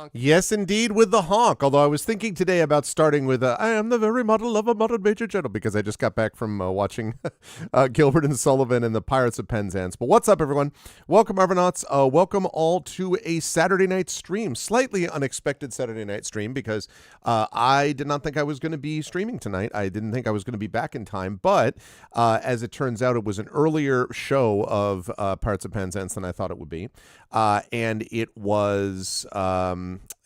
honk. Yes, indeed, with the honk. Although I was thinking today about starting with I am the very model of a modern Major General, because I just got back from watching Gilbert and Sullivan and the Pirates of Penzance. But what's up, everyone? Welcome, Arvanauts. Welcome all to a Saturday night stream. Slightly unexpected Saturday night stream, because I did not think I was going to be streaming tonight. I didn't think I was going to be back in time. But as it turns out, it was an earlier show of Pirates of Penzance than I thought it would be. And it was...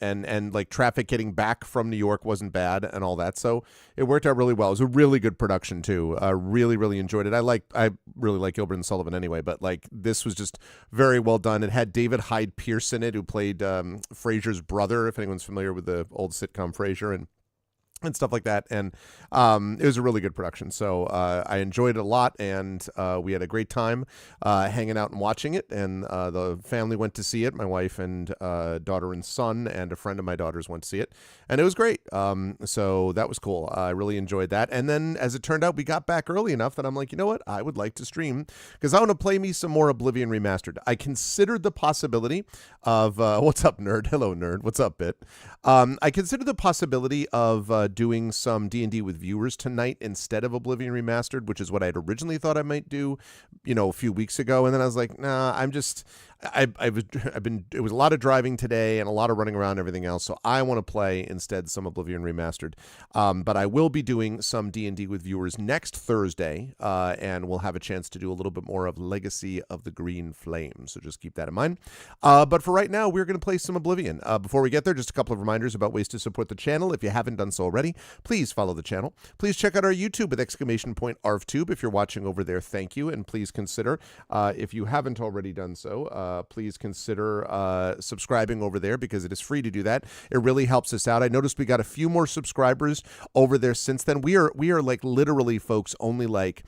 and like traffic getting back from New York wasn't bad and all that, so it worked out really well. It was a really good production too. Really enjoyed it. I really like Gilbert and Sullivan anyway, but like this was just very well done. It had David Hyde Pierce in it, who played Frasier's brother, if anyone's familiar with the old sitcom Frasier, and stuff like that. And it was a really good production. So I enjoyed it a lot, and we had a great time hanging out and watching it. And the family went to see it. My wife and daughter and son and a friend of my daughter's went to see it. And it was great. So that was cool. I really enjoyed that. And then as it turned out, we got back early enough that I'm like, you know what? I would like to stream, because I want to play me some more Oblivion Remastered. I considered the possibility of, what's up, nerd? Hello, nerd. What's up, Bit? I considered the possibility of doing some D&D with viewers tonight instead of Oblivion Remastered, which is what I had originally thought I might do, a few weeks ago. And then I was like, nah, it was a lot of driving today and a lot of running around and everything else. So I want to play instead some Oblivion Remastered. But I will be doing some D&D with viewers next Thursday, and we'll have a chance to do a little bit more of Legacy of the Green Flame. So just keep that in mind. But for right now, we're going to play some Oblivion. Before we get there, just a couple of reminders about ways to support the channel. If you haven't done so already, please follow the channel. Please check out our YouTube with !ArvTube. If you're watching over there, thank you. And please consider, if you haven't already done so, please consider subscribing over there, because it is free to do that. It really helps us out. I noticed we got a few more subscribers over there since then. We are like literally, folks, only like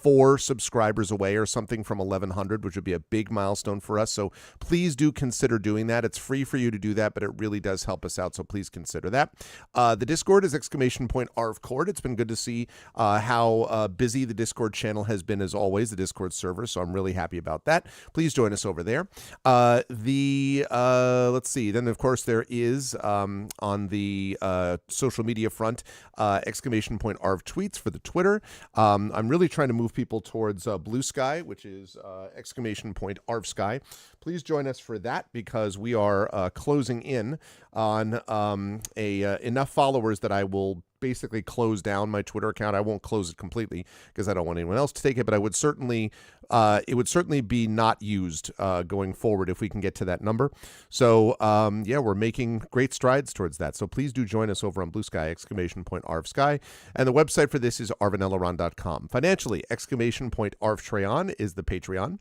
4 subscribers away or something from 1,100, which would be a big milestone for us. So please do consider doing that. It's free for you to do that, but it really does help us out. So please consider that. The Discord is !ArvCord. It's been good to see how busy the Discord channel has been, as always, the Discord server. So I'm really happy about that. Please join us over there. Let's see. Then, of course, there is on the social media front, !Arv tweets for the Twitter. I'm really trying to move people towards Blue Sky, which is !Arv Sky. Please join us for that, because we are closing in on enough followers that I will basically close down my Twitter account. I won't close it completely, because I don't want anyone else to take it, but I would certainly it would certainly be not used going forward if we can get to that number. So yeah, we're making great strides towards that. So please do join us over on Blue Sky, !Arv Sky. And the website for this is arvanelleron.com. Financially, !Arvtreon is the Patreon,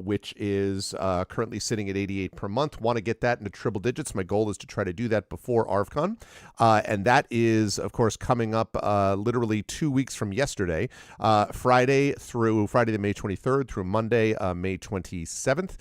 which is currently sitting at $88 per month. Want to get that into triple digits. My goal is to try to do that before ArvCon. And that is, of course, coming up literally 2 weeks from yesterday, Friday the May 23rd through Monday, May 27th.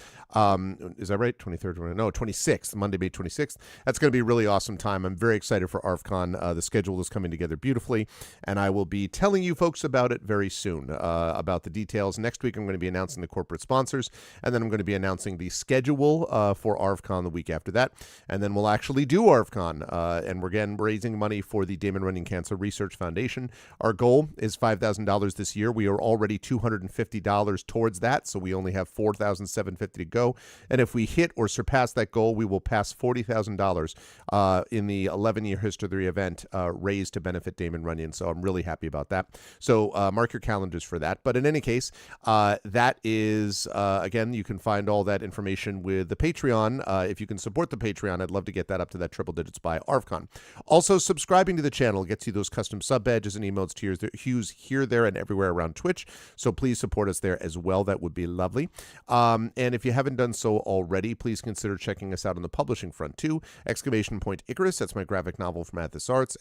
Is that right? 23rd? No, 26th, Monday, May 26th. That's going to be a really awesome time. I'm very excited for ArvCon. The schedule is coming together beautifully, and I will be telling you folks about it very soon, about the details. Next week, I'm going to be announcing the corporate sponsors, and then I'm going to be announcing the schedule for ArvCon the week after that, and then we'll actually do ArvCon, and we're again raising money for the Damon Runyon Cancer Research Foundation. Our goal is $5,000 this year. We are already $250 towards that, so we only have $4,750 to go. And if we hit or surpass that goal, we will pass $40,000 in the 11-year history of the event raised to benefit Damon Runyon. So I'm really happy about that. So mark your calendars for that. But in any case, that is, again, you can find all that information with the Patreon. If you can support the Patreon, I'd love to get that up to that triple digits by ArvCon. Also, subscribing to the channel gets you those custom sub badges and emotes, tiers, hues here, there, and everywhere around Twitch. So please support us there as well. That would be lovely. And if you haven't done so already, please consider checking us out on the publishing front too. !Icarus, that's my graphic novel from Athos Arts.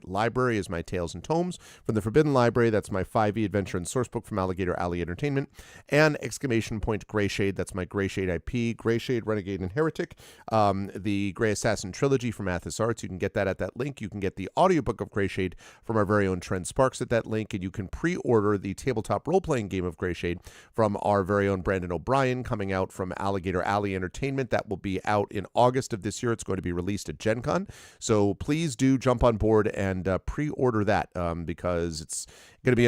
!Library is my Tales and Tomes from the Forbidden Library. That's my 5e adventure and sourcebook from Alligator Alley Entertainment. And !Greyshade, that's my Greyshade IP, Greyshade, Renegade, and Heretic, the Grey Assassin trilogy from Athos Arts. You can get that at that link. You can get the audiobook of Grey Shade from our very own Trent Sparks at that link, and you can pre-order the tabletop role-playing game of Grey Shade from our very own Brandon O'Brien, coming out from Alligator Alley Entertainment. That will be out in August of this year. It's going to be released at Gen Con. So please do jump on board and pre-order that because it's going to be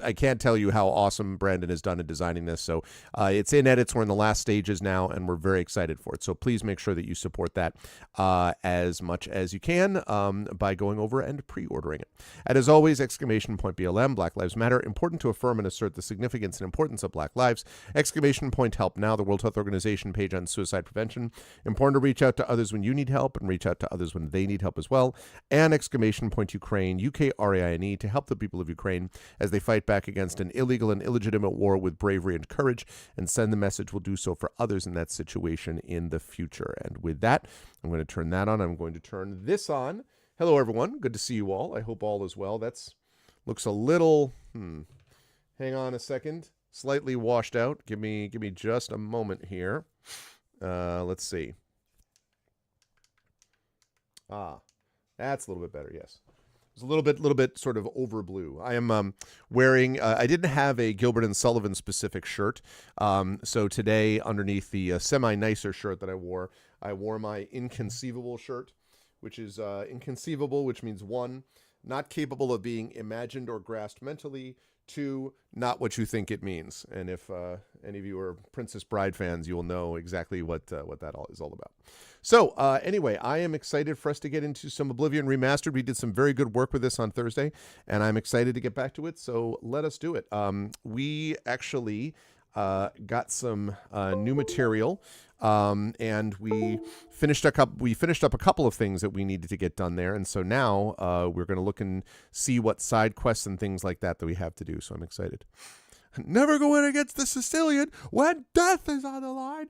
I can't tell you how awesome Brandon has done in designing this. So it's in edits. We're in the last stages now, and we're very excited for it. So please make sure that you support that as much as you can by going over and pre-ordering it. And as always, !BLM, Black Lives Matter, important to affirm and assert the significance and importance of Black lives. !Help Now, the World Health Organization page on suicide prevention. Important to reach out to others when you need help and reach out to others when they need help as well. And !Ukraine, UKRAINE, to help the people of Ukraine as they fight back against an illegal and illegitimate war with bravery and courage, and send the message we'll do so for others in that situation in the future. And with that, I'm going to turn that on. I'm going to turn this on. Hello, everyone. Good to see you all. I hope all is well. That's looks a little, hang on a second. Slightly washed out. Give me just a moment here. Let's see. That's a little bit better, yes. It's a little bit sort of over blue. I am wearing, I didn't have a Gilbert and Sullivan specific shirt. So today, underneath the semi-nicer shirt that I wore my Inconceivable shirt, which is inconceivable, which means 1, not capable of being imagined or grasped mentally, 2, not what you think it means. And if any of you are Princess Bride fans, you will know exactly what that all is all about. So anyway, I am excited for us to get into some Oblivion Remastered. We did some very good work with this on Thursday, and I'm excited to get back to it. So let us do it. We actually got some new material, and we finished up a couple of things that we needed to get done there, and so now we're going to look and see what side quests and things like that we have to do. So I'm excited. Never go in against the Sicilian when death is on the line.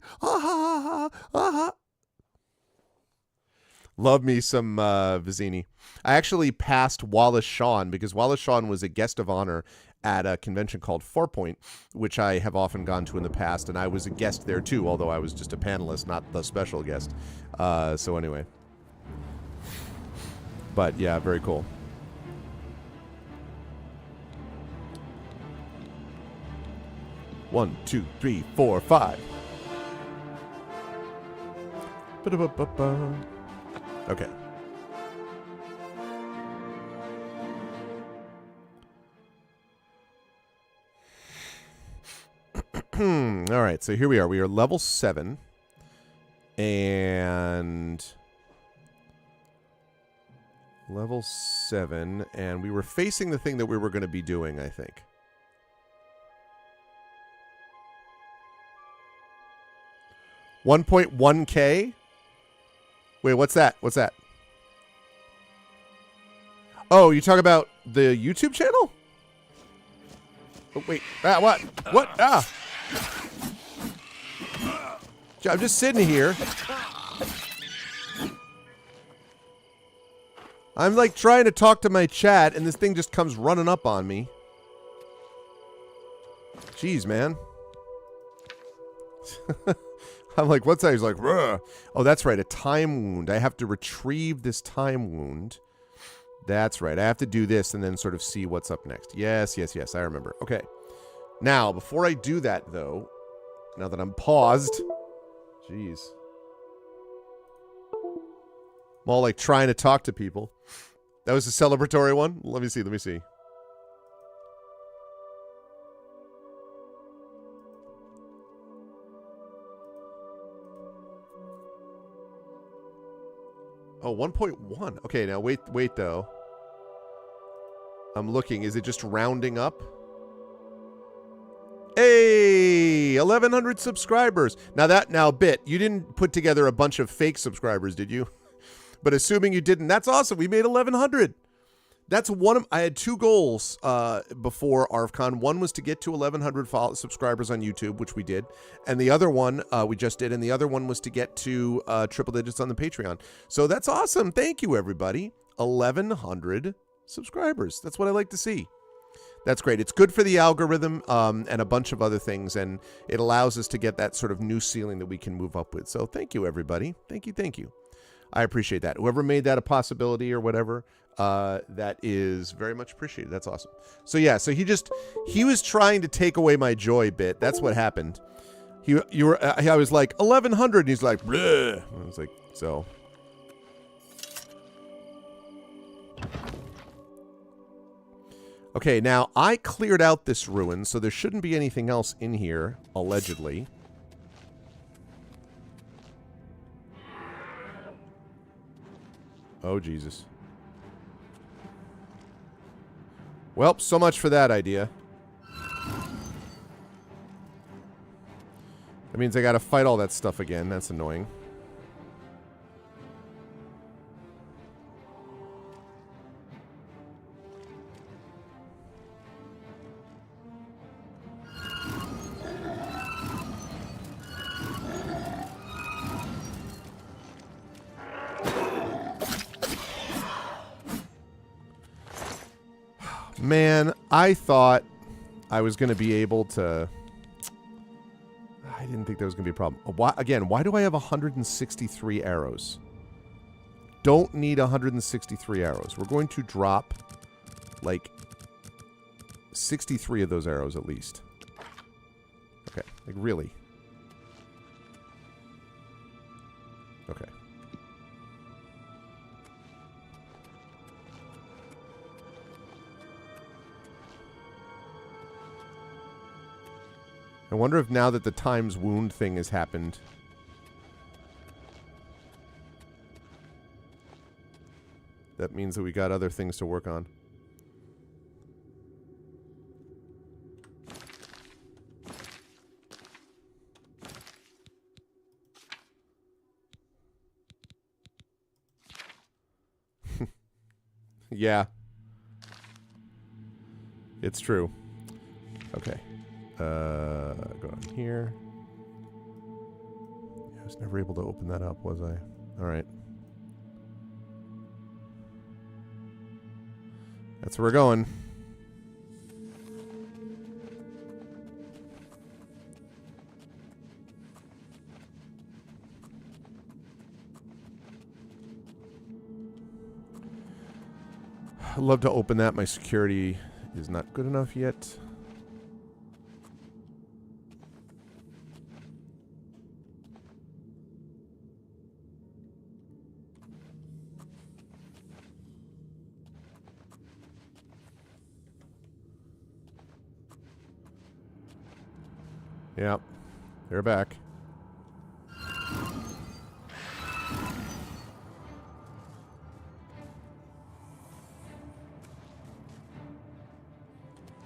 Love me some Vizzini. I actually passed Wallace Shawn because Wallace Shawn was a guest of honor at a convention called Farpoint, which I have often gone to in the past, and I was a guest there too, although I was just a panelist, not the special guest. So anyway. But yeah, very cool. One, two, three, four, five. Okay. All right, so here we are. We are level 7. And level 7. And we were facing the thing that we were going to be doing, I think. $1.1K? Wait, what's that? What's that? Oh, you talk about the YouTube channel? Oh, wait. What? What? I'm just sitting here. I'm like trying to talk to my chat, and this thing just comes running up on me. Jeez, man. I'm like, what's that? He's like, "Rrr." Oh, that's right, a time wound. I have to retrieve this time wound. That's right. I have to do this and then sort of see what's up next. Yes, yes, yes, I remember. Okay. Now, before I do that, though, now that I'm paused, jeez. I'm all like trying to talk to people. That was a celebratory one? Let me see, let me see. Oh, 1.1. Okay, now wait, though. I'm looking. Is it just rounding up? Hey, 1,100 subscribers. Now, Bit, you didn't put together a bunch of fake subscribers, did you? But assuming you didn't, that's awesome. We made 1,100. That's one of, I had 2 goals before ArvCon. One was to get to 1,100 subscribers on YouTube, which we did. And the other one we just did. And the other one was to get to triple digits on the Patreon. So that's awesome. Thank you, everybody. 1,100 subscribers. That's what I like to see. That's great. It's good for the algorithm and a bunch of other things. And it allows us to get that sort of new ceiling that we can move up with. So thank you, everybody. Thank you. Thank you. I appreciate that. Whoever made that a possibility or whatever, that is very much appreciated. That's awesome. So yeah, so he was trying to take away my joy bit. That's what happened. I was like 1100, and he's like, bleh. I was like, so. Okay, now I cleared out this ruin, so there shouldn't be anything else in here, allegedly. Oh, Jesus. Well, so much for that idea. That means I gotta fight all that stuff again. That's annoying. Man, I thought I was going to be able to... I didn't think there was going to be a problem. Why do I have 163 arrows? Don't need 163 arrows. We're going to drop, like, 63 of those arrows at least. Okay, like, really? Okay. I wonder if now that the times wound thing has happened... that means that we got other things to work on. Yeah. It's true. Okay. Go on here. I was never able to open that up, was I? Alright. That's where we're going. I'd love to open that. My security is not good enough yet. Yep. They're back.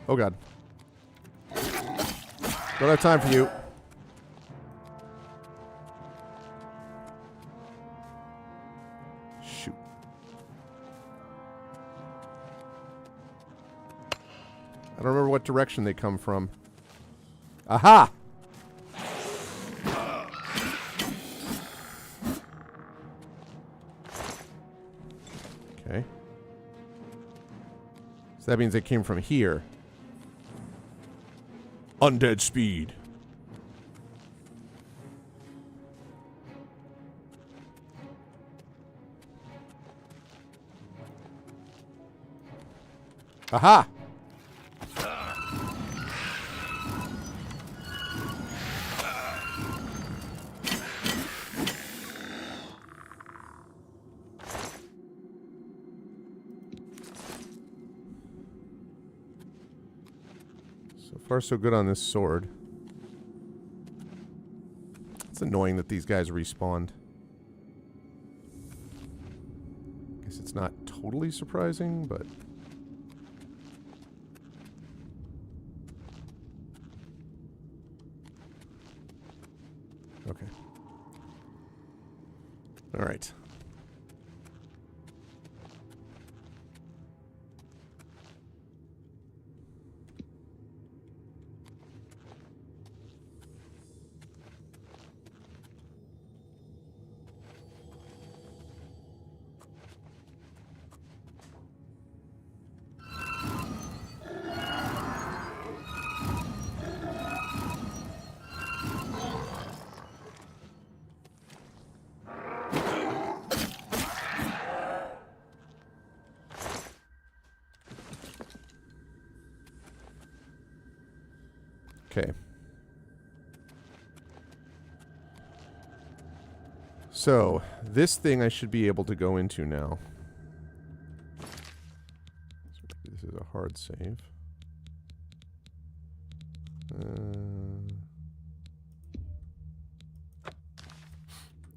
Oh, God. Don't have time for you. Shoot. I don't remember what direction they come from. Aha! Okay. So that means they came from here. Undead speed. Aha! So far, so good on this sword. It's annoying that these guys respawned. Guess it's not totally surprising, but... Okay. All right. Okay. So, this thing I should be able to go into now. This is a hard save.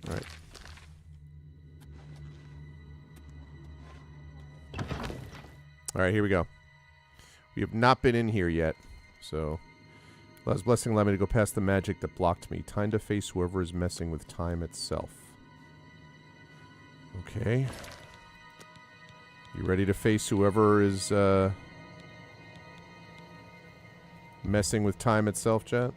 Alright. Alright, here we go. We have not been in here yet, so... Allah's blessing allowed me to go past the magic that blocked me. Time to face whoever is messing with time itself. Okay. You ready to face whoever is, messing with time itself, chat?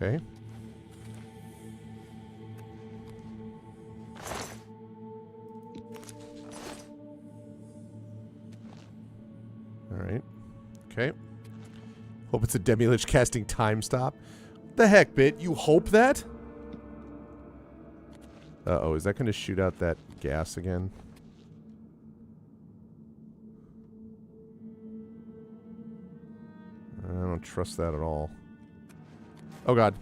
Okay. Alright. Okay. Hope it's a Demi-Lich casting time stop. The heck, Bit? You hope that? Uh-oh, is that going to shoot out that gas again? I don't trust that at all. Oh god.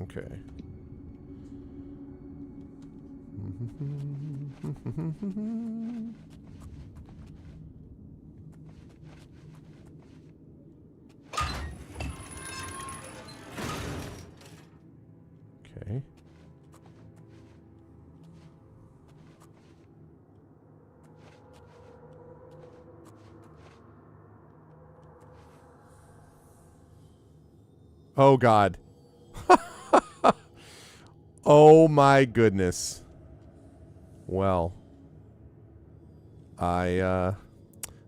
Okay. Okay. Oh god. Oh my goodness. Well.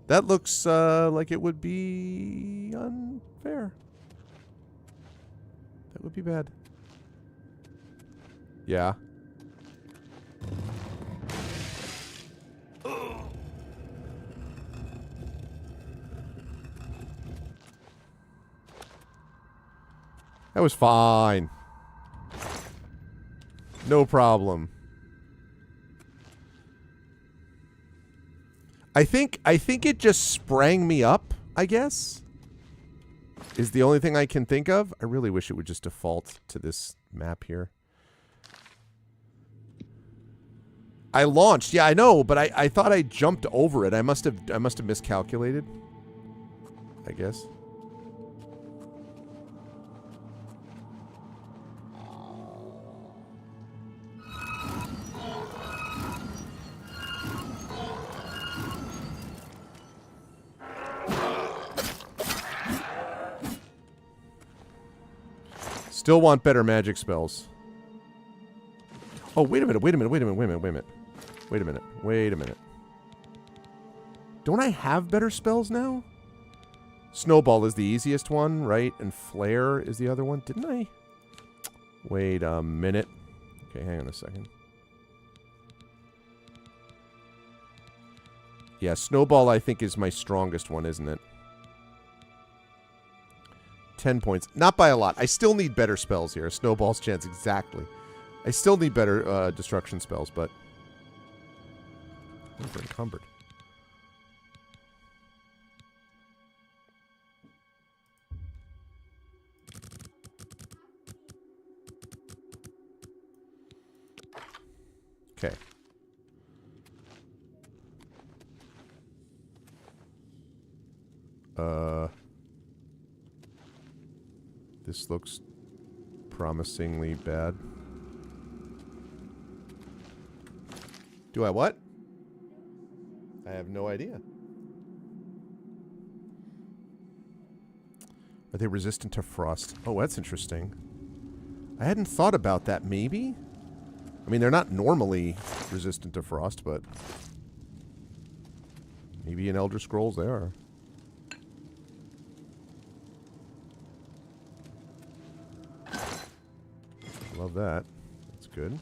That looks like it would be unfair. That would be bad. Yeah. That was fine. No problem. I think it just sprang me up, I guess. Is the only thing I can think of. I really wish it would just default to this map here. I launched. Yeah, I know, but I thought I jumped over it. I must have miscalculated. I guess. Still want better magic spells. Oh, wait a minute, wait a minute, wait a minute, wait a minute, wait a minute. Wait a minute, wait a minute. Don't I have better spells now? Snowball is the easiest one, right? And Flare is the other one. Didn't I? Wait a minute. Okay, hang on a second. Yeah, Snowball I think is my strongest one, isn't it? 10 points. Not by a lot. I still need better spells here. Snowball's chance, exactly. I still need better destruction spells, but... I'm encumbered. Okay. This looks promisingly bad. Do I what? I have no idea. Are they resistant to frost? Oh, that's interesting. I hadn't thought about that, maybe? I mean, they're not normally resistant to frost, but... maybe in Elder Scrolls they are. Love that. That's good.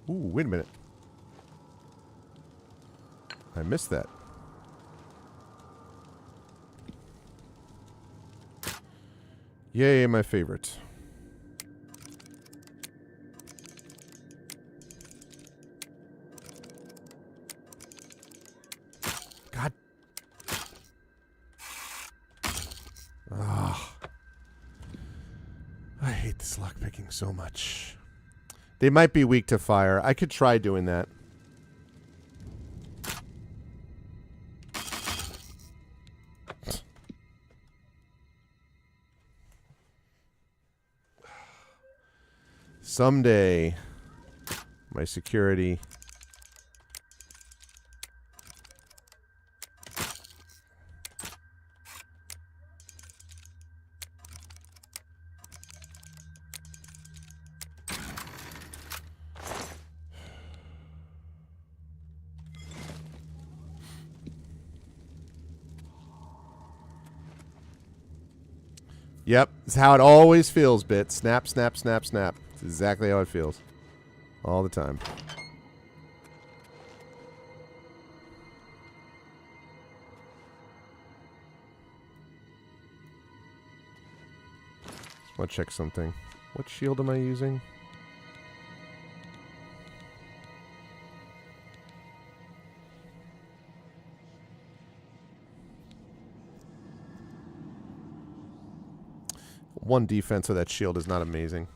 Ooh, wait a minute. I missed that. Yay, my favorite. God. Ah. I hate this lockpicking so much. They might be weak to fire. I could try doing that. Someday, my security... Yep, it's how it always feels, Bit. Snap, snap, snap, snap. It's exactly how it feels. All the time. Just want to check something. What shield am I using? One defense of that shield is not amazing.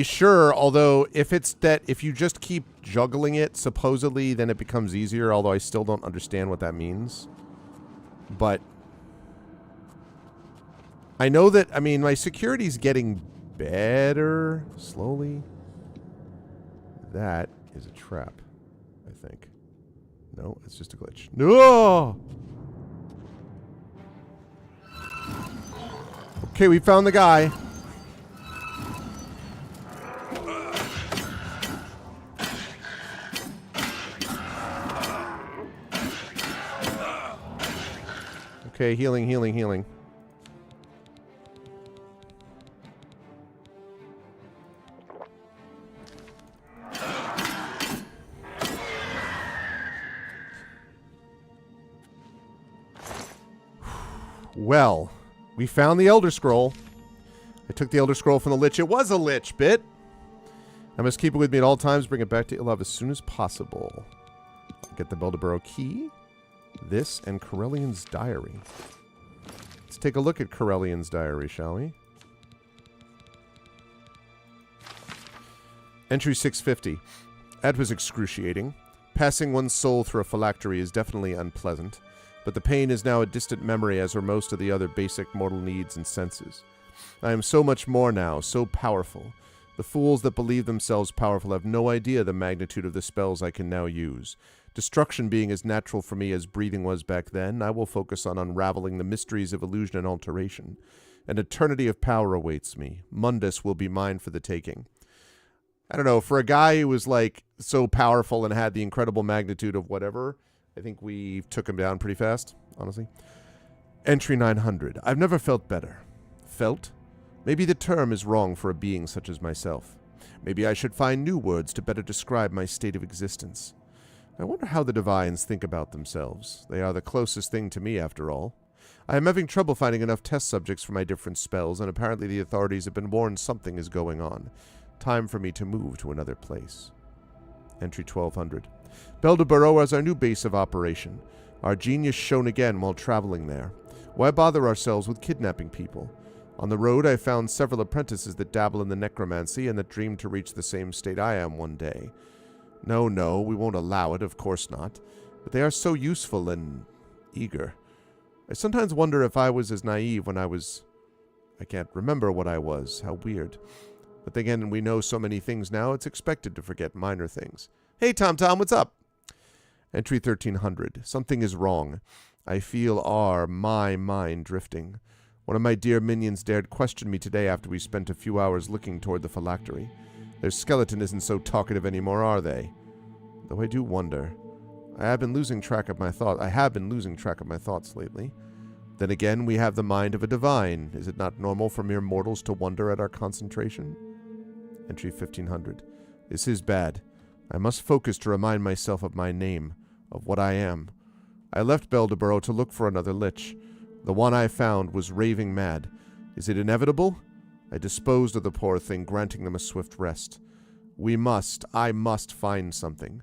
Sure, although if it's that, if you just keep juggling it, supposedly, then it becomes easier, although I still don't understand what that means. But I know that, I mean, my security's getting better slowly. That is a trap, I think. No, it's just a glitch. No! Okay, we found the guy. Okay, healing, healing, healing. Well, we found the Elder Scroll. I took the Elder Scroll from the Lich. It was a Lich, Bit. I must keep it with me at all times. Bring it back to Ilov as soon as possible. Get the Beldeborough key. This and Corellian's diary. Let's take a look at Corellian's diary, shall we? Entry 650. That was excruciating. Passing one's soul through a phylactery is definitely unpleasant, but the pain is now a distant memory, as are most of the other basic mortal needs and senses. I am so much more now, so powerful. The fools that believe themselves powerful have no idea the magnitude of the spells I can now use. Destruction being as natural for me as breathing was back then, I will focus on unraveling the mysteries of illusion and alteration. An eternity of power awaits me. Mundus will be mine for the taking. I don't know, for a guy who was, like, so powerful and had the incredible magnitude of whatever, I think we took him down pretty fast, honestly. Entry 900. I've never felt better. Felt? Maybe the term is wrong for a being such as myself. Maybe I should find new words to better describe my state of existence. I wonder how the Divines think about themselves. They are the closest thing to me, after all. I am having trouble finding enough test subjects for my different spells, and apparently the authorities have been warned something is going on. Time for me to move to another place. Entry 1200. Beldeborough is our new base of operation. Our genius shone again while traveling there. Why bother ourselves with kidnapping people? On the road, I found several apprentices that dabble in the necromancy and that dream to reach the same state I am one day. No, no, we won't allow it, of course not. But they are so useful and eager. I sometimes wonder if I was as naive when I was... I can't remember what I was. How weird. But again, we know so many things now, it's expected to forget minor things. Hey, Tom, what's up? Entry 1300. Something is wrong. I feel my mind drifting. One of my dear minions dared question me today after we spent a few hours looking toward the phylactery. Their skeleton isn't so talkative anymore, are they? Though I do wonder. I have been losing track of my thoughts lately. Then again, we have the mind of a divine. Is it not normal for mere mortals to wonder at our concentration? Entry 1500. This is bad. I must focus to remind myself of my name, of what I am. I left Beldeborough to look for another lich. The one I found was raving mad. Is it inevitable? I disposed of the poor thing, granting them a swift rest. I must find something.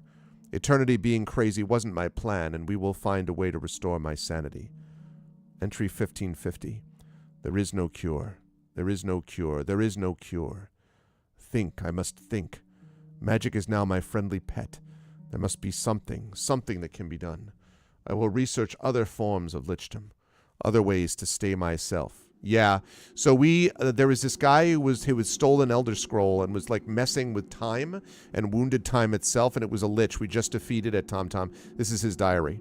Eternity being crazy wasn't my plan, and we will find a way to restore my sanity. Entry 1550. There is no cure. There is no cure. There is no cure. Think, I must think. Magic is now my friendly pet. There must be something that can be done. I will research other forms of lichdom, other ways to stay myself. Yeah, so there was this guy who stole an Elder Scroll and was like messing with time and wounded time itself, and it was a lich. We just defeated it, Tom. This is his diary.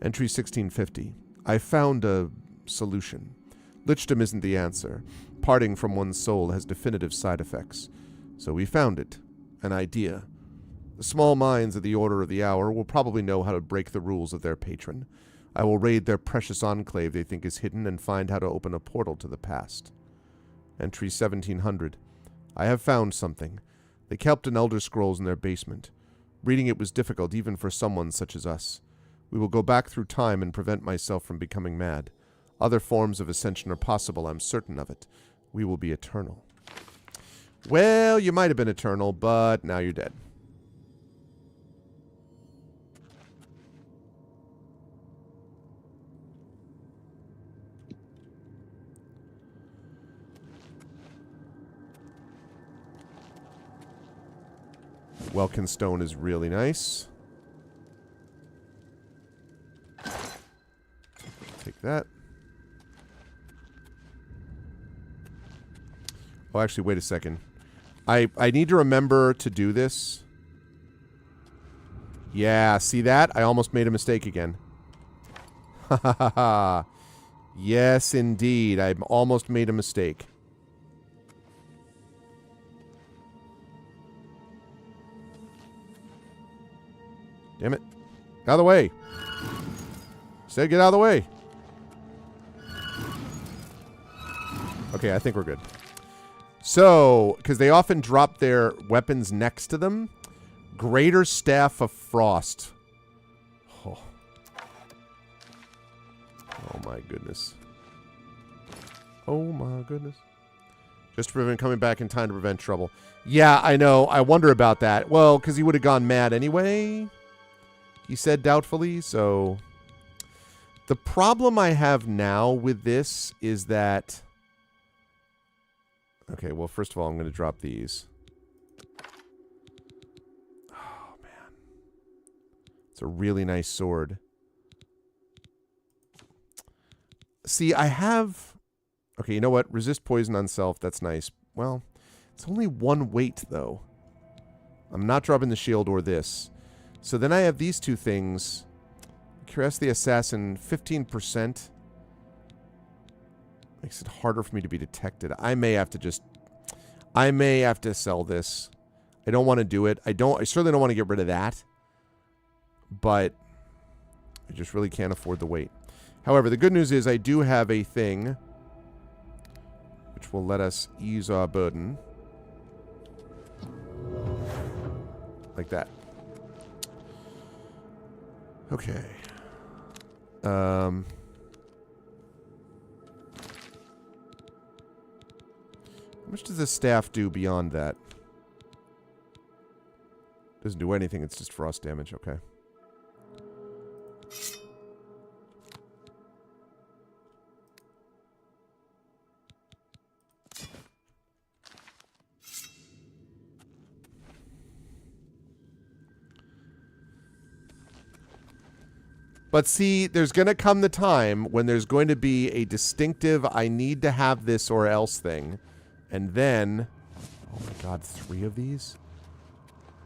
Entry 1650. I found a solution. Lichdom isn't the answer. Parting from one's soul has definitive side effects. So we found it. An idea. The small minds of the Order of the Hour will probably know how to break the rules of their patron. I will raid their precious enclave they think is hidden and find how to open a portal to the past. Entry 1700. I have found something. They kept an Elder Scrolls in their basement. Reading it was difficult even for someone such as us. We will go back through time and prevent myself from becoming mad. Other forms of ascension are possible, I'm certain of it. We will be eternal. Well, you might have been eternal, but now you're dead. Welkin stone is really nice. Take that. Oh, actually, wait a second. I need to remember to do this. Yeah, see that? I almost made a mistake again. Ha ha ha ha. Yes, indeed. I almost made a mistake. Damn it. Out of the way. Said get out of the way. Okay, I think we're good. So, because they often drop their weapons next to them. Greater Staff of Frost. Oh. Oh my goodness. Oh my goodness. Just to prevent coming back in time to prevent trouble. Yeah, I know. I wonder about that. Well, because he would have gone mad anyway. He said doubtfully, so... The problem I have now with this is that... Okay, well, first of all, I'm going to drop these. Oh, man. It's a really nice sword. See, I have... Okay, you know what? Resist poison on self. That's nice. Well, it's only one weight, though. I'm not dropping the shield or this. So then I have these two things. Curiosity Assassin, 15%. Makes it harder for me to be detected. I may have to sell this. I don't want to do it. I certainly don't want to get rid of that. But I just really can't afford the weight. However, the good news is I do have a thing which will let us ease our burden. Like that. Okay. How much does this staff do beyond that? Doesn't do anything, it's just frost damage, okay. But see, there's going to come the time when there's going to be a distinctive I need to have this or else thing. And then... Oh my god, 3 of these?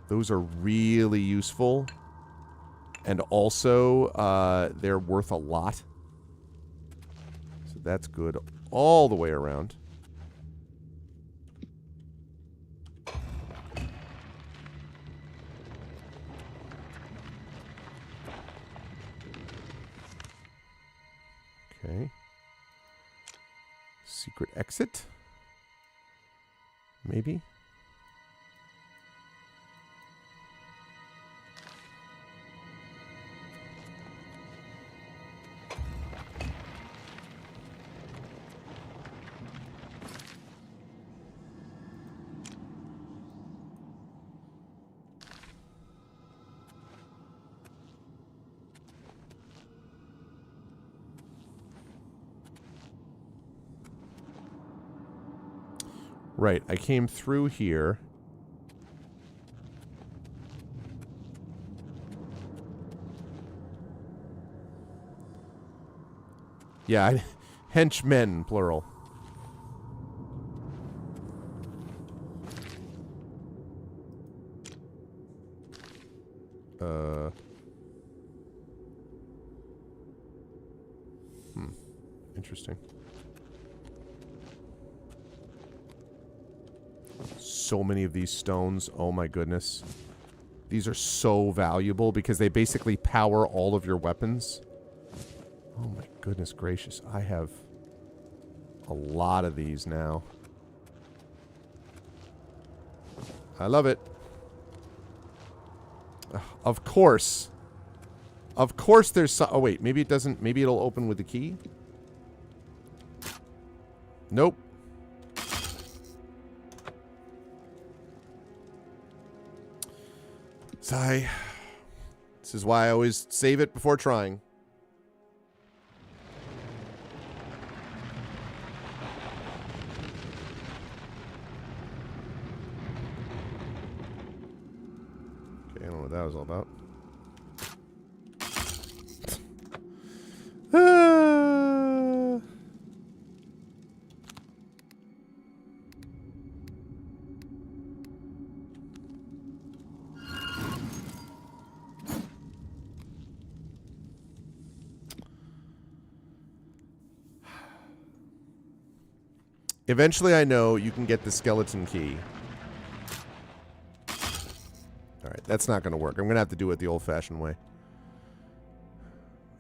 Those are really useful. And also, they're worth a lot. So that's good all the way around. Okay. Secret exit? Maybe? Right, I came through here. Yeah, henchmen, plural. Interesting. So many of these stones. Oh my goodness. These are so valuable because they basically power all of your weapons. Oh my goodness gracious. I have a lot of these now. I love it. Of course. Of course there's some... Oh wait, maybe it doesn't... Maybe it'll open with the key? Nope. Sigh. This is why I always save it before trying. Okay, I don't know what that was all about. Eventually, I know you can get the skeleton key. Alright, that's not going to work. I'm going to have to do it the old-fashioned way.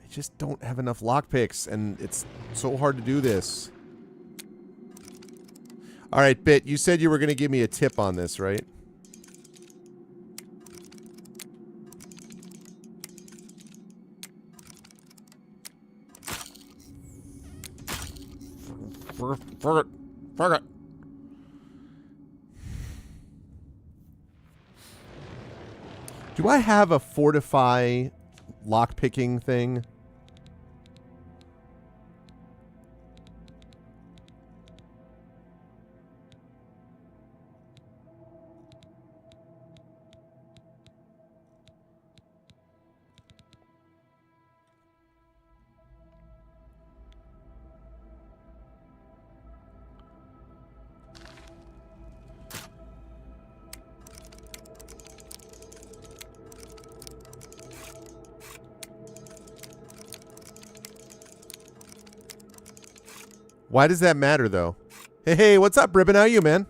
I just don't have enough lockpicks, and it's so hard to do this. Alright, Bit, you said you were going to give me a tip on this, right? Forget. Forget. Do I have a fortify lockpicking thing? Why does that matter, though? Hey, hey, what's up, Ribbon? How are you, man?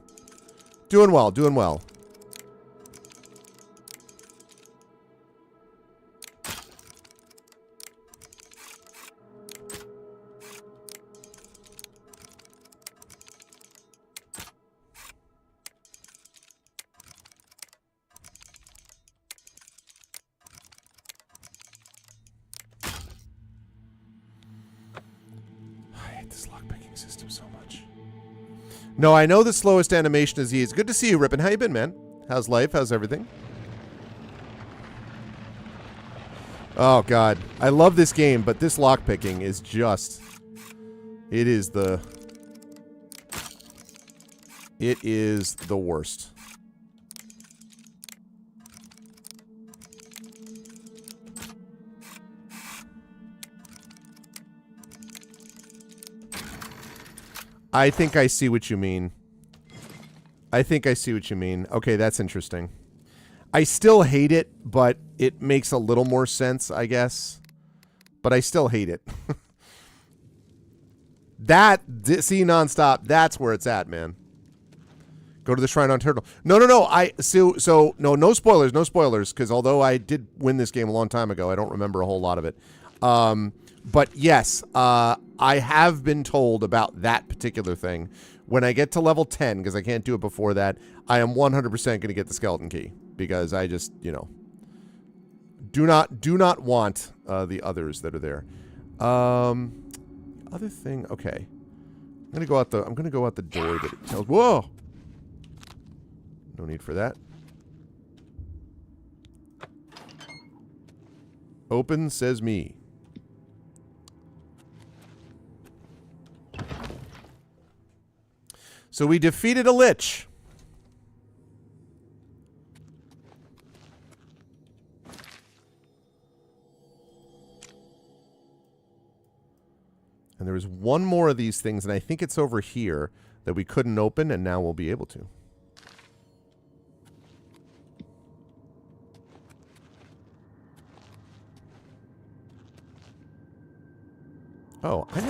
Doing well, doing well. No, I know the slowest animation is E. It's good to see you, Rippin. How you been, man? How's life? How's everything? Oh, God. I love this game, but this lockpicking is just... It is the worst. I think I see what you mean. I think I see what you mean. Okay, that's interesting. I still hate it, but it makes a little more sense, I guess. But I still hate it. See, nonstop, that's where it's at, man. Go to the Shrine on Turtle. No. No spoilers, because although I did win this game a long time ago, I don't remember a whole lot of it. But yes, I have been told about that particular thing. When I get to level 10, because I can't do it before that, I am 100% going to get the skeleton key, because I just, you know, do not want the others that are there. Other thing, okay. I'm gonna go out the door that it tells. Whoa! No need for that. Open, says me. So we defeated a lich. And there was one more of these things, and I think it's over here that we couldn't open, and now we'll be able to. Oh, I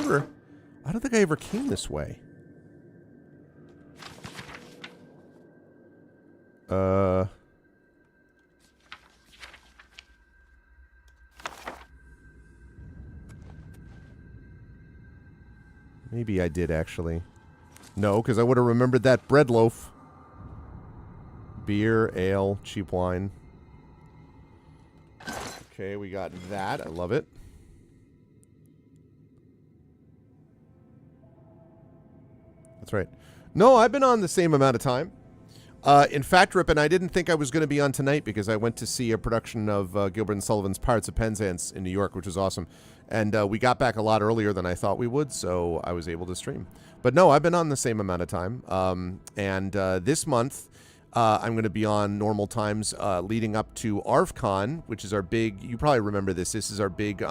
don't think I ever came this way. Maybe I did, actually. No, because I would have remembered that bread loaf. Beer, ale, cheap wine. Okay, we got that. I love it. That's right. No, I've been on the same amount of time. In fact, Rip, and I didn't think I was going to be on tonight because I went to see a production of Gilbert and Sullivan's Pirates of Penzance in New York, which was awesome. And we got back a lot earlier than I thought we would, so I was able to stream. But no, I've been on the same amount of time. This month, I'm going to be on normal times leading up to ARFCon, which is our big, you probably remember this. This is our big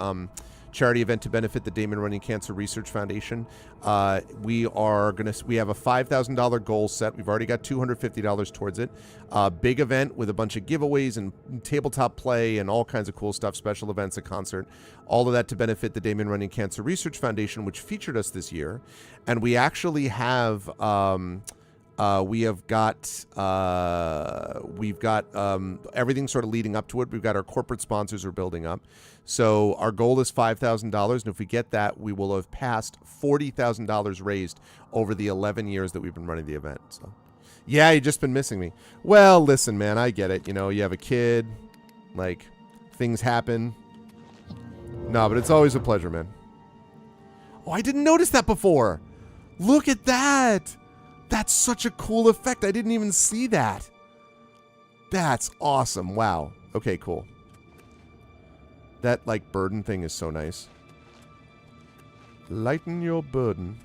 charity event to benefit the Damon Runyon Cancer Research Foundation. We have a $5,000 goal set. We've already got $250 towards it. Big event with a bunch of giveaways and tabletop play and all kinds of cool stuff, special events, a concert, all of that to benefit the Damon Runyon Cancer Research Foundation, which featured us this year. And we actually have we've got everything sort of leading up to it. We've got our corporate sponsors are building up. So our goal is $5,000, and if we get that, we will have passed $40,000 raised over the 11 years that we've been running the event. So, yeah, you've just been missing me. Well, listen, man, I get it. You know, you have a kid, like, things happen. No, but it's always a pleasure, man. Oh, I didn't notice that before. Look at that. That's such a cool effect. I didn't even see that. That's awesome. Wow. Okay, cool. That, like, burden thing is so nice. Lighten your burden.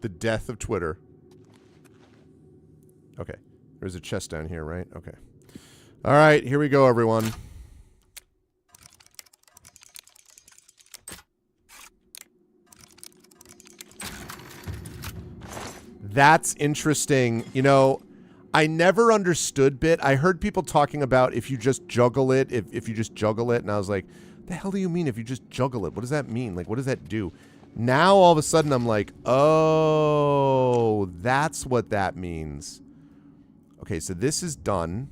The death of Twitter. Okay. There's a chest down here, right? Okay. All right, here we go, everyone. That's interesting. You know, I never understood bit. I heard people talking about if you just juggle it, if you just juggle it, and I was like, the hell do you mean if you just juggle it? What does that mean? Like, what does that do? Now, all of a sudden, I'm like, oh, that's what that means. Okay, so this is done.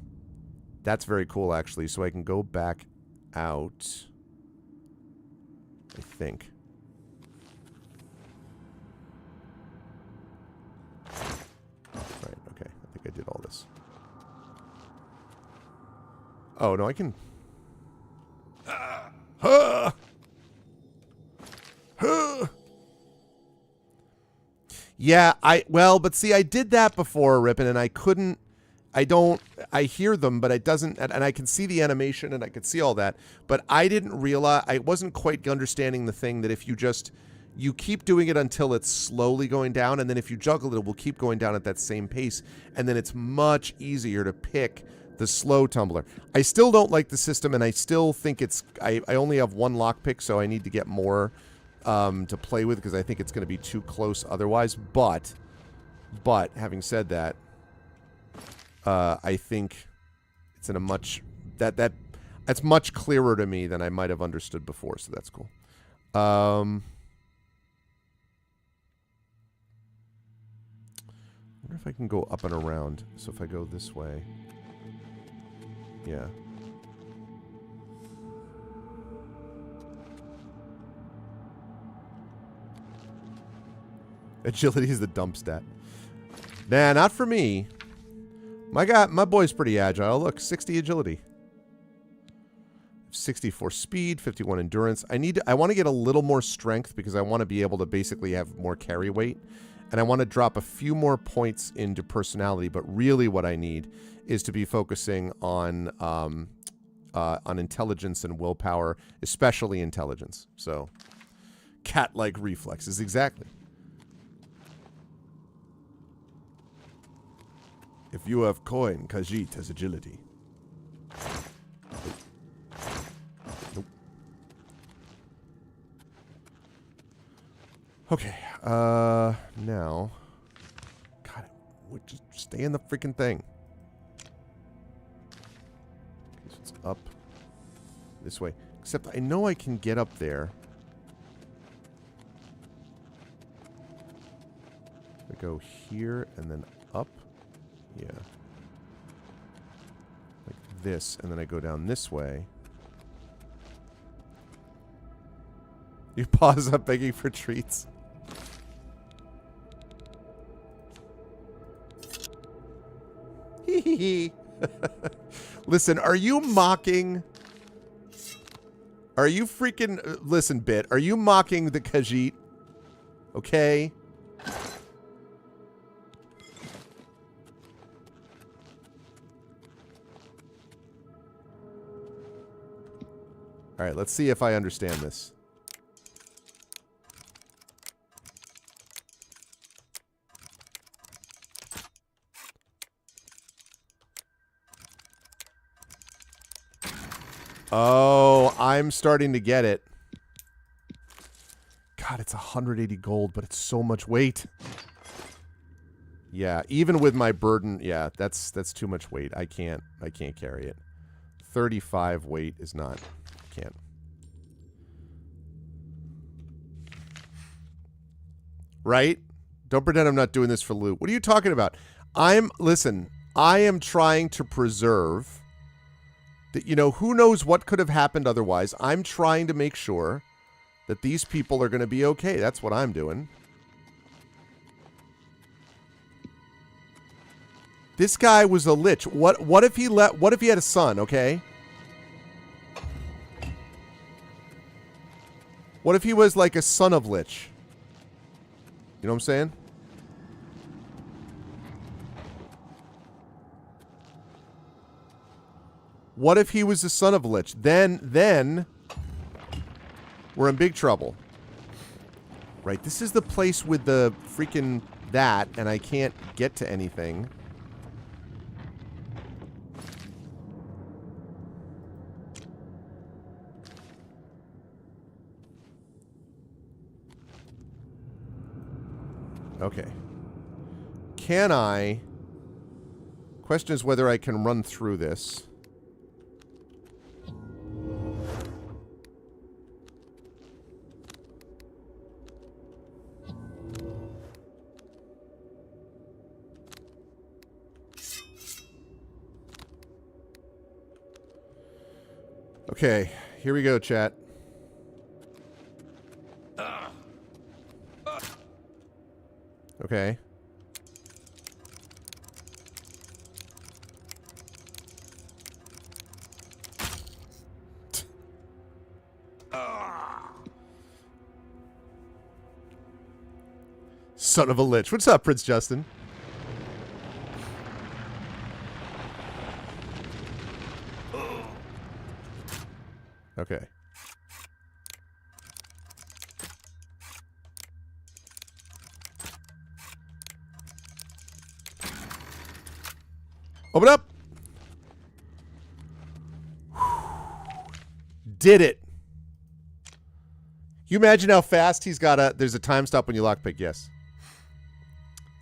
That's very cool, actually. So I can go back out. I think. Right, okay. I think I did all this. Oh, no, I can... Yeah, well, but see, I did that before, Rippin', and I couldn't I hear them, but it doesn't, and I can see the animation and I can see all that, but I didn't realize, I wasn't quite understanding the thing that if you keep doing it until it's slowly going down, and then if you juggle it will keep going down at that same pace, and then it's much easier to pick the slow tumbler. I still don't like the system, and I still think I only have one lockpick, so I need to get more to play with, because I think it's going to be too close otherwise, but having said that, I think it's in a much that's much clearer to me than I might have understood before, so that's cool. I wonder if I can go up and around. So if I go this way, yeah. Agility is the dump stat. Nah, not for me. My boy's pretty agile. Look, 60 agility. 64 speed, 51 endurance. I want to get a little more strength because I want to be able to basically have more carry weight. And I want to drop a few more points into personality, but really what I need is to be focusing on intelligence and willpower, especially intelligence. So, cat-like reflexes, exactly. If you have coin, Khajiit has agility. Nope. Okay, now... God, just stay in the freaking thing. Okay, so it's up this way. Except I know I can get up there. I go here and then up. Yeah. Like this, and then I go down this way. You pause up begging for treats. Hee hee hee. Listen, are you mocking... Are you freaking... listen, Bit. Are you mocking the Khajiit? Okay? Alright, let's see if I understand this. Oh, I'm starting to get it. God, it's 180 gold, but it's so much weight. Yeah, even with my burden, yeah, that's too much weight. I can't carry it. 35 weight is not... Can't. Right? Don't pretend I'm not doing this for loot. What are you talking about? Listen, I am trying to preserve that, you know, who knows what could have happened otherwise. I'm trying to make sure that these people are going to be okay. That's what I'm doing. This guy was a lich. What if he had a son, okay? What if he was like a son of lich? You know what I'm saying? What if he was the son of lich? Then we're in big trouble. Right, this is the place with the freaking that, and I can't get to anything. Okay. Can I... Question is whether I can run through this. Okay, here we go, chat. Okay. Son of a lich. What's up, Prince Justin? Okay. Open up. Did it. You imagine how fast he's got a... There's a time stop when you lockpick, yes.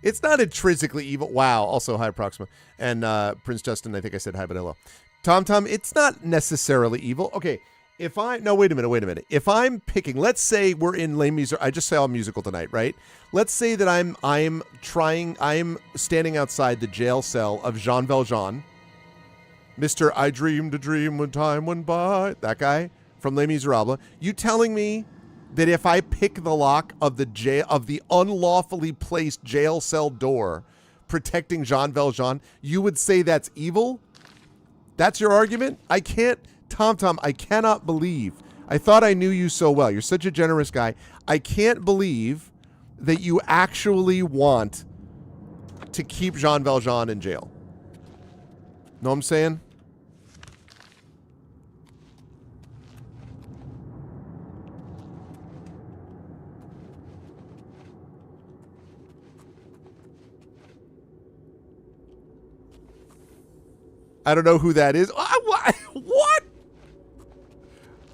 It's not intrinsically evil. Wow. Also, hi, Proxima. And Prince Justin, I think I said hi, but hello. Tom, it's not necessarily evil. Okay, if I... No, wait a minute. If I'm picking... Let's say we're in Les Miserables. I just saw a musical tonight, right? Let's say that I'm standing outside the jail cell of Jean Valjean. Mr. I dreamed a dream when time went by. That guy from Les Miserables. You telling me that if I pick the lock of the unlawfully placed jail cell door protecting Jean Valjean, you would say that's evil? That's your argument? I can't, Tom, I cannot believe. I thought I knew you so well. You're such a generous guy. I can't believe that you actually want to keep Jean Valjean in jail. Know what I'm saying? I don't know who that is. What?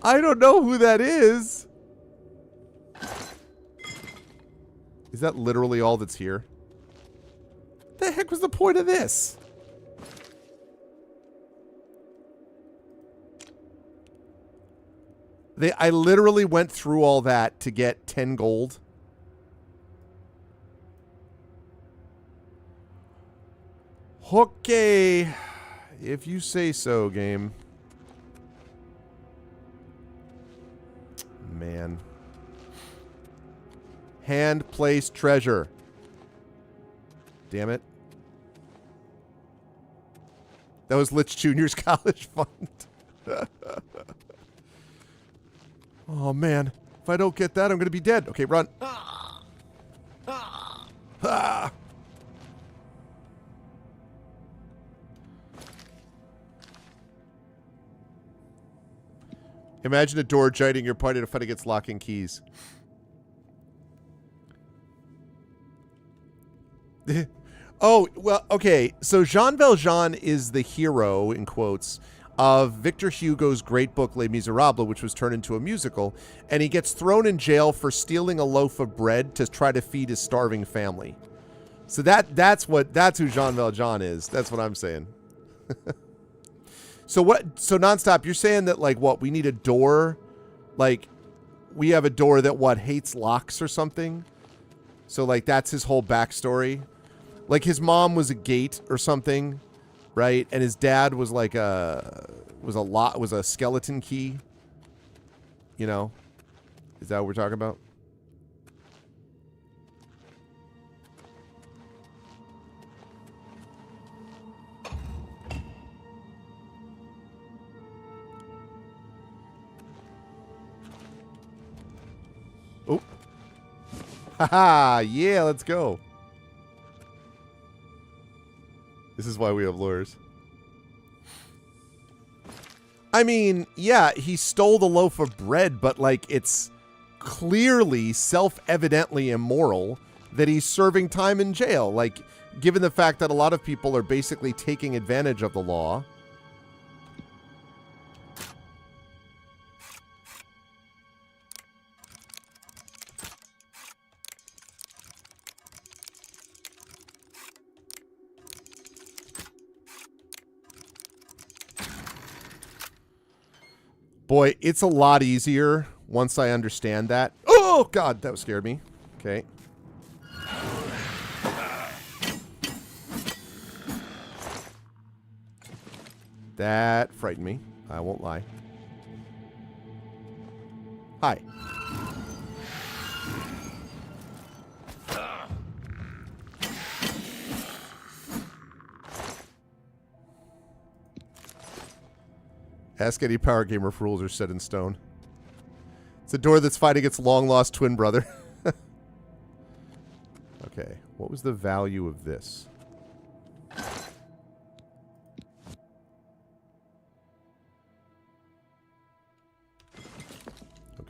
I don't know who that is. Is that literally all that's here? The heck was the point of this? I literally went through all that to get 10 gold. Okay. If you say so, game. Man. Hand-placed treasure. Damn it. That was Lich Jr.'s college fund. Oh, man. If I don't get that, I'm going to be dead. Okay, run. Ah. Imagine a door joining your party to fight against locking keys. Oh, well, okay. So Jean Valjean is the hero, in quotes, of Victor Hugo's great book Les Miserables, which was turned into a musical, and he gets thrown in jail for stealing a loaf of bread to try to feed his starving family. So that's who Jean Valjean is. That's what I'm saying. So Nonstop, you're saying that, like, what, we need a door? Like, we have a door that, what, hates locks or something? So, like, that's his whole backstory? Like, his mom was a gate or something, right? And his dad was like was a skeleton key. You know? Is that what we're talking about? Oh. Haha, yeah, let's go. This is why we have lawyers. I mean, yeah, he stole the loaf of bread, but, like, it's clearly self-evidently immoral that he's serving time in jail. Like, given the fact that a lot of people are basically taking advantage of the law. Boy, it's a lot easier once I understand that. Oh, God, that scared me. Okay. That frightened me. I won't lie. Hi. Ask any power gamer if rules are set in stone. It's a door that's fighting its long-lost twin brother. Okay, what was the value of this?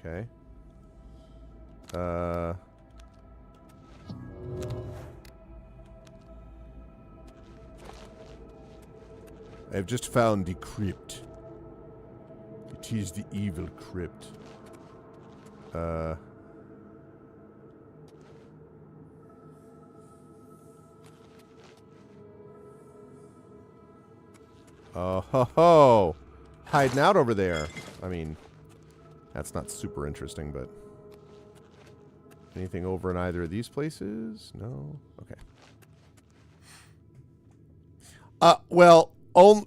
Okay. I've just found the crypt. It is the evil crypt. Oh ho ho! Hiding out over there. I mean, that's not super interesting, but anything over in either of these places? No. Okay. Well,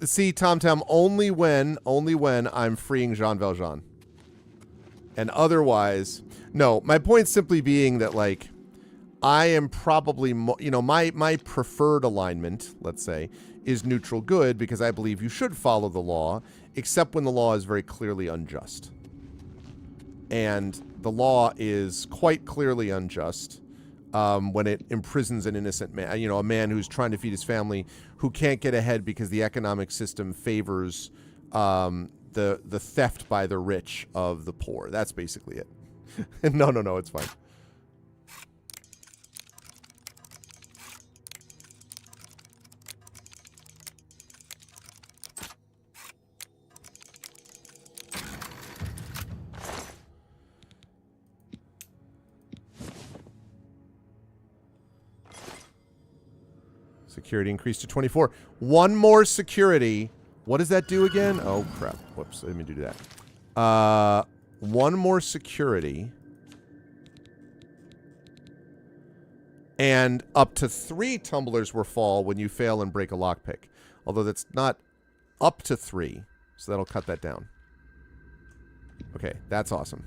see, TomTom, only when I'm freeing Jean Valjean. And otherwise, no. My point simply being that, like, I am probably, my preferred alignment, let's say, is neutral good because I believe you should follow the law, except when the law is very clearly unjust. And the law is quite clearly unjust when it imprisons an innocent man, a man who's trying to feed his family, who can't get ahead because the economic system favors the theft by the rich of the poor. That's basically it. No, it's fine. Security increased to 24. One more security. What does that do again? Oh, crap. Whoops. Let me do that. One more security. And up to 3 tumblers will fall when you fail and break a lockpick. Although that's not up to 3. So that'll cut that down. Okay, that's awesome.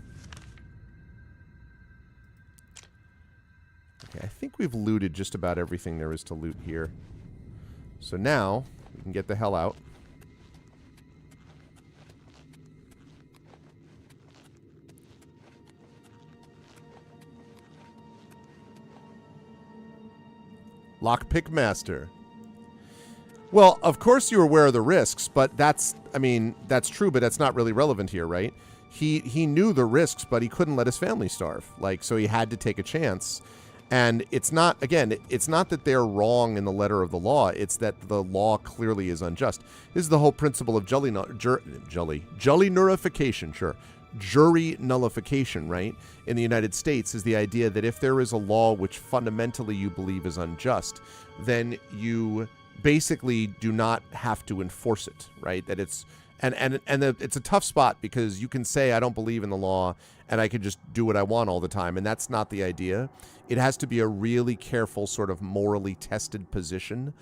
Okay, I think we've looted just about everything there is to loot here. So now, we can get the hell out. Lockpick Master. Well, of course you're aware of the risks, but that's true, but that's not really relevant here, right? He knew the risks, but he couldn't let his family starve. Like, so he had to take a chance. And it's not, again, it's not that they're wrong in the letter of the law. It's that the law clearly is unjust. This is the whole principle of jury nullification, sure. Jury nullification, right? In the United States is the idea that if there is a law which fundamentally you believe is unjust, then you basically do not have to enforce it, right? That it's it's a tough spot because you can say I don't believe in the law and I can just do what I want all the time, and that's not the idea. It has to be a really careful, sort of morally tested position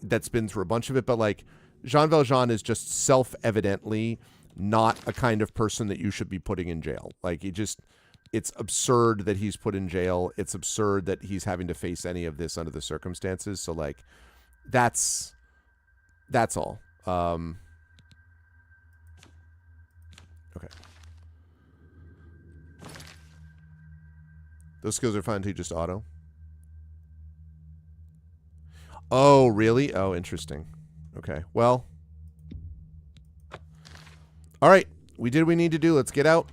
that's been through a bunch of it. But like Jean Valjean is just self-evidently not a kind of person that you should be putting in jail. Like it's absurd that he's put in jail. It's absurd that he's having to face any of this under the circumstances. So like that's all. Okay. Those skills are fine until you just auto. Oh, really? Oh, interesting. Okay. Well. All right. We did what we need to do. Let's get out.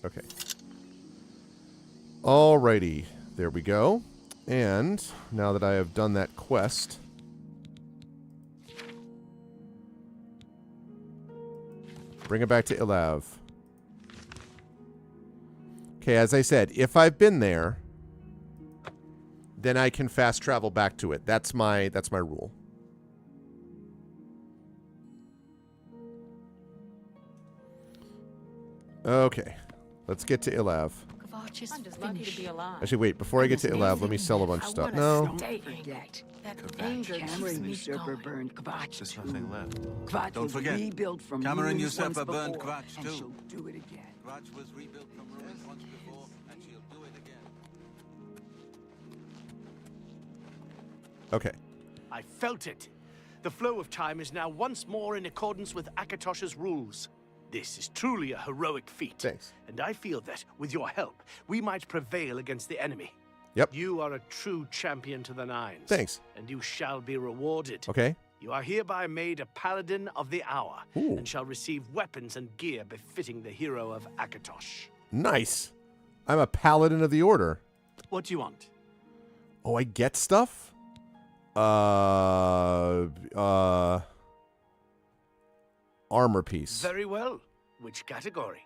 Okay. Alrighty. There we go. And now that I have done that quest, bring it back to Ilav. Okay, as I said, if I've been there, then I can fast travel back to it. That's my rule. Okay. Let's get to Ilav. Actually, wait. Before I get to Ilav, let me sell a bunch of stuff. No. Cameron usurper burned Kvatch. There's nothing left. Kvatch Don't was forget. rebuilt from Cameron ruins once usurper burned before, Kvatch and too. she'll do it again. Kvatch was rebuilt from ruins once before, and she'll do it again. Okay. I felt it. The flow of time is now once more in accordance with Akatosh's rules. This is truly a heroic feat. Thanks. And I feel that, with your help, we might prevail against the enemy. Yep. You are a true champion to the nines. Thanks. And you shall be rewarded. Okay. You are hereby made a Paladin of the Hour, Ooh. and shall receive weapons and gear befitting the hero of Akatosh. Nice. I'm a paladin of the order. What do you want? Oh, I get stuff? Armor piece. Very well. Which category?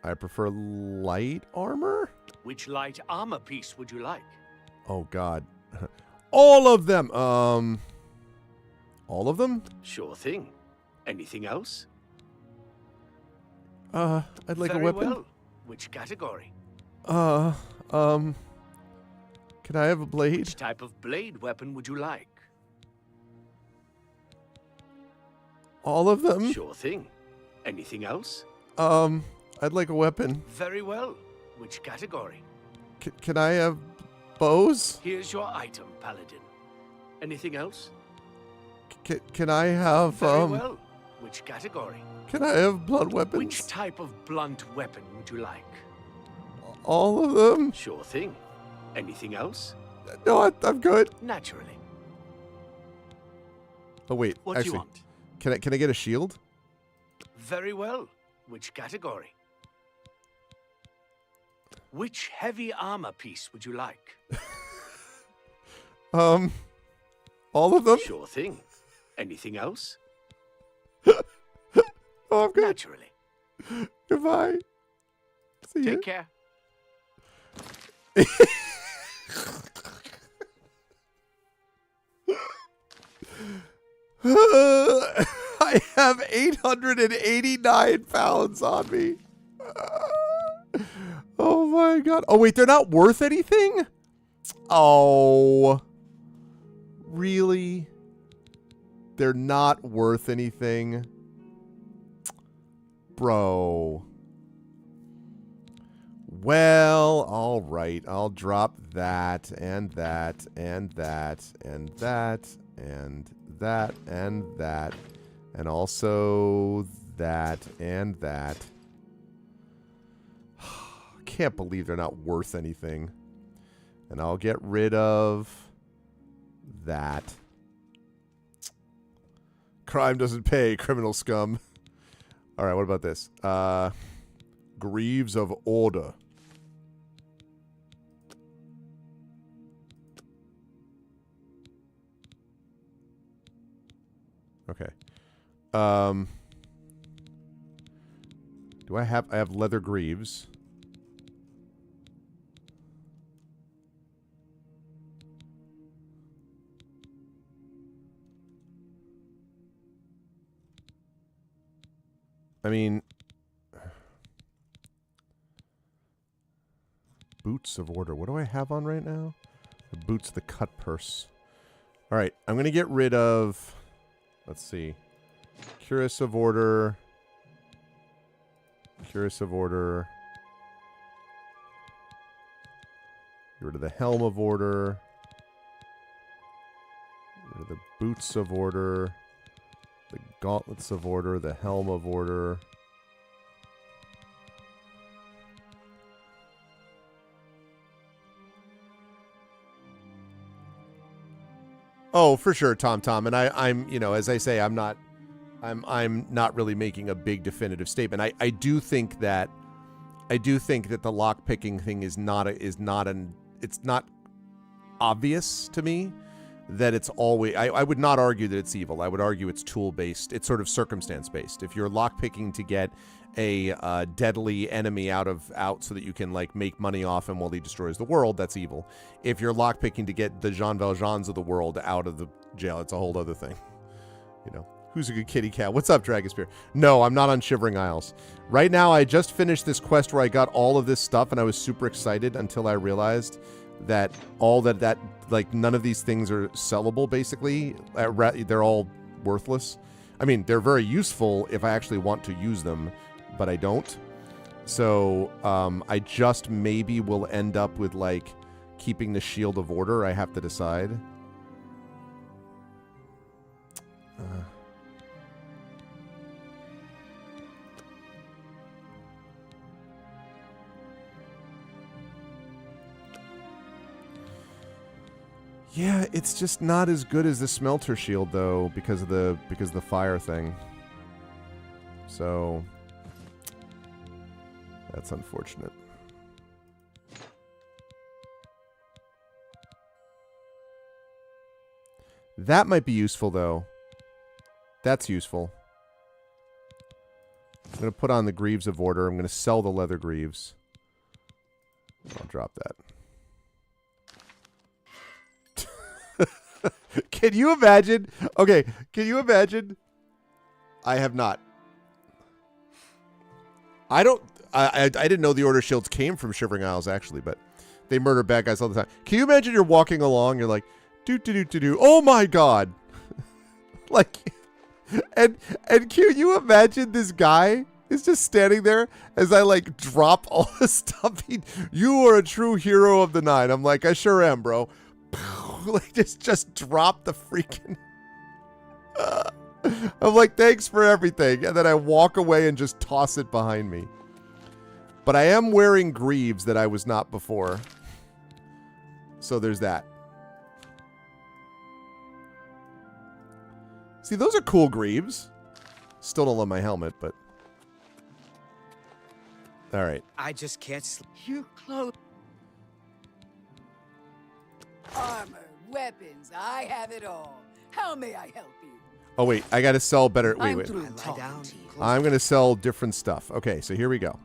I prefer light armor? Which light armor piece would you like? Oh, God. All of them! All of them? Sure thing. Anything else? I'd like Very a weapon. well. Which category? Can I have a blade? Which type of blade weapon would you like? All of them? Sure thing. Anything else? I'd like a weapon. Very well. Which category? Can I have bows? Here's your item, Paladin. Anything else? Can I have, Very well. Which category? Can I have blunt weapons? Which type of blunt weapon would you like? All of them? Sure thing. Anything else? No, I'm good. Naturally. Oh, wait. What actually, do you want? Can I get a shield? Very well. Which category? Which heavy armor piece would you like? All of them? Sure thing. Anything else? Oh, I'm good. Naturally. Goodbye. See ya. Take care. I have 889 pounds on me. Oh my God. Oh wait, they're not worth anything? Oh. Really? They're not worth anything? Bro. Well, all right. I'll drop that and that and that and that and that and that and also that and that. Can't believe they're not worth anything. And I'll get rid of that. Crime doesn't pay, criminal scum. All right, what about this? Greaves of Order. Okay. Do I have leather greaves. I mean, boots of order. What do I have on right now? The boots of the cut purse. All right, I'm going to get rid of, let's see, cuirass of order. Cuirass of order. Get rid of the helm of order. Get rid of the boots of order. The gauntlets of order, the helm of order. Oh, for sure, Tom. And I'm, you know, as I say, I'm not really making a big definitive statement. I do think that the lock picking thing is not obvious to me. That it's always, I would not argue that it's evil. I would argue it's tool-based. It's sort of circumstance-based. If you're lockpicking to get a deadly enemy out so that you can, like, make money off him while he destroys the world, that's evil. If you're lockpicking to get the Jean Valjeans of the world out of the jail, it's a whole other thing. You know, who's a good kitty cat? What's up, Dragonspear? No, I'm not on Shivering Isles. Right now, I just finished this quest where I got all of this stuff, and I was super excited until I realized that like, none of these things are sellable, basically. They're all worthless. I mean, they're very useful if I actually want to use them, but I don't. So I just maybe will end up with, like, keeping the Shield of Order. I have to decide. Yeah, it's just not as good as the smelter shield though because of the fire thing. So that's unfortunate. That might be useful though. That's useful. I'm going to put on the Greaves of Order. I'm going to sell the leather greaves. I'll drop that. Can you imagine? Okay, can you imagine? I have not. I didn't know the Order shields came from Shivering Isles actually, but they murder bad guys all the time. Can you imagine you're walking along, you're like, do. Oh my god. Like, and can you imagine this guy is just standing there as I like drop all the stuff. You are a true hero of the night. I'm like, I sure am, bro. Like just drop the freaking. I'm like, thanks for everything, and then I walk away and just toss it behind me. But I am wearing greaves that I was not before, so there's that. See, those are cool greaves. Still don't love my helmet, but... Alright. I just can't sleep. You close. Armor, weapons, I have it all. How may I help you? Oh, wait. I gotta sell better... Wait. I lie down. I'm gonna sell different stuff. Okay, so here we go.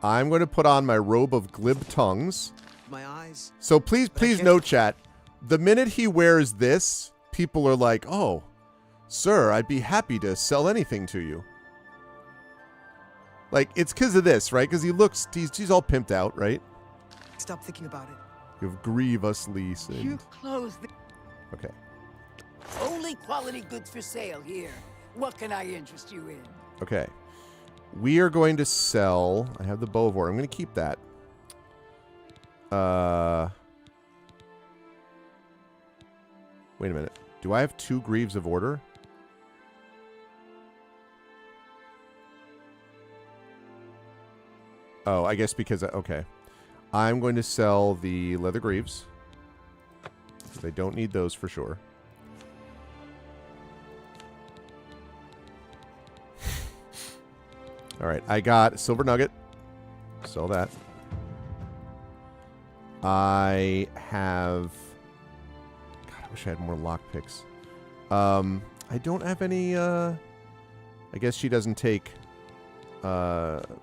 I'm going to put on my robe of glib tongues. My eyes. So please note, chat. The minute he wears this, people are like, oh... Sir, I'd be happy to sell anything to you. Like, it's because of this, right? Because he's all pimped out, right? Stop thinking about it. You've grievously sinned. You close the... Okay. Only quality goods for sale here. What can I interest you in? Okay. We are going to sell... I have the bow of war. I'm going to keep that. Wait a minute. Do I have 2 Greaves of Order? Oh, I guess because... Okay. I'm going to sell the leather greaves. I don't need those for sure. Alright, I got silver nugget. Sell that. I have... God, I wish I had more lockpicks. I don't have any, I guess she doesn't take...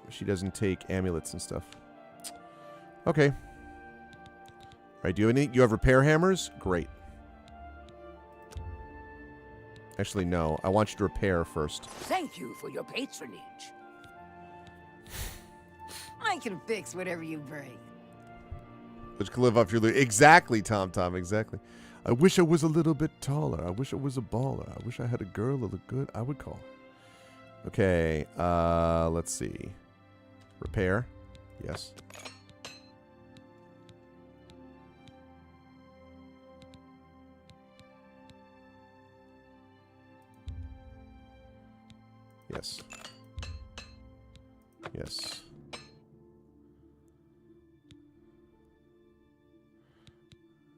she doesn't take amulets and stuff. Okay. Alright, you have repair hammers? Great. Actually, no. I want you to repair first. Thank you for your patronage. I can fix whatever you bring. Which can live off your loot. Exactly, Tom, exactly. I wish I was a little bit taller. I wish I was a baller. I wish I had a girl that looked good. I would call her. Okay, let's see. Repair. Yes. Yes. Yes. I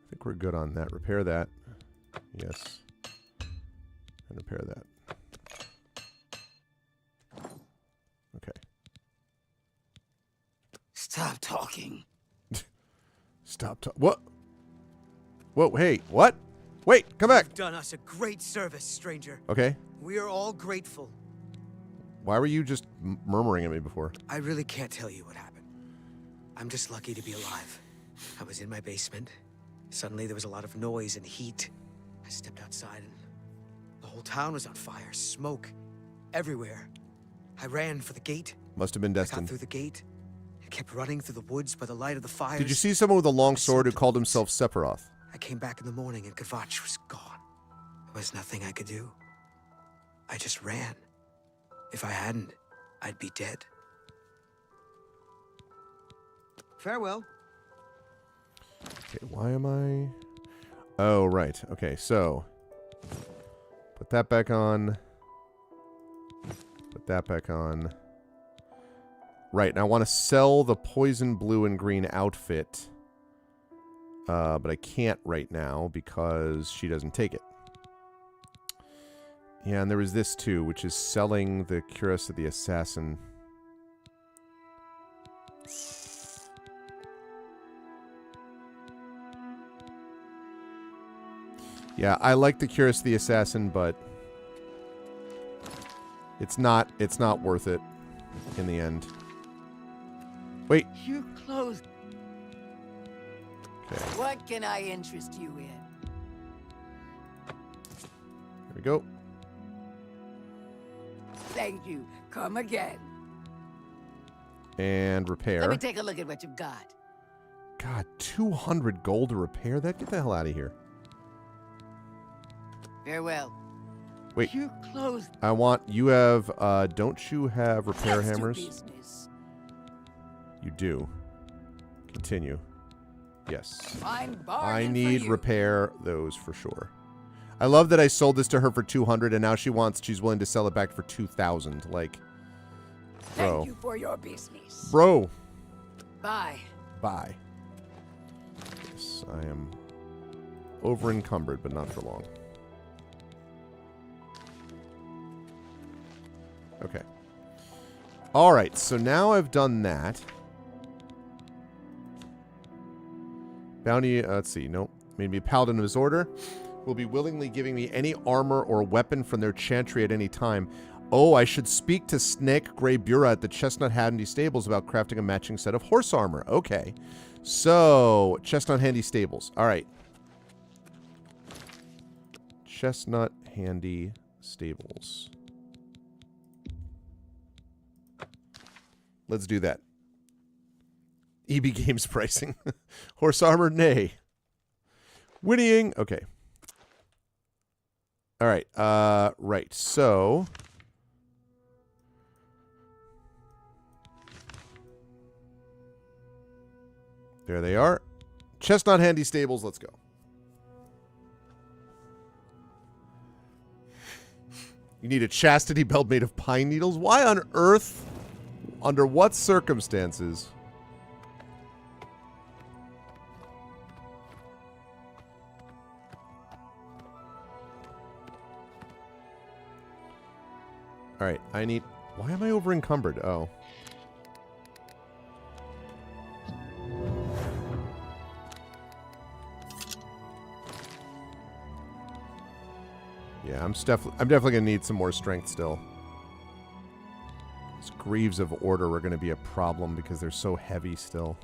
think we're good on that. Repair that. Yes. And repair that. Okay. Stop talking. Stop talking. What? Whoa, hey, what? Wait, come back. You've done us a great service, stranger. Okay. We are all grateful. Why were you just murmuring at me before? I really can't tell you what happened. I'm just lucky to be alive. I was in my basement. Suddenly there was a lot of noise and heat. I stepped outside and the whole town was on fire. Smoke everywhere. I ran for the gate. Must have been I got destined. through the gate and kept running through the woods by the light of the fires. Did you see someone with a long I sword who slipped called in the himself Sephiroth? I came back in the morning and Kvatch was gone. There was nothing I could do. I just ran. If I hadn't, I'd be dead. Farewell. Okay, why am I... Oh, right. Okay, so... Put that back on. Put that back on. Right, and I want to sell the poison blue and green outfit. But I can't right now because she doesn't take it. Yeah, and there was this too, which is selling the cuirass of the assassin. Yeah, I like the cuirass of the assassin, but it's not worth it in the end. Wait. You close. Okay. What can I interest you in? There we go. Thank you. Come again. And repair. Let me take a look at what you've got. God, 200 gold to repair that? Get the hell out of here. Farewell. Wait. You close. I want, you have, don't you have repair That's your hammers? business. You do. Continue. Yes. I'm I bargaining need for you. repair those for sure. I love that I sold this to her for 200 and now she's willing to sell it back for 2,000. Like, bro. Thank you for your business. Bro. Bye. Bye. Yes, I am over encumbered, but not for long. Okay. All right, so now I've done that. Bounty, let's see, nope. Made me a paladin of his order. Will be willingly giving me any armor or weapon from their chantry at any time. Oh, I should speak to Snake Grey Bura at the Chestnut Handy Stables about crafting a matching set of horse armor. Okay. So, Chestnut Handy Stables. All right. Chestnut Handy Stables. Let's do that. EB Games pricing. Horse armor, nay. Whinnying. Okay. All right. Right. So. There they are. Chestnut Handy Stables. Let's go. You need a chastity belt made of pine needles? Why on earth? Under what circumstances? All right, I need... Why am I over encumbered? Oh. Yeah, I'm definitely gonna need some more strength still. These Greaves of Order are gonna be a problem because they're so heavy still.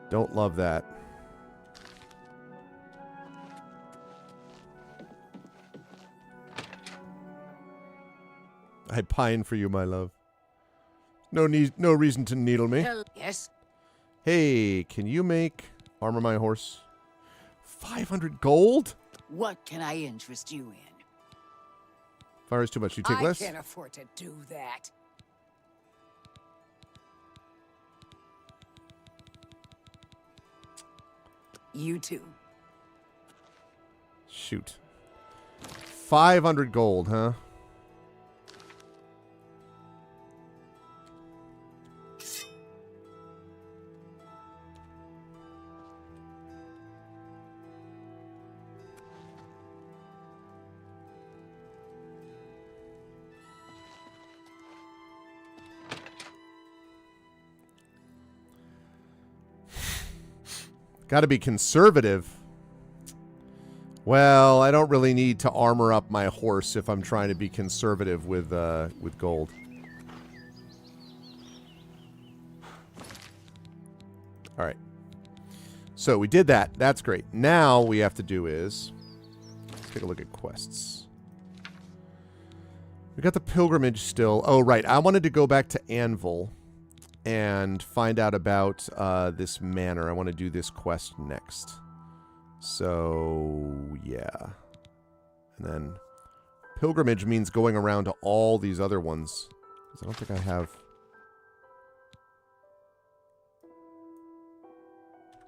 Don't love that. I pine for you, my love. No reason to needle me. Yes. Hey, can you make armor my horse? 500 gold? What can I interest you in? Fire is too much. You take less? I can't afford to do that. You too. Shoot. 500 gold, huh? Got to be conservative. Well, I don't really need to armor up my horse if I'm trying to be conservative with gold. All right. So we did that. That's great. Now we have to do is let's take a look at quests. We got the pilgrimage still. Oh, right. I wanted to go back to Anvil and find out about this manor. I want to do this quest next. So, yeah. And then pilgrimage means going around to all these other ones. 'Cause I don't think I have...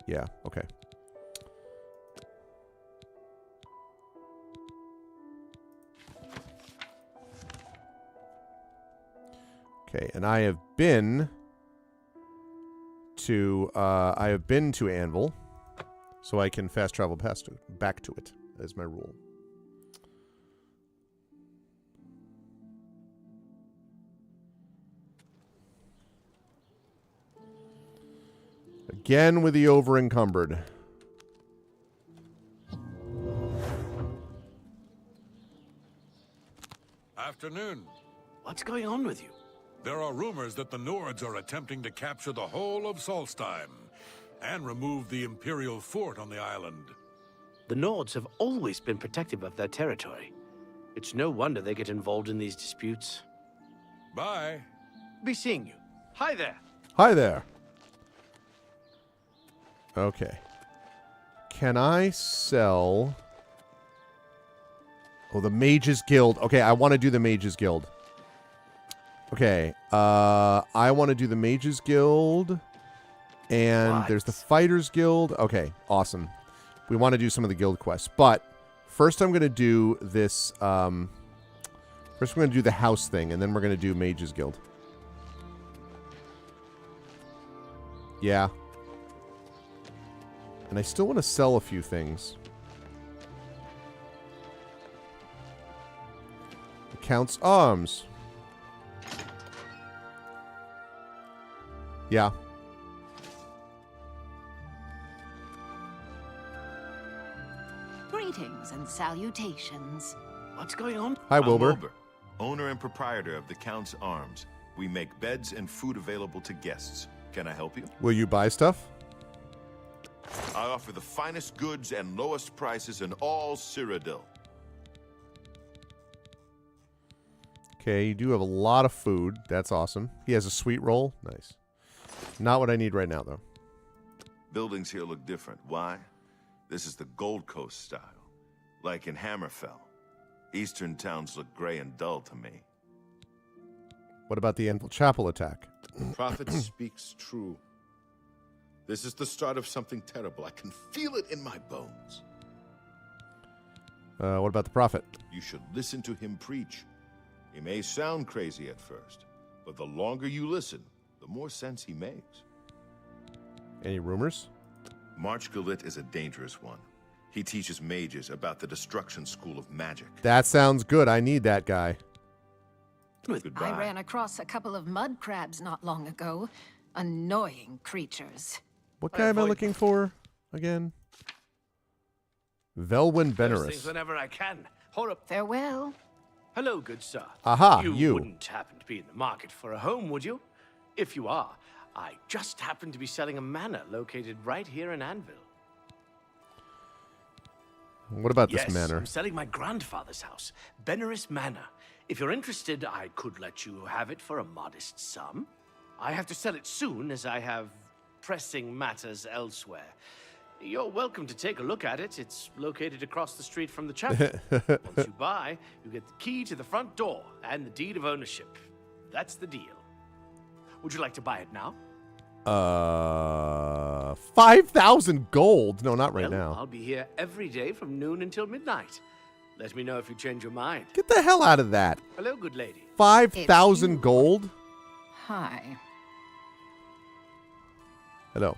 Yeah, okay. Okay, and I have been to Anvil. So I can fast travel back to it, as my rule. Again with the over-encumbered. Afternoon. What's going on with you? There are rumors that the Nords are attempting to capture the whole of Solstheim and remove the Imperial fort on the island. The Nords have always been protective of their territory. It's no wonder they get involved in these disputes. Bye. Be seeing you. Hi there. Hi there. Okay. Can I sell... Oh, the Mages Guild. Okay, I want to do the Mages Guild. Okay. I want to do the Mages Guild. And What? there's the Fighters Guild. Okay, awesome. We want to do some of the guild quests. But first I'm going to do this... first we're going to do the house thing, and then we're going to do Mages Guild. Yeah. And I still want to sell a few things. The Count's Arms. Yeah. Greetings and salutations. What's going on? Hi, I'm Wilbur. Wilbur, owner and proprietor of the Count's Arms. We make beds and food available to guests. Can I help you? Will you buy stuff? I offer the finest goods and lowest prices in all Cyrodiil. Okay, you do have a lot of food. That's awesome. He has a sweet roll. Nice. Not what I need right now, though. Buildings here look different. Why? This is the Gold Coast style. Like in Hammerfell. Eastern towns look gray and dull to me. What about the Anvil Chapel attack? The prophet speaks true. This is the start of something terrible. I can feel it in my bones. What about the Prophet? You should listen to him preach. He may sound crazy at first, but the longer you listen, the more sense he makes. Any rumors? March Galit is a dangerous one. He teaches mages about the destruction school of magic. That sounds good. I need that guy. Goodbye. I ran across a couple of mud crabs not long ago. Annoying creatures. What guy am I avoid- looking for again? Velwyn Those things Benaris. whenever I can. Hold up. Farewell. Hello, good sir. Aha, You you. wouldn't happen to be in the market for a home, would you? If you are, I just happen to be selling a manor located right here in Anvil. What about this Yes, manor? I'm selling my grandfather's house, Benaris Manor. If you're interested, I could let you have it for a modest sum. I have to sell it soon, as I have pressing matters elsewhere. You're welcome to take a look at it. It's located across the street from the chapel. Once you buy, you get the key to the front door and the deed of ownership. That's the deal. Would you like to buy it now? 5,000 gold. No, not right Well, now. I'll be here every day from noon until midnight. Let me know if you change your mind. Get the hell out of that. Hello, good lady. 5,000 you. gold? Hi. Hello.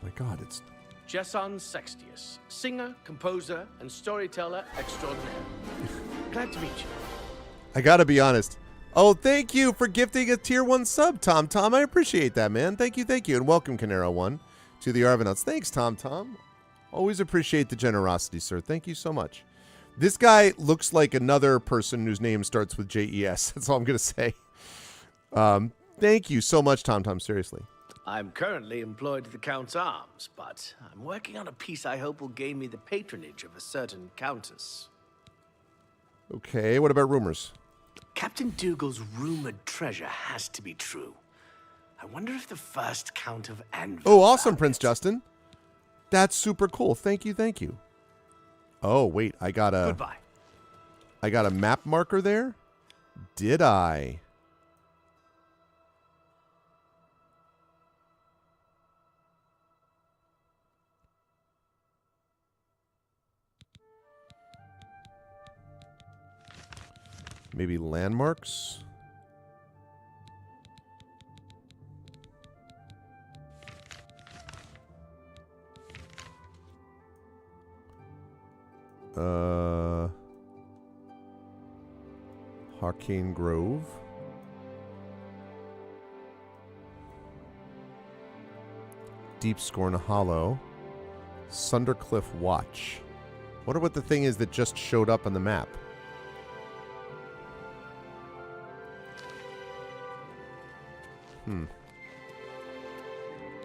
My God, it's... Jesson Sextius, singer, composer, and storyteller extraordinaire. Glad to meet you. I gotta be honest. Oh, thank you for gifting a tier 1 sub, Tom Tom. I appreciate that, man. Thank you, thank you. And welcome, Canero1, to the Arvanauts. Thanks, Tom Tom. Always appreciate the generosity, sir. Thank you so much. This guy looks like another person whose name starts with J-E-S. That's all I'm going to say. Thank you so much, Tom Tom. Seriously. I'm currently employed at the Count's Arms, but I'm working on a piece I hope will gain me the patronage of a certain countess. Okay, what about rumors? Captain Dougal's rumored treasure has to be true. I wonder if the first Count of Anvil... Oh, awesome, found Prince it. Justin. That's super cool. Thank you, thank you. Oh, wait, I got Goodbye. a map marker there? Did I? Maybe landmarks? Arcane Grove. Deep Scorn Hollow. Sundercliff Watch. Wonder what the thing is that just showed up on the map.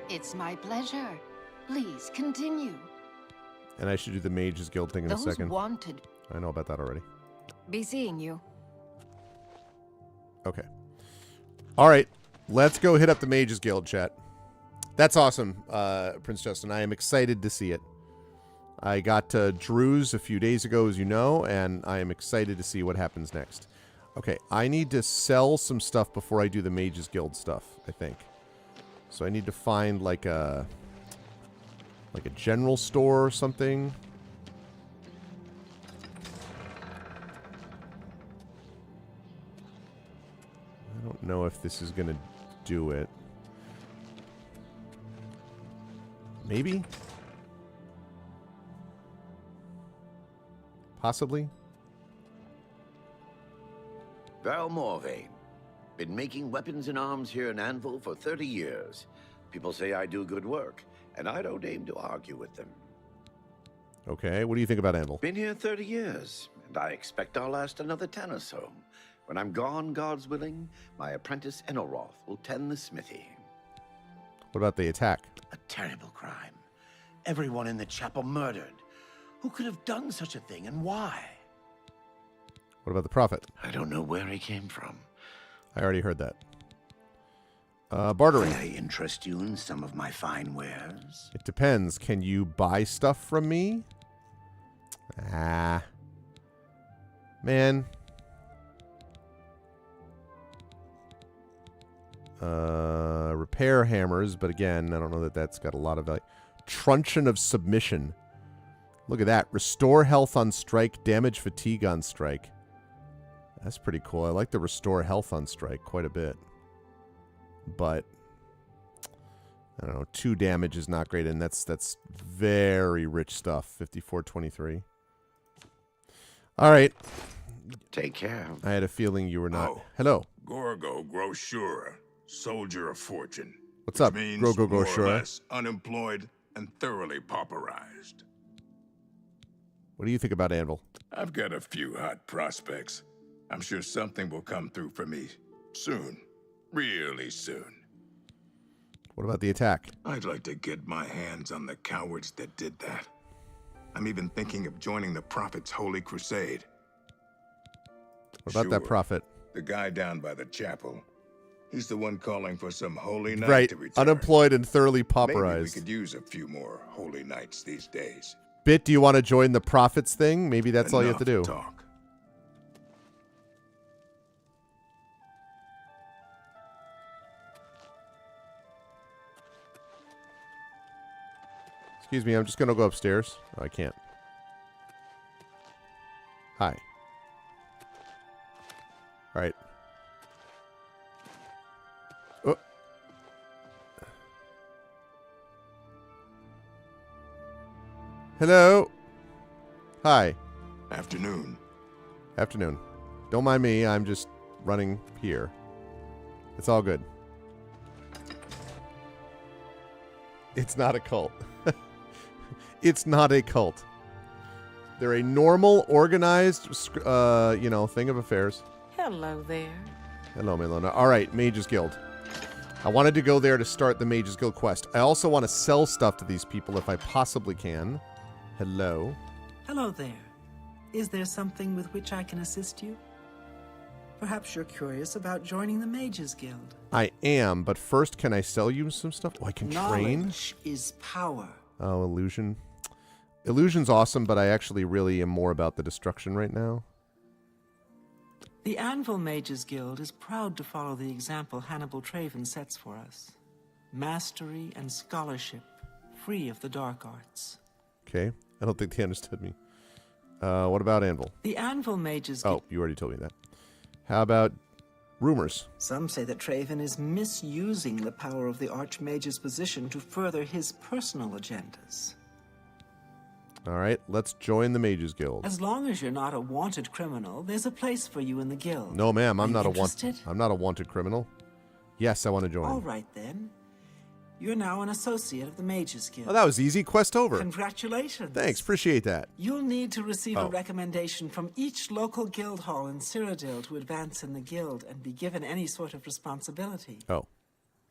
It's my pleasure. Please continue. And I should do the Mages Guild thing in a Those second. wanted. I know about that already. Be seeing you. Okay. All right. Let's go hit up the Mages Guild, chat. That's awesome, Prince Justin. I am excited to see it. I got Drew's a few days ago, as you know, and I am excited to see what happens next. Okay, I need to sell some stuff before I do the Mages Guild stuff, I think. So I need to find like a general store or something. I don't know if this is going to do it. Maybe? Possibly? Val Morvain. Been making weapons and arms here in Anvil for 30 years. People say I do good work, and I don't aim to argue with them. Okay, what do you think about Anvil? Been here 30 years, and I expect I'll last another 10 or so. When I'm gone, God's willing, my apprentice Enelroth will tend the smithy. What about the attack? A terrible crime. Everyone in the chapel murdered. Who could have done such a thing, and why? What about the Prophet? I don't know where he came from. I already heard that. Bartering. May I interest you in some of my fine wares? It depends. Can you buy stuff from me? Ah. Man. Repair hammers, but again, I don't know that that's got a lot of value. Truncheon of Submission. Look at that. Restore health on strike, damage fatigue on strike. That's pretty cool. I like the restore health on strike quite a bit. But I don't know, 2 damage is not great, and that's very rich stuff. 5423. All right. Take care. I had a feeling you were not. Oh. Hello. Gorgo Groshura, soldier of fortune. What's up, means Grogo more or Groshura? less unemployed and thoroughly pauperized. What do you think about Anvil? I've got a few hot prospects. I'm sure something will come through for me soon. Really soon. What about the attack? I'd like to get my hands on the cowards that did that. I'm even thinking of joining the Prophet's Holy Crusade. What about that Prophet? The guy down by the chapel. He's the one calling for some holy night Right. to return. Unemployed and thoroughly Maybe we pauperized. could use a few more holy nights these days. Bit, do you want to join the Prophets thing? Maybe that's all you have to do. Enough talk. Excuse me, I'm just going to go upstairs. Oh, I can't. Hi. All right. Oh. Hello. Hi. Afternoon. Afternoon. Don't mind me. I'm just running here. It's all good. It's not a cult. It's not a cult. They're a normal, organized, thing of affairs. Hello there. Hello, Milona. All right, Mages Guild. I wanted to go there to start the Mages Guild quest. I also want to sell stuff to these people if I possibly can. Hello. Hello there. Is there something with which I can assist you? Perhaps you're curious about joining the Mages Guild. I am, but first, can I sell you some stuff? Oh, I can train? Knowledge is power. Oh, illusion. Illusion's awesome, but I actually really am more about the destruction right now. The Anvil Mages Guild is proud to follow the example Hannibal Traven sets for us. Mastery and scholarship, free of the dark arts. Okay. I don't think they understood me. What about Anvil? The Anvil Mages Guild... Oh, you already told me that. How about rumors? Some say that Traven is misusing the power of the Archmage's position to further his personal agendas. All right, let's join the Mages Guild. As long as you're not a wanted criminal, there's a place for you in the guild. No, ma'am, I'm Are not you a interested? I'm not a wanted criminal. Yes, I want to join. All right, then. You're now an associate of the Mages Guild. Oh, that was easy. Quest over. Congratulations. Thanks, appreciate that. You'll need to receive a recommendation from each local guild hall in Cyrodiil to advance in the guild and be given any sort of responsibility. Oh.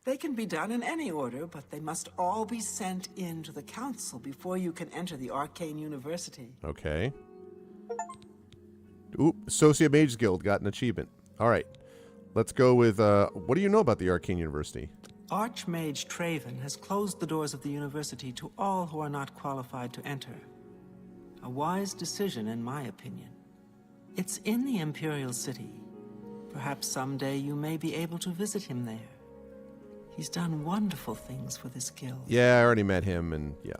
They can be done in any order, but they must all be sent in to the council before you can enter the Arcane University. Okay. Oop, Associate Mages Guild got an achievement. All right. Let's go with, what do you know about the Arcane University? Archmage Traven has closed the doors of the university to all who are not qualified to enter. A wise decision, in my opinion. It's in the Imperial City. Perhaps someday you may be able to visit him there. He's done wonderful things for this guild. Yeah, I already met him, and yeah.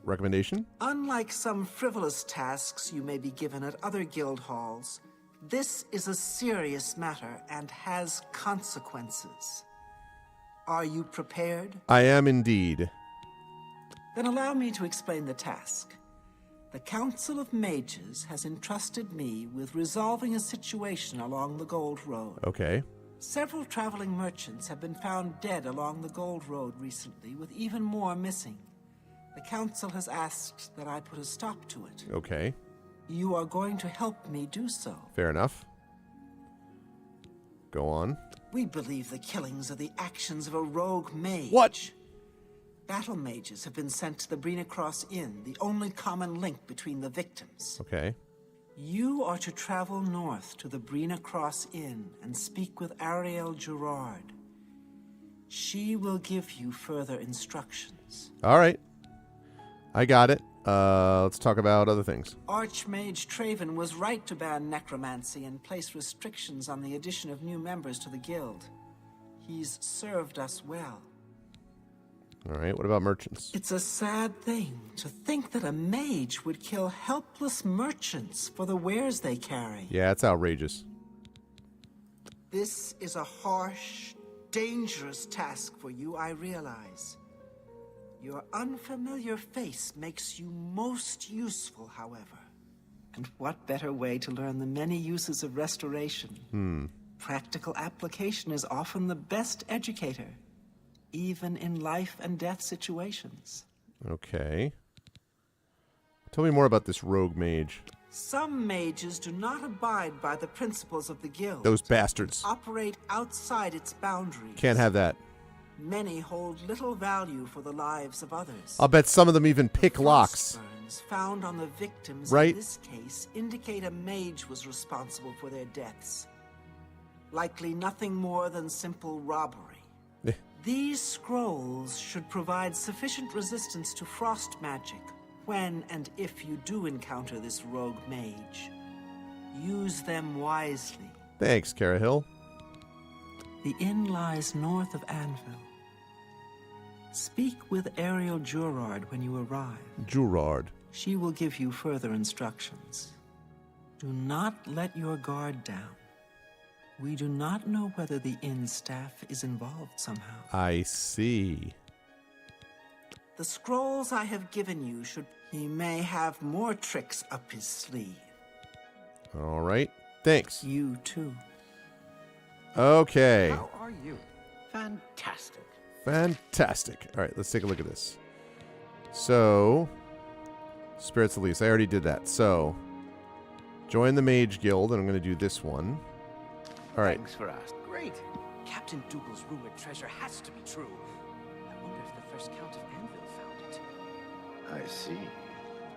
Recommendation? Unlike some frivolous tasks you may be given at other guild halls, this is a serious matter and has consequences. Are you prepared? I am indeed. Then allow me to explain the task. The Council of Mages has entrusted me with resolving a situation along the Gold Road. Okay. Several traveling merchants have been found dead along the Gold Road recently, with even more missing. The Council has asked that I put a stop to it. Okay. You are going to help me do so. Fair enough. Go on. We believe the killings are the actions of a rogue mage. What? Battle mages have been sent to the Brina Cross Inn, the only common link between the victims. Okay. You are to travel north to the Brina Cross Inn and speak with Ariel Gerard. She will give you further instructions. All right. I got it. Let's talk about other things. Archmage Traven was right to ban necromancy and place restrictions on the addition of new members to the guild. He's served us well. All right, what about merchants? It's a sad thing to think that a mage would kill helpless merchants for the wares they carry. Yeah, it's outrageous. This is a harsh, dangerous task for you, I realize. Your unfamiliar face makes you most useful, however. And what better way to learn the many uses of restoration? Practical application is often the best educator, even in life and death situations. Okay. Tell me more about this rogue mage. Some mages do not abide by the principles of the guild. Those bastards. Operate outside its boundaries. Can't have that. Many hold little value for the lives of others. I'll bet some of them even pick locks. Burns found on the victims Right. in this case indicate a mage was responsible for their deaths. Likely nothing more than simple robbery. These scrolls should provide sufficient resistance to frost magic when and if you do encounter this rogue mage. Use them wisely. Thanks, Cara Hill. The inn lies north of Anvil. Speak with Ariel Gerard when you arrive. Gerard. She will give you further instructions. Do not let your guard down. We do not know whether the inn staff is involved somehow. I see. The scrolls I have given you should... He may have more tricks up his sleeve. All right. Thanks. You too. Okay. How are you? Fantastic. Fantastic. All right, let's take a look at this. So, Spirits Elise. I already did that. So, join the Mage Guild, and I'm going to do this one. All right. Thanks for asking. Great. Captain Dougal's rumored treasure has to be true. I wonder if the first Count of Anvil found it. I see.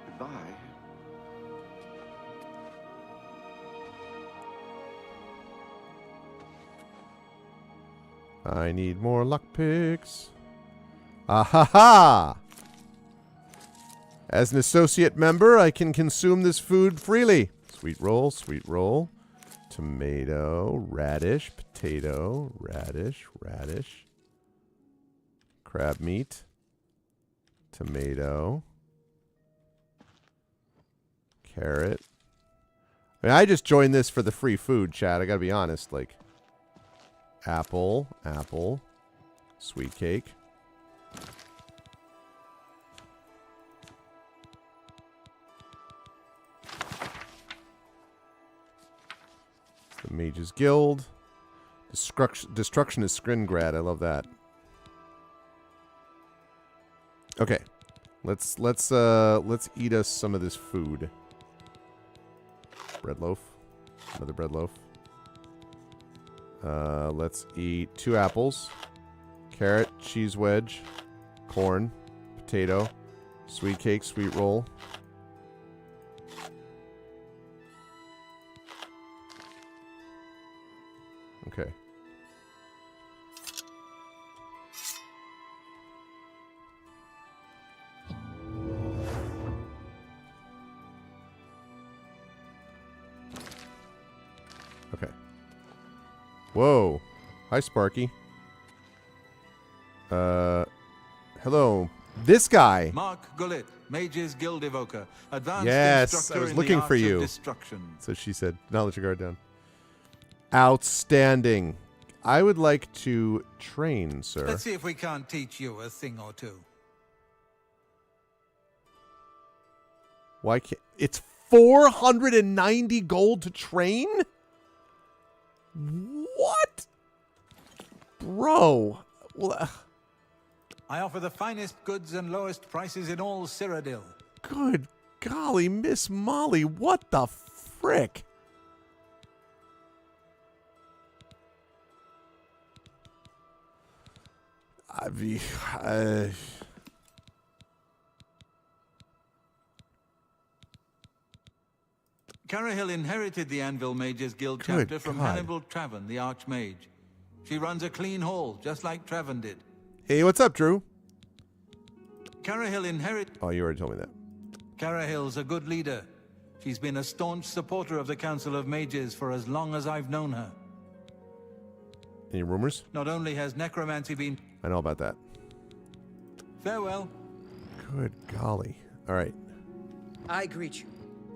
Goodbye. I need more lockpicks. Ah-ha-ha! As an associate member, I can consume this food freely. Sweet roll, tomato, radish, potato, radish, crab meat, tomato, carrot. I mean, I just joined this for the free food, Chad. I gotta be honest, like... Apple, sweet cake. The Mages Guild. Destruction is Skringrad. I love that. Okay. Let's eat us some of this food. Bread loaf. Another bread loaf. Let's eat 2 apples. Carrot, cheese wedge, corn, potato, sweet cake, sweet roll. Okay. Okay. Whoa. Hi, Sparky. Hello. This guy. Mark Gullet, Mage's Guild Evoker. Advanced Yes, instructor I was in looking the for arts you. of destruction. So she said, now let your guard down. Outstanding. I would like to train, sir. Let's see if we can't teach you a thing or two. Why can't... It's 490 gold to train? What? Bro. Well, I offer the finest goods and lowest prices in all Cyrodiil. good golly, Miss Molly, what the frick? Carahil inherited the Anvil Mages Guild Good chapter from God. Hannibal Traven, the Archmage. She runs a clean hall, just like Traven did. Hey, what's up, Drew? Carahil inherited... Oh, you already told me that. Carahil's a good leader. She's been a staunch supporter of the Council of Mages for as long as I've known her. Any rumors? Not only has necromancy been... I know about that. Farewell. Good golly. All right. I greet you.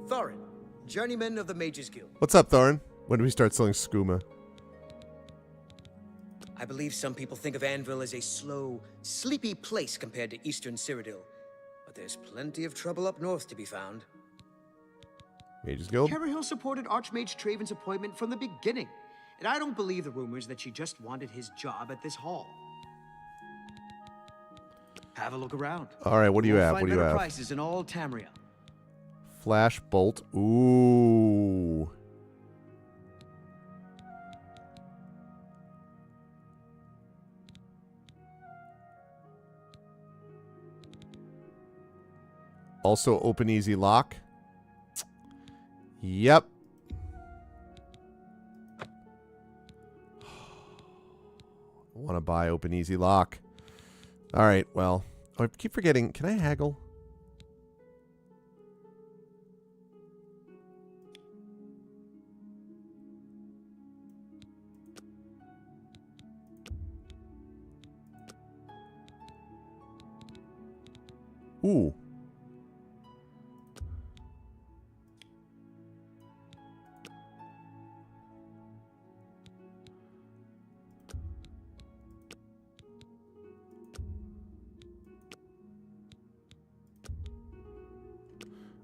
Thorin, journeyman of the Mages Guild. What's up, Thorin? When do we start selling skooma? I believe some people think of Anvil as a slow, sleepy place compared to Eastern Cyrodiil. But there's plenty of trouble up north to be found. Mages Guild? Carahil supported Archmage Traven's appointment from the beginning. And I don't believe the rumors that she just wanted his job at this hall. Have a look around. All right, what do you have? Find What do you better have? prices in all Tamriel. Flash bolt. Ooh. Also open easy lock. Yep. I want to buy open easy lock. All right, well, oh, I keep forgetting. Can I haggle? Ooh.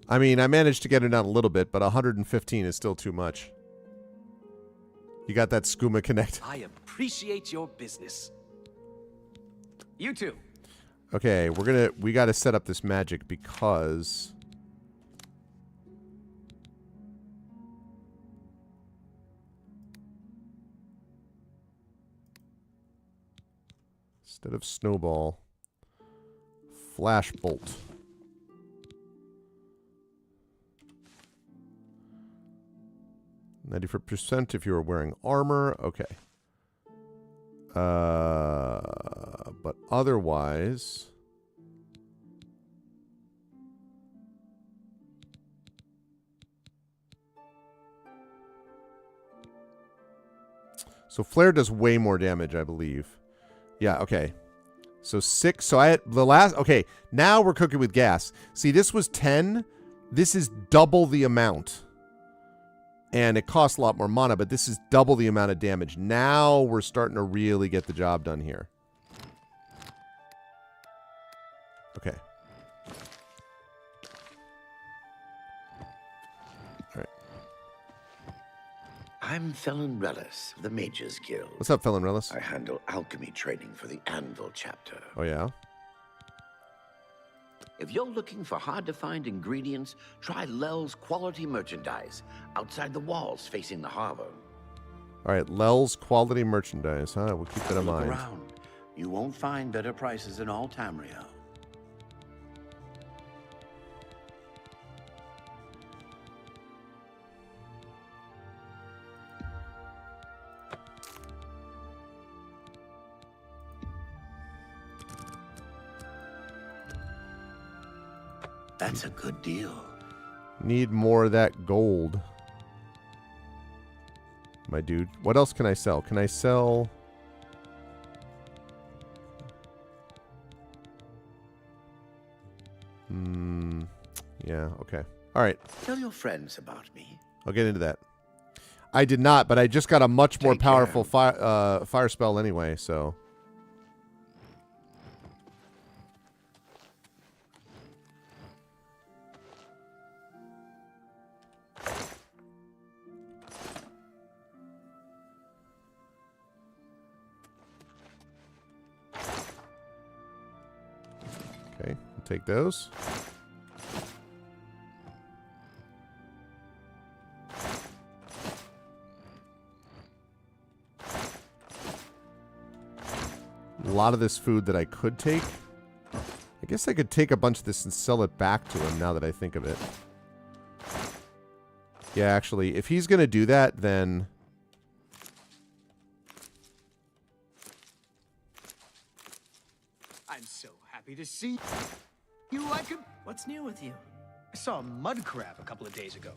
I mean, I managed to get it down a little bit, but 115 is still too much. You got that skooma connect. I appreciate your business. You too. Okay, we gotta set up this magic because instead of snowball, flash bolt. 94% if you are wearing armor. Okay. But otherwise... So flare does way more damage, I believe. Yeah, okay. So 6. So I had the last... Okay, now we're cooking with gas. See, this was 10. This is double the amount. And it costs a lot more mana, but this is double the amount of damage. Now we're starting to really get the job done here. Okay. All right. I'm Felon Relis of the Mages Guild. What's up, Felon Relis? I handle alchemy training for the Anvil chapter. Oh, yeah? If you're looking for hard-to-find ingredients, try Lel's Quality Merchandise, outside the walls facing the harbor. All right, Lel's Quality Merchandise, huh? We'll keep that in Look mind. around. You won't find better prices in all Tamriel. That's a good deal. Need more of that gold. My dude. What else can I sell? Can I sell... Yeah, okay. All right. Tell your friends about me. I'll get into that. I did not, but I just got a much more powerful fire spell anyway, so... Okay, I'll take those. A lot of this food that I could take. I guess I could take a bunch of this and sell it back to him now that I think of it. Yeah, actually, if he's going to do that, then... I'm so happy to see you. I could... What's new with you? I saw a mud crab a couple of days ago.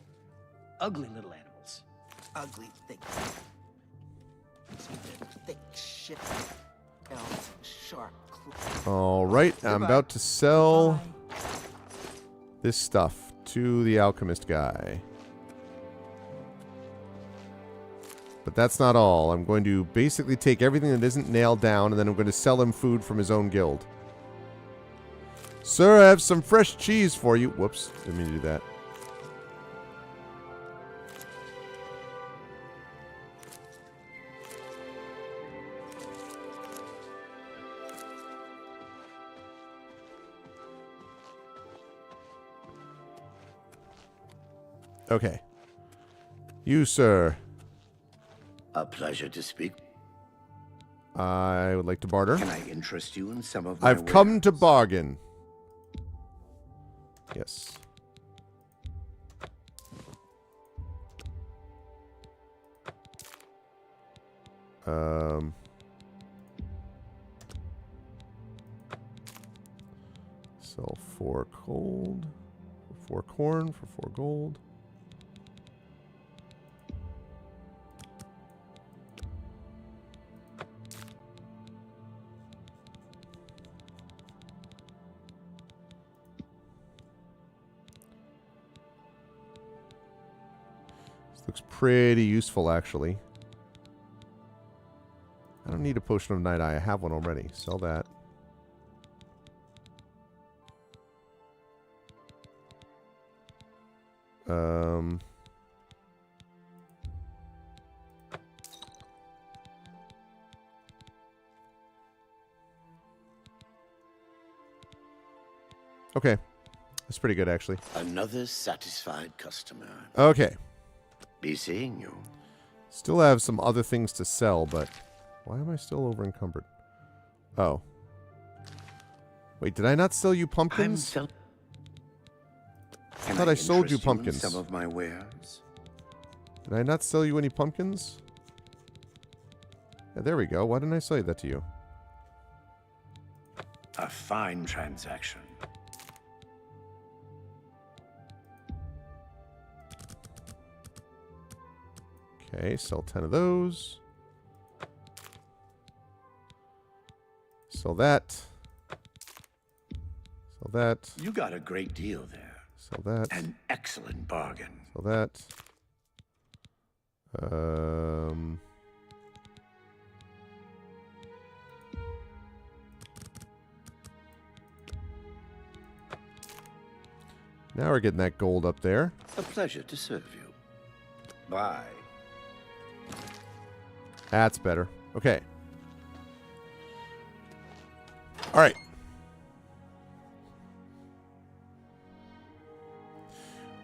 Ugly little animals. Ugly, thick shit. Sharp. All right, I'm about to sell this stuff to the alchemist guy. But that's not all. I'm going to basically take everything that isn't nailed down, and then I'm going to sell him food from his own guild. Sir, I have some fresh cheese for you. Whoops, didn't mean to do that. Okay. You, sir. A pleasure to speak. I would like to barter. Can I interest you in some of my I've come to bargain. Yes. Sell 4 gold, 4 corn for 4 gold. Looks pretty useful, actually. I don't need a potion of night eye. I have one already. Sell that. Okay. That's pretty good, actually. Another satisfied customer. Okay. Be seeing you. Still have some other things to sell, but why am I still over encumbered? Oh. Wait, did I not sell you pumpkins? I thought I sold you pumpkins. Some of my wares. Did I not sell you any pumpkins? Yeah, there we go. Why didn't I sell that to you? A fine transaction. Okay, sell 10 of those. Sell that. Sell that. You got a great deal there. Sell that. An excellent bargain. Sell that. Now we're getting that gold up there. A pleasure to serve you. Bye. That's better. Okay. All right.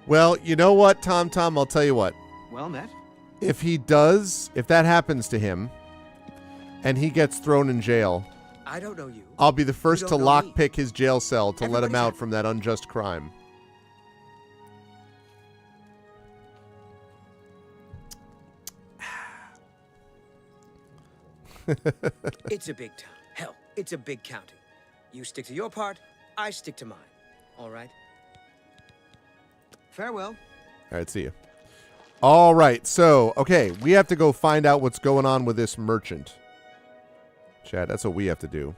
Well, you know what, Tom? I'll tell you what. Well met. If that happens to him, and he gets thrown in jail, I don't know you. I'll be the first You to don't know me. lockpick his jail cell to let him Everybody's out happy. from that unjust crime. It's a big town. Hell, it's a big county. You stick to your part, I stick to mine. All right? Farewell. All right, see you. All right, so, okay, we have to go find out what's going on with this merchant. Chad, that's what we have to do.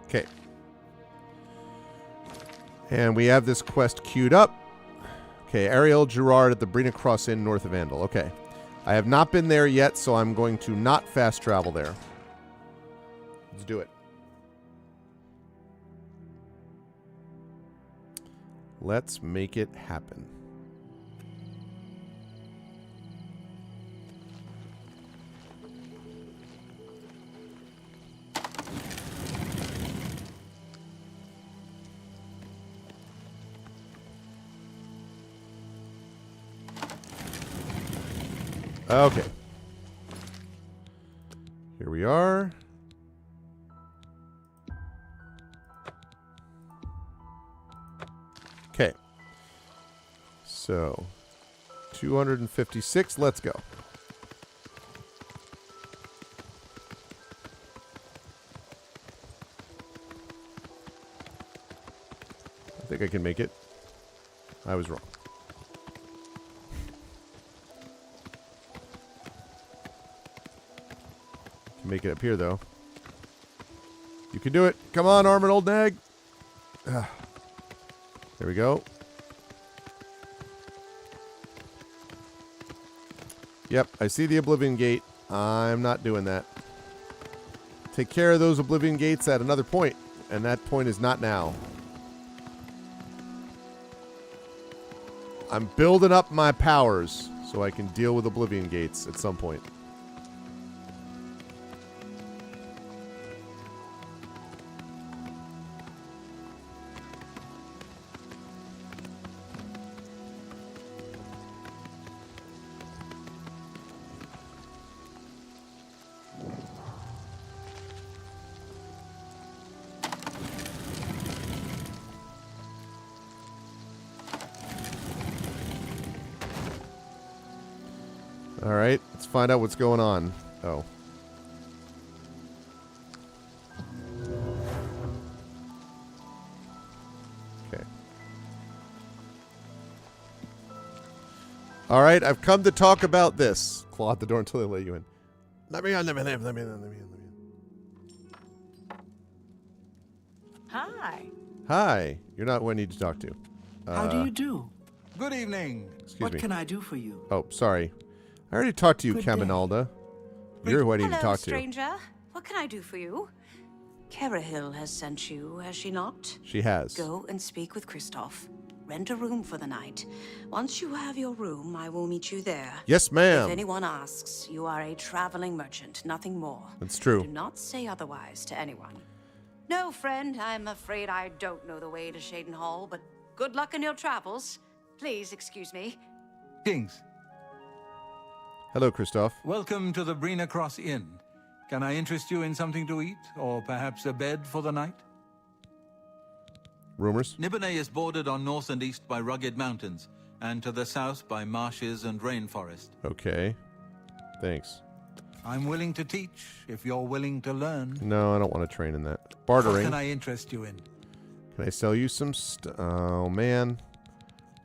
Okay. And we have this quest queued up. Okay, Ariel Gerard at the Brina Cross Inn north of Andal. Okay. I have not been there yet, so I'm going to not fast travel there. Let's do it. Let's make it happen. Okay. Here we are. Okay. So, 256. Let's go. I think I can make it. I was wrong. Can make it up here, though. You can do it. Come on, Armin, old nag. There we go. Yep, I see the Oblivion Gate. I'm not doing that. Take care of those Oblivion Gates at another point, and that point is not now. I'm building up my powers so I can deal with Oblivion Gates at some point. All right, let's find out what's going on. Oh. Okay. All right, I've come to talk about this. Claw at the door until they let you in. Let me in, let me in, let me in, let me in, let me in. Hi. Hi, you're not who I need to talk to. How do you do? Good evening. Excuse What me. can I do for you? Oh, sorry. I already talked to you, Good day. Caminalda. You're who I need to Hello, talk to. stranger. What can I do for you? Kerahil has sent you, has she not? She has. Go and speak with Kristoff. Rent a room for the night. Once you have your room, I will meet you there. Yes, ma'am. If anyone asks, you are a traveling merchant, nothing more. That's true. Do not say otherwise to anyone. No, friend, I'm afraid I don't know the way to Shaden Hall, but good luck in your travels. Please excuse me. Kings, Hello, Christoph. welcome to the Brina Cross Inn. Can I interest you in something to eat, or perhaps a bed for the night? Rumors? Nibonay is bordered on north and east by rugged mountains, and to the south by marshes and rainforest. Okay. Thanks. I'm willing to teach, if you're willing to learn. No, I don't want to train in that. What Bartering. can I interest you in? Can I sell you some Oh, man.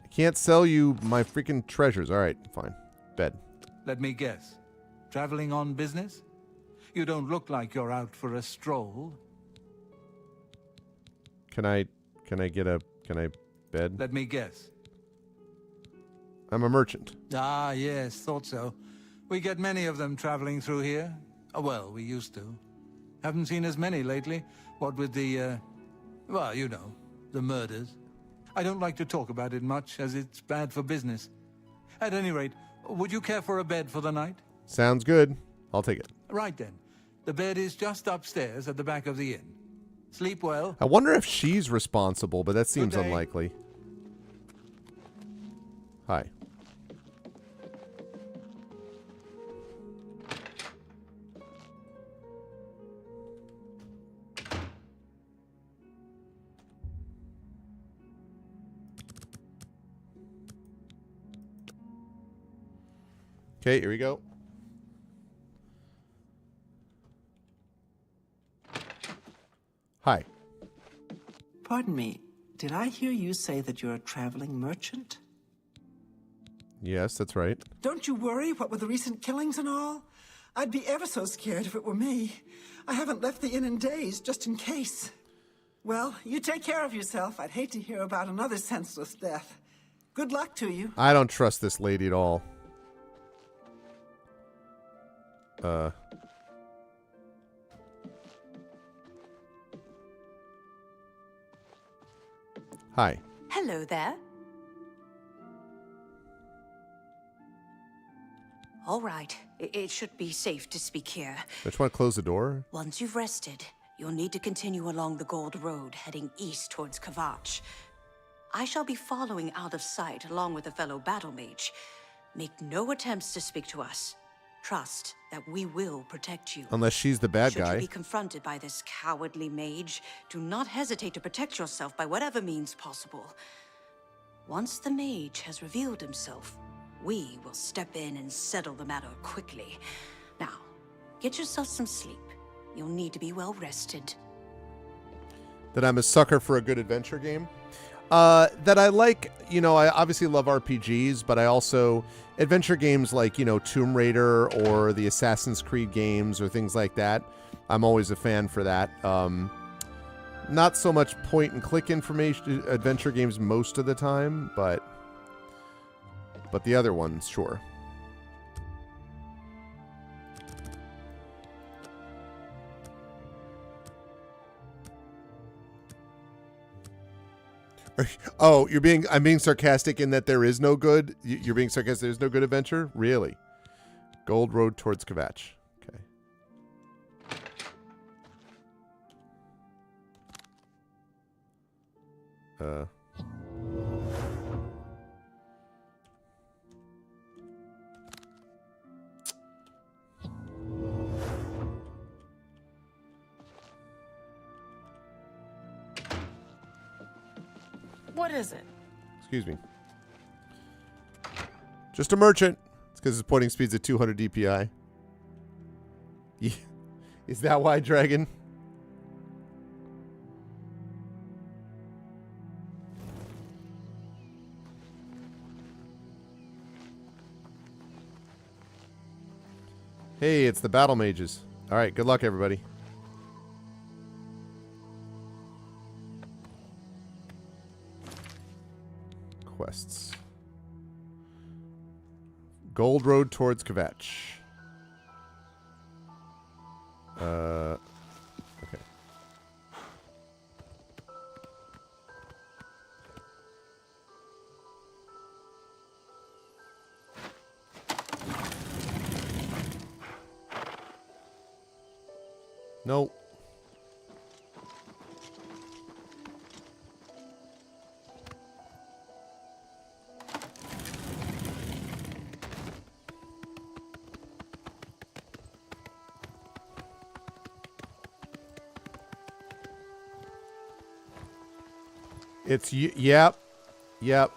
I can't sell you my freaking treasures. All right, fine. Bed. Let me guess. Traveling on business? You don't look like you're out for a stroll. Can I bed? Let me guess. I'm a merchant. Ah, yes, thought so. We get many of them traveling through here. Oh, well, we used to. Haven't seen as many lately. What with the, well, you know, the murders. I don't like to talk about it much, as it's bad for business. At any rate, would you care for a bed for the night? Sounds good. I'll take it. Right then. The bed is just upstairs at the back of the inn. Sleep well. I wonder if she's responsible, but that seems Good day. unlikely. Hi. Okay, here we go. Hi. Pardon me, did I hear you say that you're a traveling merchant? Yes, that's right. Don't you worry, what with the recent killings and all? I'd be ever so scared if it were me. I haven't left the inn in days, just in case. Well, you take care of yourself. I'd hate to hear about another senseless death. Good luck to you. I don't trust this lady at all. Hi. Hello there. All right. It should be safe to speak here. I just want to close the door. Once you've rested, you'll need to continue along the Gold Road, heading east towards Kvatch. I shall be following out of sight along with a fellow battle mage. Make no attempts to speak to us. Trust that we will protect you. Unless she's the bad Should guy. you be confronted by this cowardly mage, do not hesitate to protect yourself by whatever means possible. Once the mage has revealed himself, we will step in and settle the matter quickly. Now, get yourself some sleep. You'll need to be well rested. That I'm a sucker for a good adventure game. That I like, you know, I obviously love RPGs, but I also, adventure games like, you know, Tomb Raider or the Assassin's Creed games or things like that, I'm always a fan for that. Not so much point and click information adventure games most of the time, but the other ones, sure. Oh, I'm being sarcastic in that there is no good. You're being sarcastic. There's no good adventure? Really? Gold Road towards Kvatch. Okay. What is it? Excuse me. Just a merchant. It's because his pointing speed's at 200 DPI. Yeah. Is that why, Dragon? Hey, it's the battle mages. All right, good luck, everybody. Quests. Gold Road towards Kvatch. Okay. Nope. It's yep. Yep.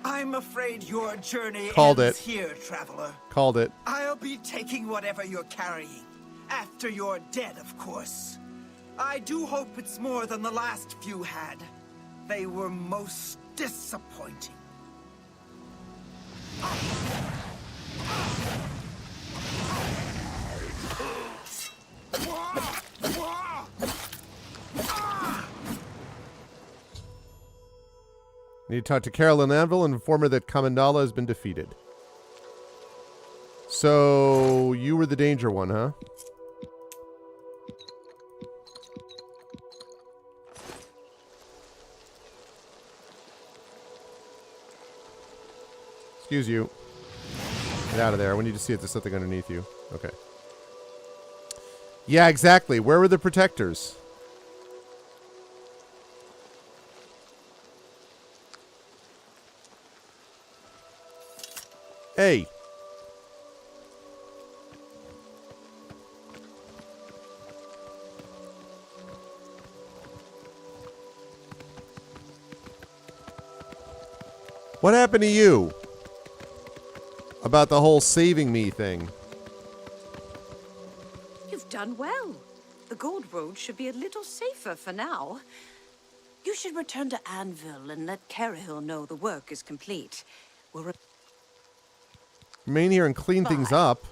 I'm afraid your journey Called ends it. here, traveler. Called it. I'll be taking whatever you're carrying. After you're dead, of course. I do hope it's more than the last few had. They were most disappointing. Need to talk to Carolyn Anvil and inform her that Kamandala has been defeated. So, you were the danger one, huh? Excuse you. Get out of there. We need to see if there's something underneath you. Okay. Yeah, exactly. Where were the protectors? Hey. What happened to you? About the whole saving me thing. You've done well. The Gold Road should be a little safer for now. You should return to Anvil and let Carahill know the work is complete. We'll Remain here and clean things up.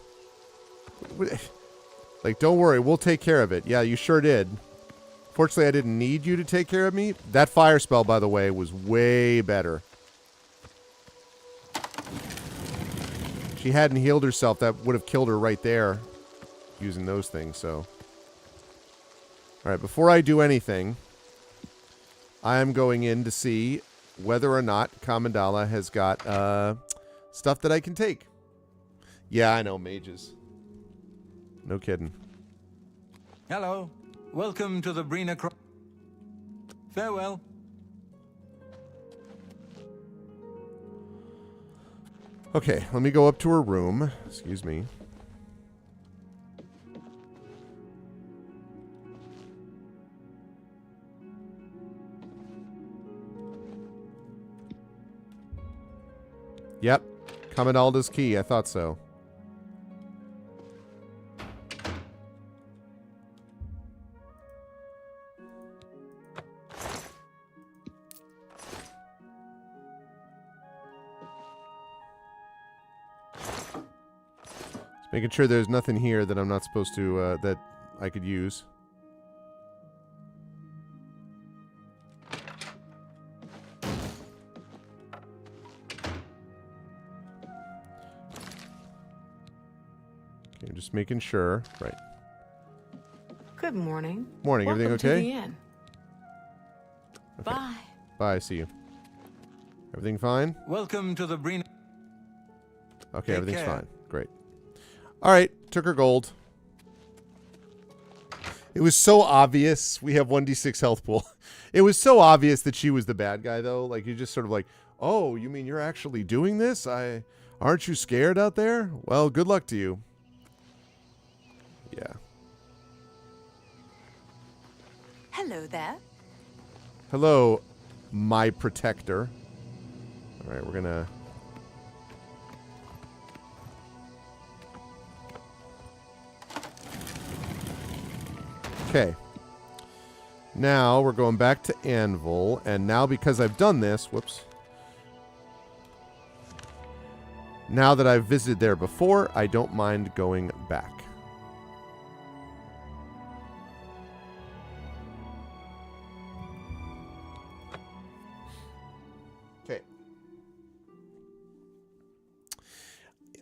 Like, don't worry, we'll take care of it. Yeah, you sure did. Fortunately, I didn't need you to take care of me. That fire spell, by the way, was way better. If she hadn't healed herself, that would have killed her right there using those things, so. Alright, before I do anything, I am going in to see whether or not Kamandala has got stuff that I can take. Yeah, I know, mages. No kidding. Hello. Welcome to the Brina Farewell. Okay, let me go up to her room. Excuse me. Yep. Kamandala's key. I thought so. Making sure there's nothing here that I'm not supposed to, that I could use. Okay, just making sure. Right. Good morning. Morning. Welcome Everything okay? To the inn. Okay. Bye. Bye. See you. Everything fine? Welcome to the Brina. Okay, Take everything's care. fine. Great. All right, took her gold. It was so obvious. We have 1d6 health pool. It was so obvious that she was the bad guy, though. Like, you just sort of like, oh, you mean you're actually doing this? Aren't you scared out there? Well, good luck to you. Yeah. Hello there. Hello, my protector. All right, we're gonna... Okay. Now we're going back to Anvil, and now because I've done this, whoops. Now that I've visited there before, I don't mind going back. Okay.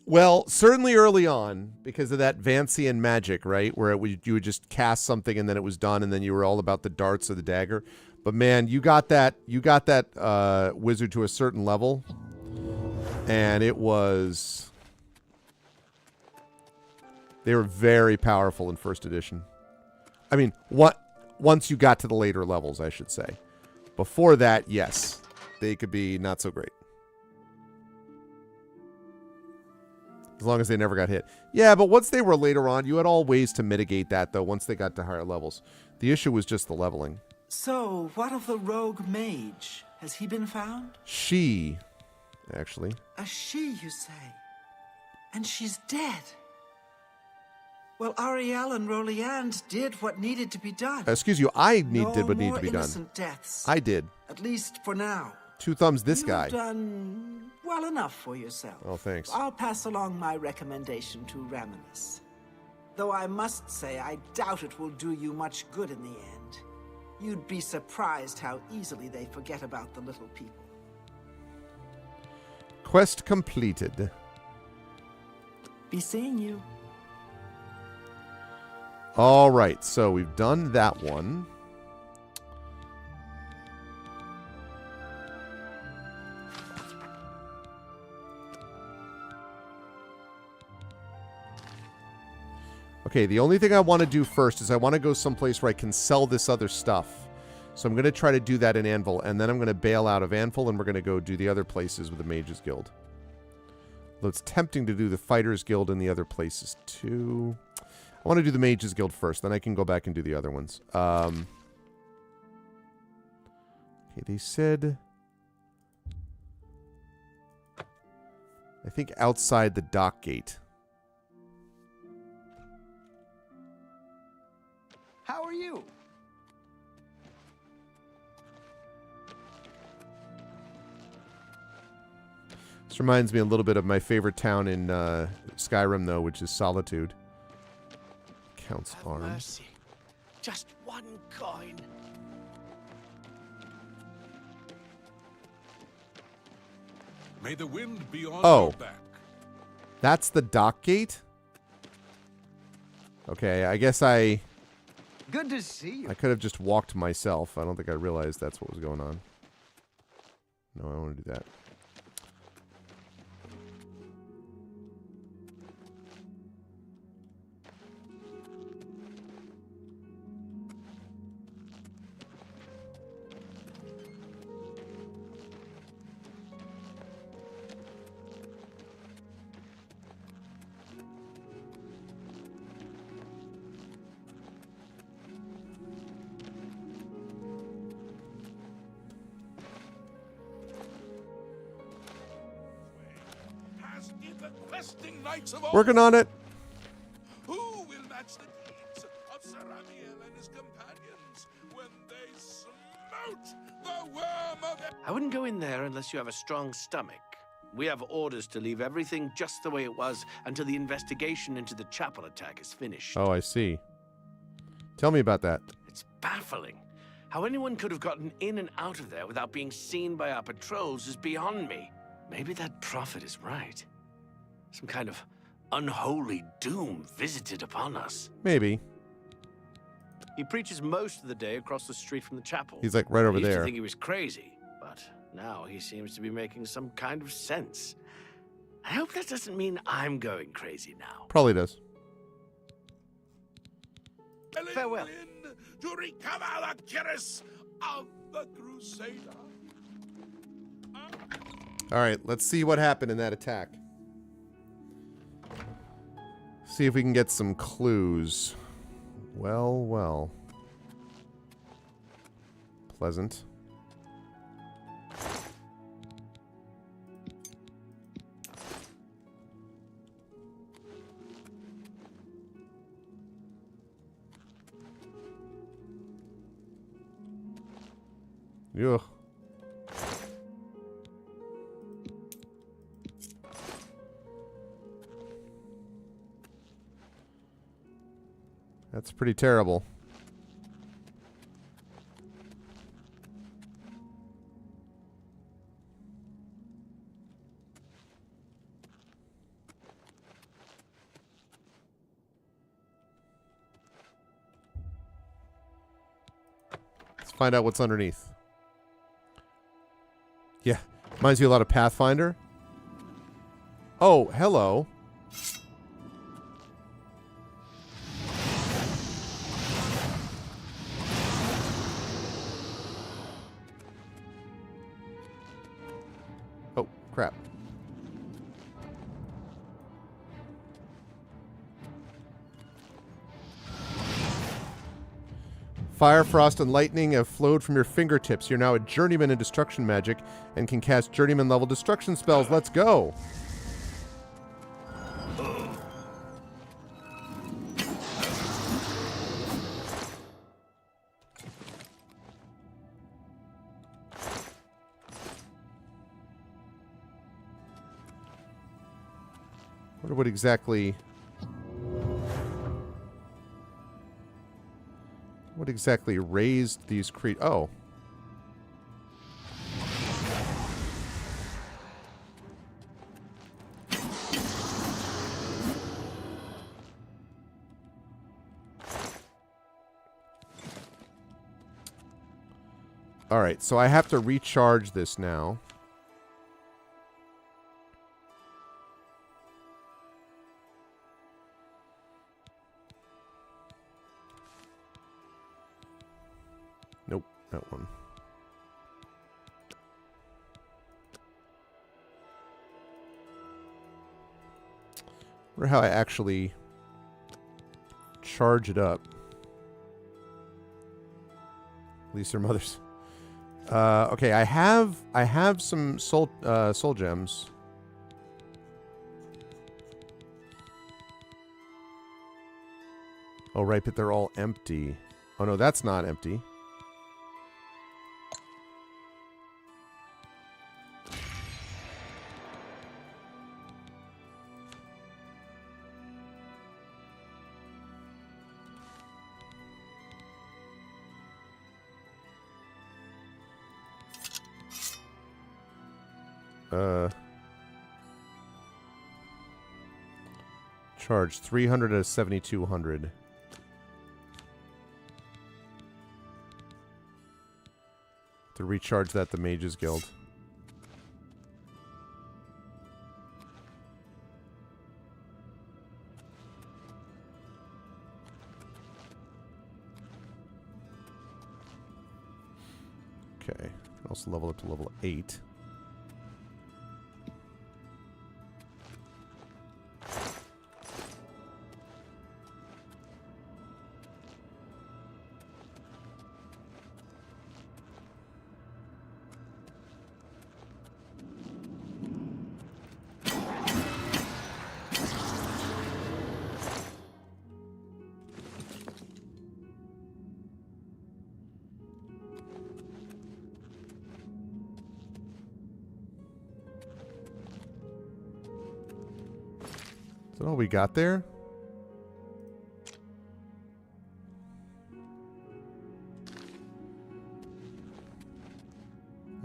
Well, certainly early on, because of that Vancian magic, right? Where you would just cast something and then it was done, and then you were all about the darts or the dagger. But man, you got that wizard to a certain level, and it was... They were very powerful in first edition. I mean, once you got to the later levels, I should say. Before that, yes, they could be not so great. As long as they never got hit. Yeah, but once they were later on, you had all ways to mitigate that, though, once they got to higher levels. The issue was just the leveling. So, what of the rogue mage? Has he been found? She, actually. A she, you say? And she's dead. Well, Ariel and Roliand did what needed to be done. Excuse you, I did what needed to be done. Innocent deaths. I did. At least for now. Two thumbs this You've guy. done well enough for yourself. Oh, thanks. I'll pass along my recommendation to Raminus. Though I must say, I doubt it will do you much good in the end. You'd be surprised how easily they forget about the little people. Quest completed. Be seeing you. All right, so we've done that one. Okay, the only thing I want to do first is I want to go someplace where I can sell this other stuff. So I'm going to try to do that in Anvil, and then I'm going to bail out of Anvil, and we're going to go do the other places with the Mages Guild. Though it's tempting to do the Fighters Guild and the other places too. I want to do the Mages Guild first, then I can go back and do the other ones. Okay, they said... I think outside the dock gate. How are you? This reminds me a little bit of my favorite town in Skyrim, though, which is Solitude. Count's Arms. Mercy. Just one coin. May the wind be on Oh. your back. That's the dock gate? Okay, I guess I Good to see you. could have just walked myself. I don't think I realized that's what was going on. No, I don't want to do that. Working on it. Who will match the deeds of Sir Amiel and his companions when they smote the worm of it? I wouldn't go in there unless you have a strong stomach. We have orders to leave everything just the way it was until the investigation into the chapel attack is finished. Oh, I see. Tell me about that. It's baffling. How anyone could have gotten in and out of there without being seen by our patrols is beyond me. Maybe that prophet is right. Some kind of unholy doom visited upon us. Maybe. He preaches most of the day across the street from the chapel. He's like right over I used there. to think he was crazy, but now he seems to be making some kind of sense. I hope that doesn't mean I'm going crazy now. Probably does. Farewell. To recover the cuirass of the Crusader. All right, let's see what happened in that attack. See if we can get some clues. Well, well. Pleasant. Ugh. That's pretty terrible. Let's find out what's underneath. Yeah, reminds me a lot of Pathfinder. Oh, hello. Oh, crap. Fire, frost, and lightning have flowed from your fingertips. You're now a journeyman in destruction magic and can cast journeyman-level destruction spells. Let's go! I wonder what exactly... What exactly raised these Oh. All right, so I have to recharge this now. Nope, that one. I wonder how I actually charge it up. At least their mothers. Okay, I have some soul gems. Oh right, but they're all empty. Oh no, that's not empty. Charge 300 out of 7,200. To recharge that, the Mages Guild. Okay. Can also level up to level 8. Is that all we got there?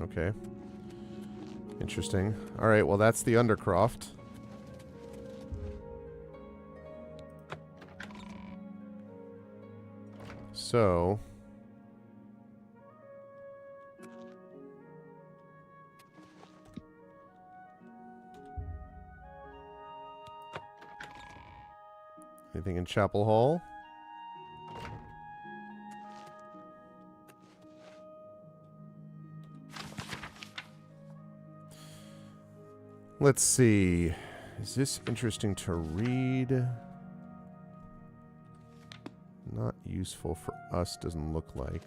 Okay. Interesting. Alright, well that's the Undercroft. So... anything in Chapel Hall? Let's see. Is this interesting to read? Not useful for us, doesn't look like.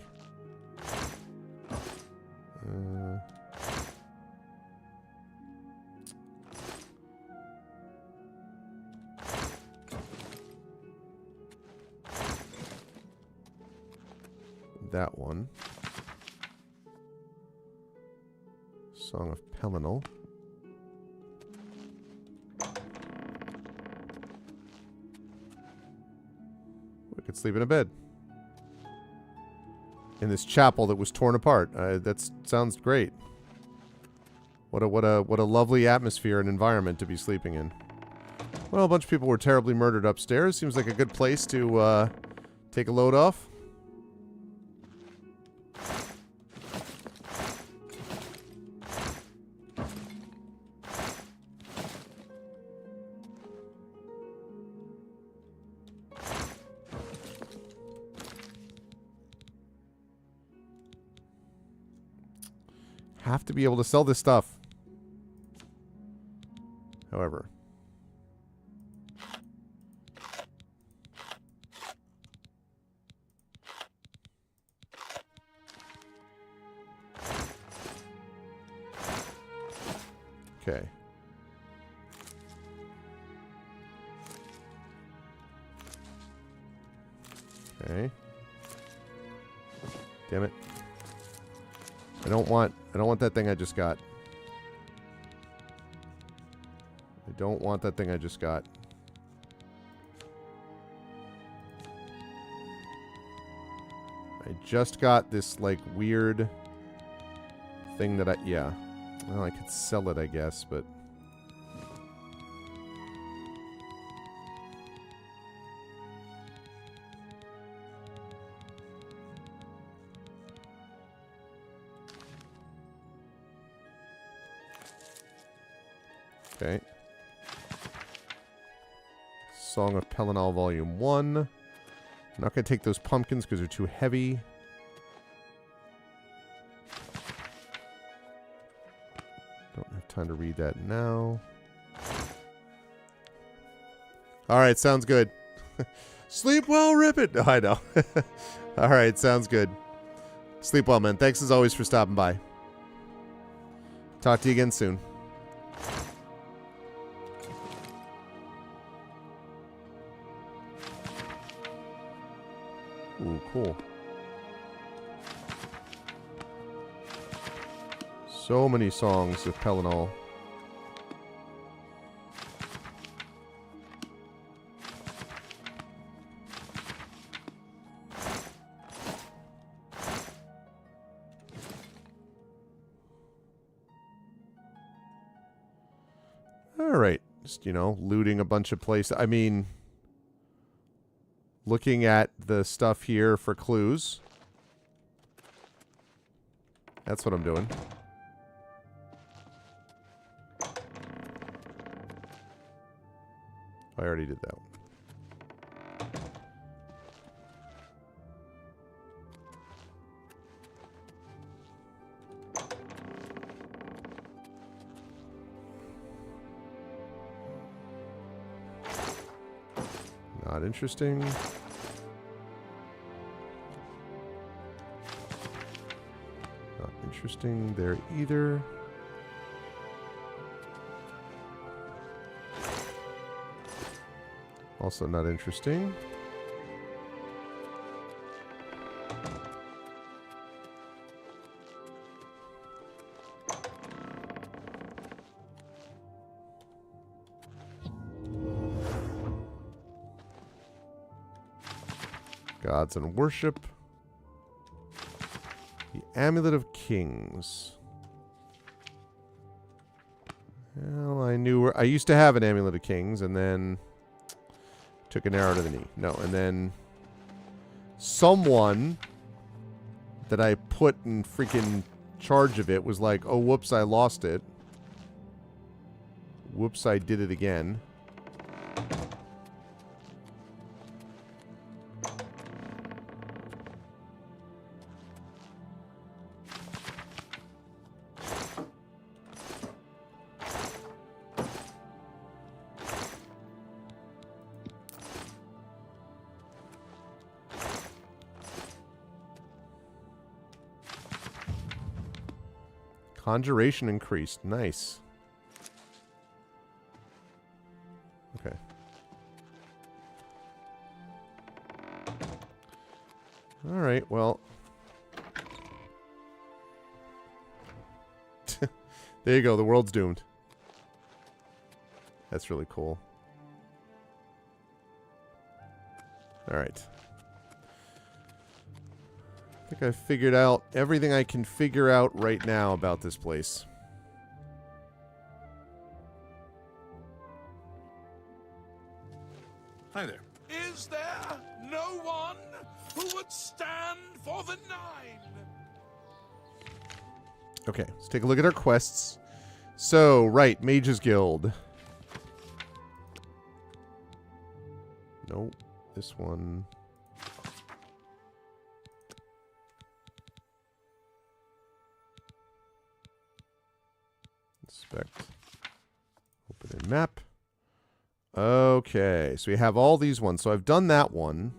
That one. Song of Pelennor. We could sleep in a bed. In this chapel that was torn apart. That sounds great. What a lovely atmosphere and environment to be sleeping in. Well, a bunch of people were terribly murdered upstairs. Seems like a good place to take a load off. Have to be able to sell this stuff. However. Okay. Okay. Damn it. I don't want that thing I just got. I don't want that thing I just got. I just got this, like, weird thing that yeah. Well, I could sell it, I guess, but... Okay. Song of Pelennor Volume 1. I'm not going to take those pumpkins because they're too heavy. Don't have time to read that now. Alright, sounds good. Sleep well, rip it. Oh, I know. Alright, sounds good. Sleep well, man. Thanks as always for stopping by. Talk to you again soon. Ooh, cool. So many songs of Pelennor. Alright. Just, you know, looting a bunch of places. I mean, looking at the stuff here for clues. That's what I'm doing. I already did that one. Not interesting. Not interesting there either. Also not interesting. Gods and worship. The Amulet of Kings. Well, I used to have an Amulet of Kings, and then took an arrow to the knee. No, and then someone that I put in freaking charge of it was like, oh, whoops, I lost it. Whoops, I did it again. Conjuration increased. Nice. Okay. Alright, well. There you go. The world's doomed. That's really cool. Alright. I think I've figured out everything I can figure out right now about this place. Hi there. Is there no one who would stand for the 9? Okay, let's take a look at our quests. So, right, Mages Guild. Nope, this one. Inspect. Open in map. Okay, so we have all these ones. So I've done that one.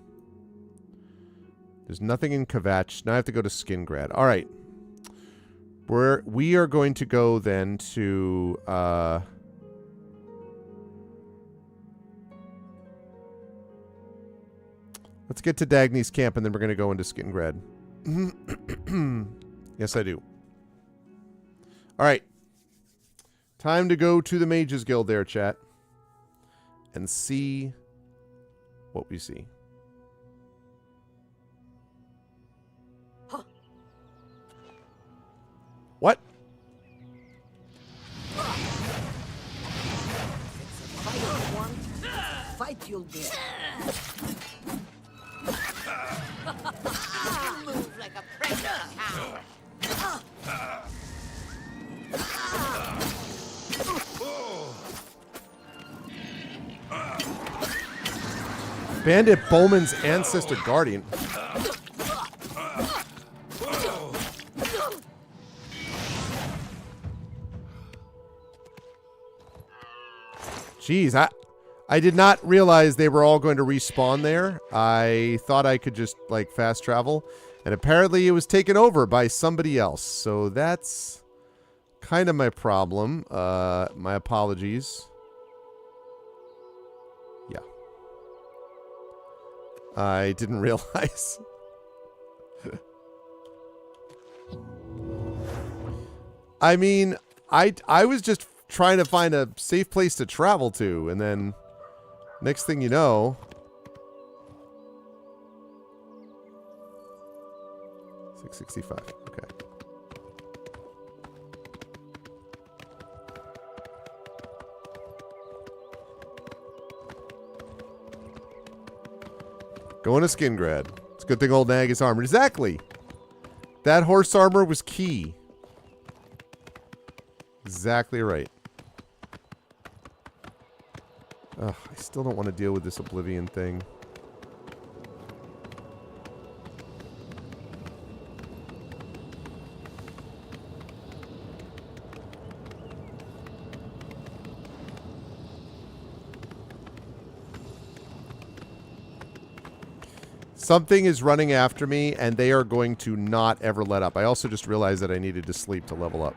There's nothing in Kvatch. Now I have to go to Skingrad. All right. We are going to go then to let's get to Dagny's camp and then we're going to go into Skingrad. Yes, I do. All right. Time to go to the Mages Guild there, chat. And see what we see. Huh. What? Fight you'll get. You move like a pregnant cow. Bandit Bowman's ancestor guardian. Jeez, I did not realize they were all going to respawn there. I thought I could just, like, fast travel. And apparently it was taken over by somebody else. So that's kind of my problem. My apologies. Yeah. I didn't realize. I mean, I was just trying to find a safe place to travel to, and then next thing you know, 665. Okay. Going to Skingrad. It's a good thing old Nag is armored. Exactly. That horse armor was key. Exactly right. Ugh, I still don't want to deal with this Oblivion thing. Something is running after me, and they are going to not ever let up. I also just realized that I needed to sleep to level up.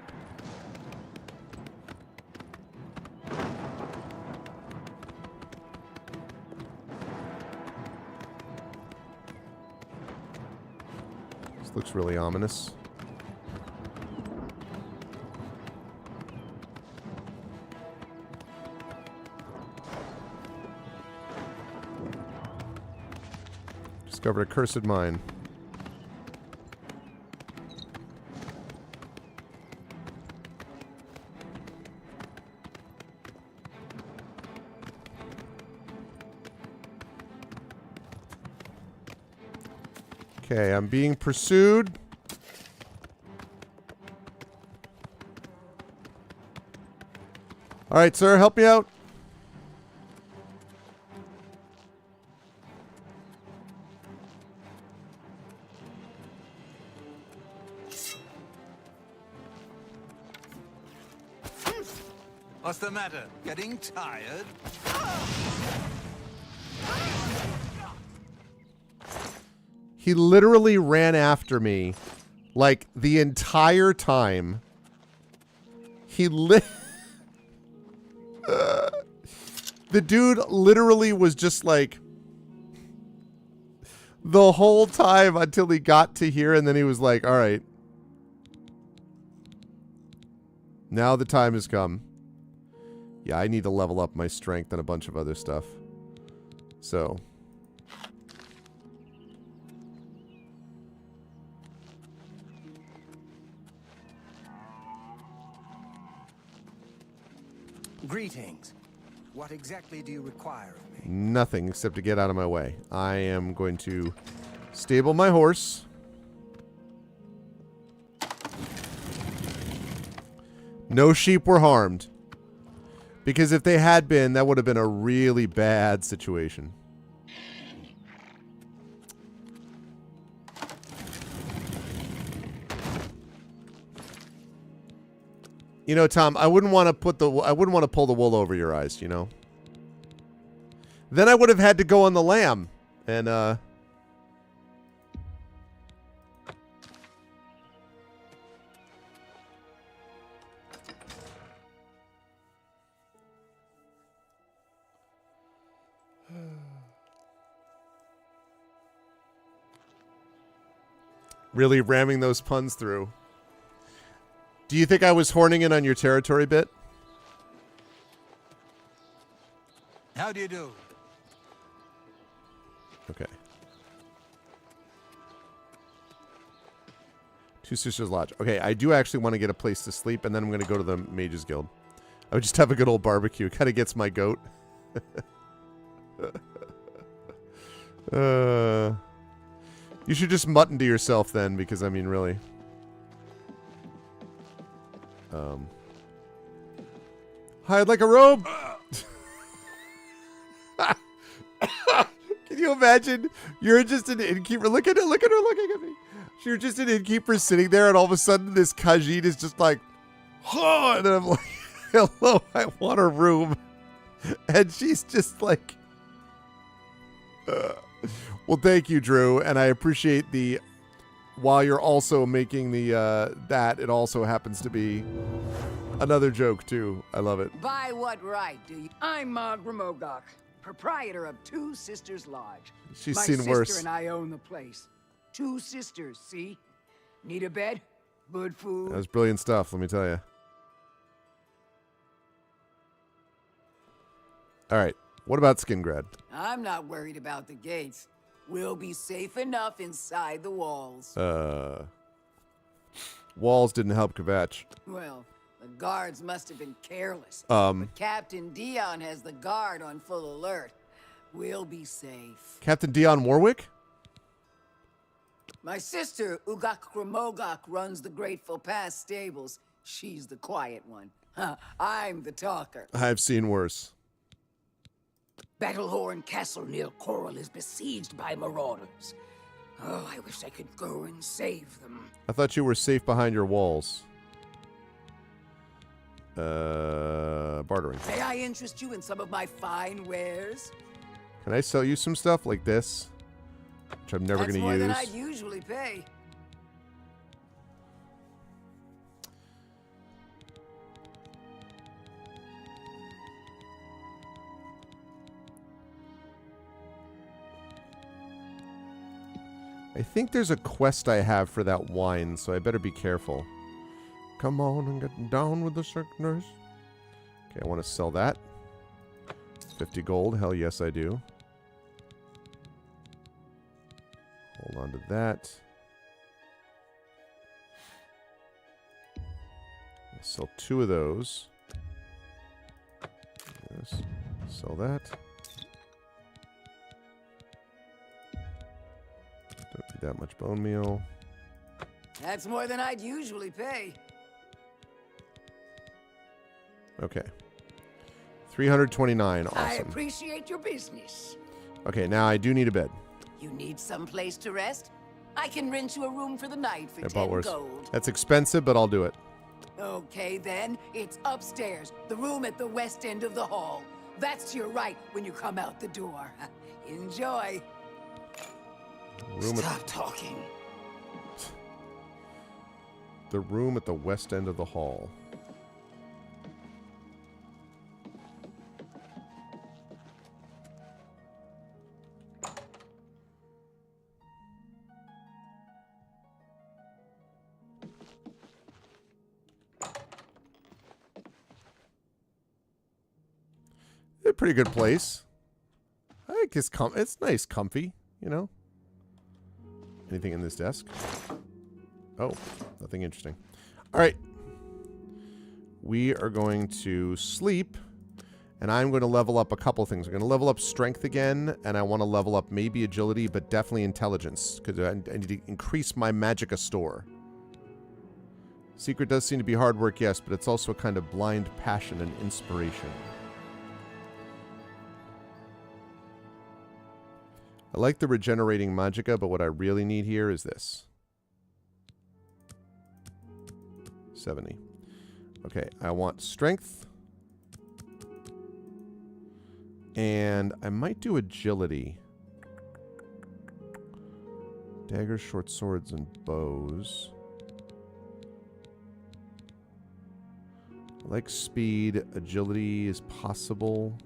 This looks really ominous. Discovered a cursed mine. Okay, I'm being pursued. All right, sir, help me out. What's the matter? Getting tired? He literally ran after me, like, the entire time. He the dude literally was just like the whole time until he got to here, and then he was like, all right. Now the time has come. Yeah, I need to level up my strength and a bunch of other stuff. So. Greetings. What exactly do you require of me? Nothing except to get out of my way. I am going to stable my horse. No sheep were harmed. Because if they had been, that would have been a really bad situation. You know, Tom, I wouldn't want to pull the wool over your eyes, you know. Then I would have had to go on the lamb and really ramming those puns through. Do you think I was horning in on your territory bit? How do you do? Okay. Two Sisters Lodge. Okay, I do actually want to get a place to sleep, and then I'm going to go to the Mages Guild. I would just have a good old barbecue. It kind of gets my goat. You should just mutton to yourself then, because, I mean, really. Hide like a robe! Can you imagine you're just an innkeeper? Look at her looking at me. You're just an innkeeper sitting there, and all of a sudden this Khajiit is just like, oh, and then I'm like, hello, I want a room. And she's just like, well, thank you, Drew, and I appreciate the, while you're also making the, that, it also happens to be another joke, too. I love it. By what right do you? I'm Mog Ramogok, proprietor of Two Sisters Lodge. She's My seen sister worse. and I own the place. Two sisters, see? Need a bed? Good food? That was brilliant stuff, let me tell you. All right, what about Skingrad? I'm not worried about the gates. We'll be safe enough inside the walls. Walls didn't help Kvatch. Well, the guards must have been careless. Um. But Captain Dion has the guard on full alert. We'll be safe. Captain Dion Warwick? My sister, Ugak Ramogok, runs the Grateful Pass stables. She's the quiet one. I'm the talker. I've seen worse. Battlehorn Castle near Coral is besieged by marauders. Oh, I wish I could go and save them. I thought you were safe behind your walls. Bartering. May I interest you in some of my fine wares? Can I sell you some stuff like this? Which I'm never going to use. That's more than I'd usually pay. I think there's a quest I have for that wine, so I better be careful. Come on and get down with the sickness. Okay, I want to sell that. 50 gold. Hell yes, I do. Hold on to that. I'll sell 2 of those. Yes. Sell that. Don't need that much bone meal. That's more than I'd usually pay. Okay. 329. Awesome. I appreciate your business. Okay, now I do need a bed. You need some place to rest? I can rent you a room for the night for I 10 bought worse. gold. That's expensive, but I'll do it. Okay, then. It's upstairs. The room at the west end of the hall. That's to your right when you come out the door. Enjoy. Stop talking. The room at the west end of the hall. A pretty good place. I think it's nice, comfy, you know. Anything in this desk? Oh, nothing interesting. All right. We are going to sleep, and I'm going to level up a couple things. I'm going to level up strength again, and I want to level up maybe agility, but definitely intelligence, because I need to increase my magicka store. Secret does seem to be hard work, yes, but it's also a kind of blind passion and inspiration. I like the regenerating magicka, but what I really need here is this. 70. Okay, I want strength. And I might do agility. Daggers, short swords, and bows. I like speed. Agility is possible.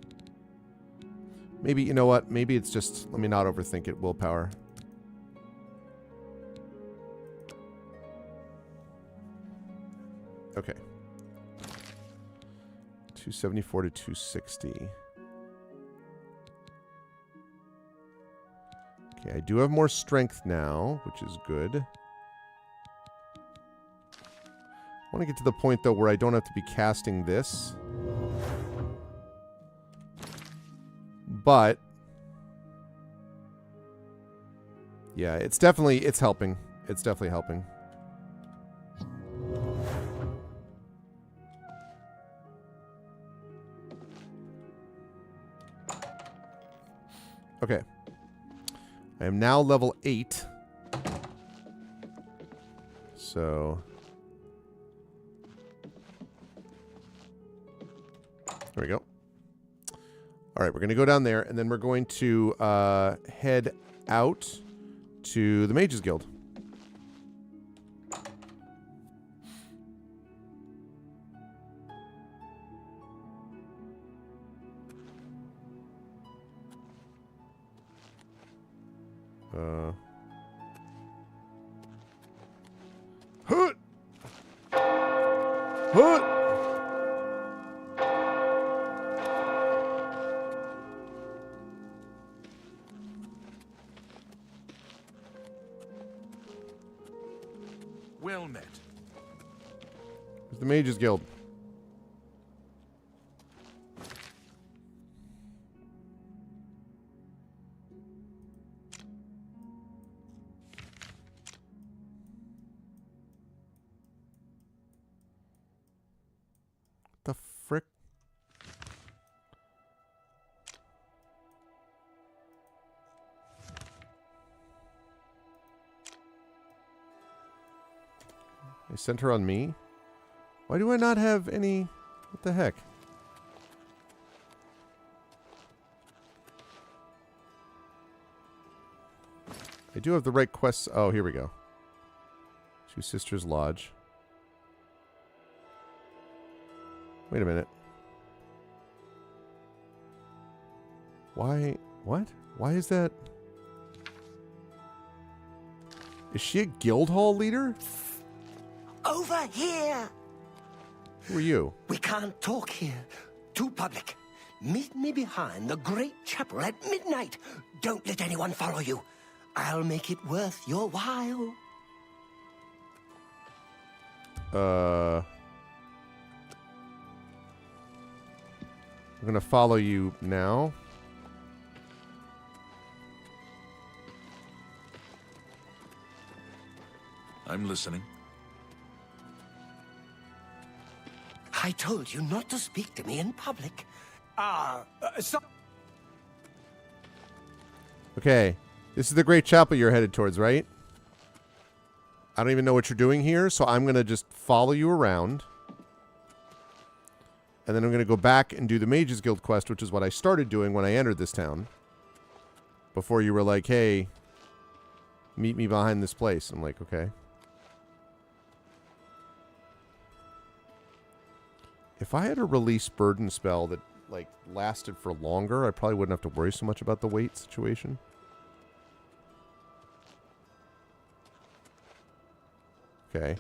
Maybe, you know what? Maybe it's just, let me not overthink it, willpower. Okay. 274 to 260. Okay, I do have more strength now, which is good. I want to get to the point, though, where I don't have to be casting this. But yeah, it's helping. It's definitely helping. Okay. I am now level 8. So... there we go. All right, we're going to go down there, and then we're going to head out to the Mages Guild. Hoot! Hoot! Well met. It's the Mages Guild. The frick? They sent her on me? Why do I not have any... what the heck? I do have the right quests. Oh, here we go. Two Sisters Lodge. Wait a minute. Why? What? Why is that? Is she a guild hall leader? Over here! Who are you? We can't talk here. Too public. Meet me behind the great chapel at midnight. Don't let anyone follow you. I'll make it worth your while. I'm gonna follow you now. I'm listening. I told you not to speak to me in public. Okay. This is the Great Chapel you're headed towards, right? I don't even know what you're doing here, so I'm going to just follow you around. And then I'm going to go back and do the Mages Guild quest, which is what I started doing when I entered this town. Before you were like, hey, meet me behind this place. I'm like, okay. If I had a release burden spell that, like, lasted for longer, I probably wouldn't have to worry so much about the weight situation. Okay.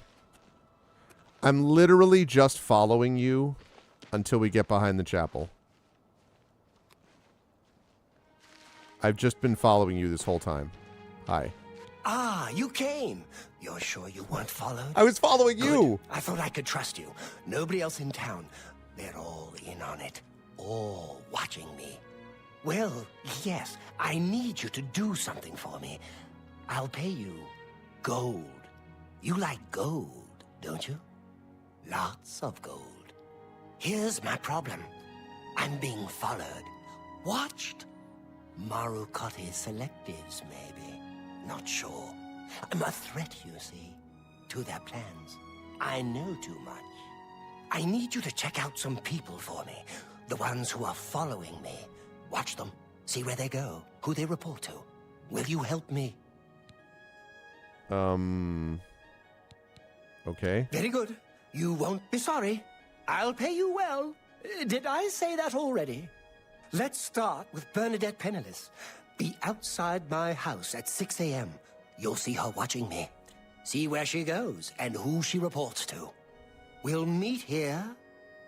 I'm literally just following you until we get behind the chapel. I've just been following you this whole time. Hi. Ah, you came. You're sure you weren't followed? I was following you. I thought I could trust you. Nobody else in town. They're all in on it. All watching me. Well, yes, I need you to do something for me. I'll pay you gold. You like gold, don't you? Lots of gold. Here's my problem. I'm being followed. Watched. Marukote selectives, maybe. Not sure. I'm a threat, you see, to their plans. I know too much. I need you to check out some people for me. The ones who are following me. Watch them. See where they go. Who they report to. Will you help me? Okay. Very good. You won't be sorry. I'll pay you well. Did I say that already? Let's start with Bernadette Penniless. Be outside my house at 6 a.m. You'll see her watching me. See where she goes and who she reports to. We'll meet here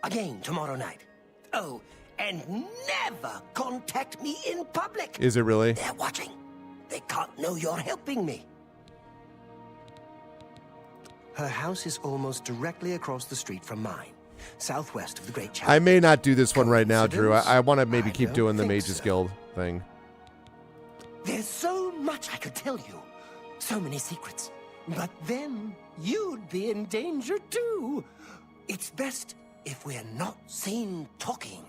again tomorrow night. Oh, and never contact me in public. Is it really? They're watching. They can't know you're helping me. Her house is almost directly across the street from mine, southwest of the Great Chapel. I may not do this one right now, Drew. I want to maybe keep doing the Mages Guild thing. There's so much I could tell you. So many secrets. But then you'd be in danger too. It's best if we're not seen talking.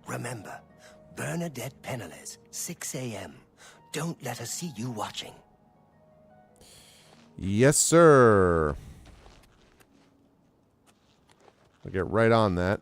Remember, Bernadette Penniless, 6 a.m. Don't let her see you watching. Yes, sir. I'll get right on that.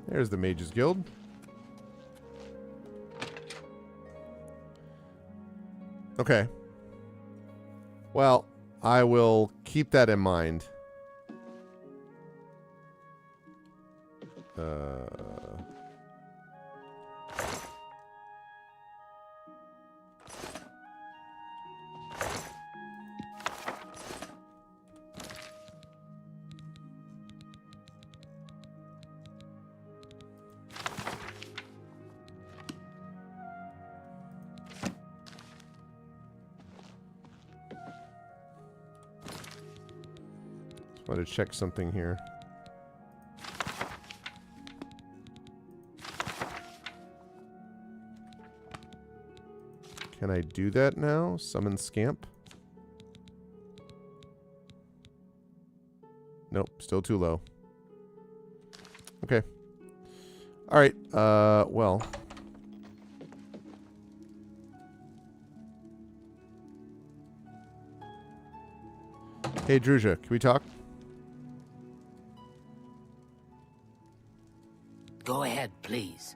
There's the Mages Guild. Okay. Well, I will keep that in mind. I want to check something here. Can I do that now? Summon Scamp? Nope, still too low. Okay. Alright, well. Hey, Druzha, can we talk? Go ahead, please.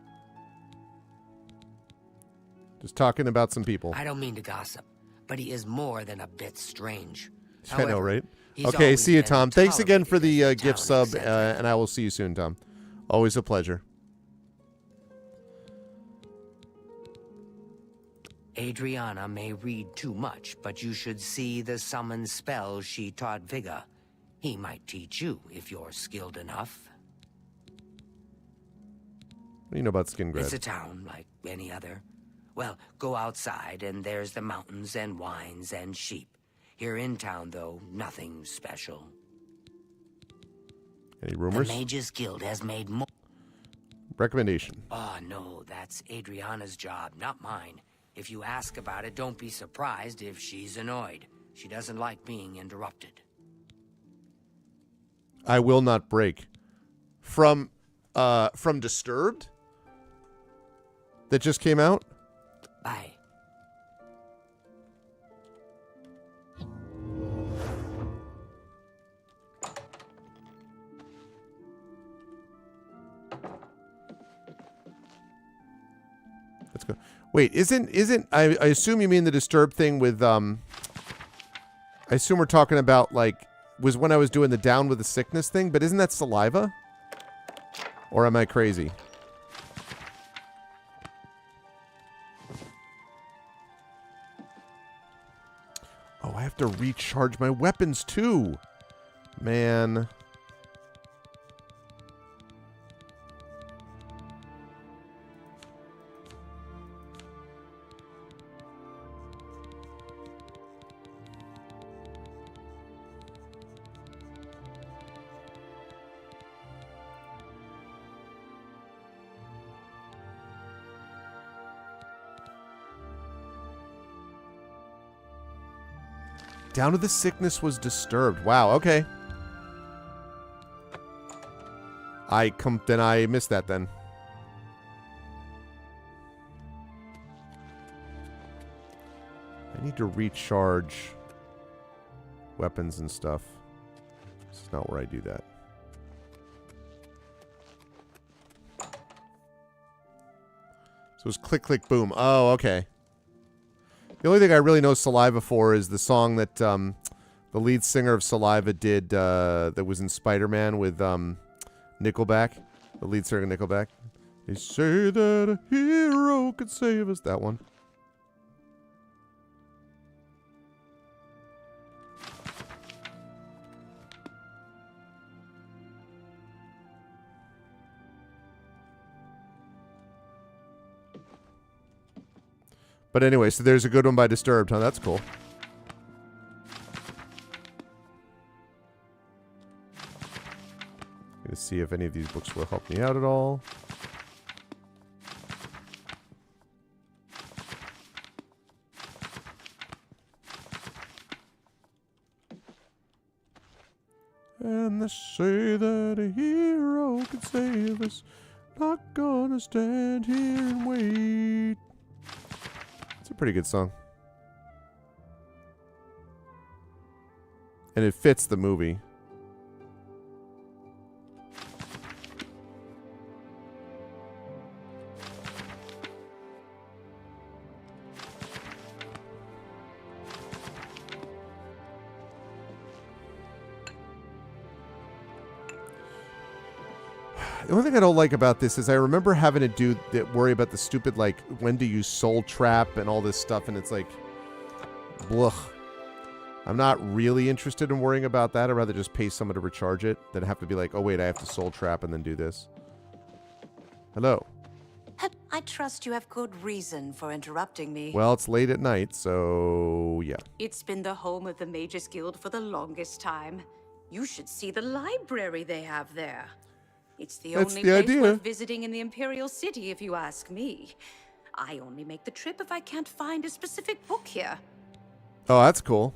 Just talking about some people. I don't mean to gossip, but he is more than a bit strange. I know, However, right? he's Okay, always see you, been Tom. Thanks again for the tolerated gift as a sub, town eccentric. and I will see you soon, Tom. Always a pleasure. Adriana may read too much, but you should see the summon spells she taught Vigga. He might teach you if you're skilled enough. What do you know about Skingrad? It's a town like any other. Well, go outside and there's the mountains and wines and sheep. Here in town, though, nothing special. Any rumors? The Mages Guild has made more. Recommendation. Oh, no, that's Adriana's job, not mine. If you ask about it, don't be surprised if she's annoyed. She doesn't like being interrupted. I will not break. From Disturbed? That just came out? Bye. Let's go. Wait, isn't I assume you mean the Disturbed thing with I assume we're talking about like was when I was doing the Down with the Sickness thing, but isn't that saliva? Or am I crazy? Oh, I have to recharge my weapons too. Man. Down to the Sickness was Disturbed. Wow, okay. Then I missed that then. I need to recharge weapons and stuff. This is not where I do that. So it's click, click, boom. Oh, okay. The only thing I really know Saliva for is the song that the lead singer of Saliva did that was in Spider-Man with Nickelback. The lead singer of Nickelback. They say that a hero could save us. That one. But anyway, so there's a good one by Disturbed, huh? That's cool. Gonna see if any of these books will help me out at all. And they say that a hero can save us. Not gonna stand here and wait. It's a pretty good song. And it fits the movie. The only thing I don't like about this is I remember having to do that, worry about the stupid, like, when to use Soul Trap and all this stuff, and it's like, blech. I'm not really interested in worrying about that. I'd rather just pay someone to recharge it than have to be like, oh, wait, I have to Soul Trap and then do this. Hello. I trust you have good reason for interrupting me. Well, it's late at night, so yeah. It's been the home of the Mages Guild for the longest time. You should see the library they have there. It's the only place worth visiting in the Imperial City, if you ask me. I only make the trip if I can't find a specific book here. Oh, that's cool.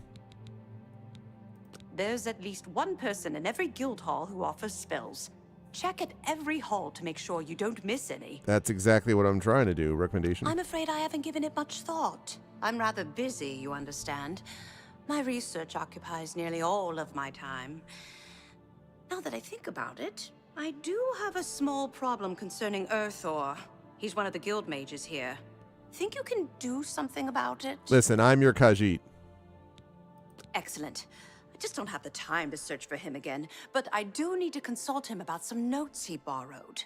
There's at least one person in every guild hall who offers spells. Check at every hall to make sure you don't miss any. That's exactly what I'm trying to do. Recommendation. I'm afraid I haven't given it much thought. I'm rather busy, you understand. My research occupies nearly all of my time. Now that I think about it, I do have a small problem concerning Earthor. He's one of the guild mages here. Think you can do something about it? Listen, I'm your Khajiit. Excellent. I just don't have the time to search for him again, but I do need to consult him about some notes he borrowed.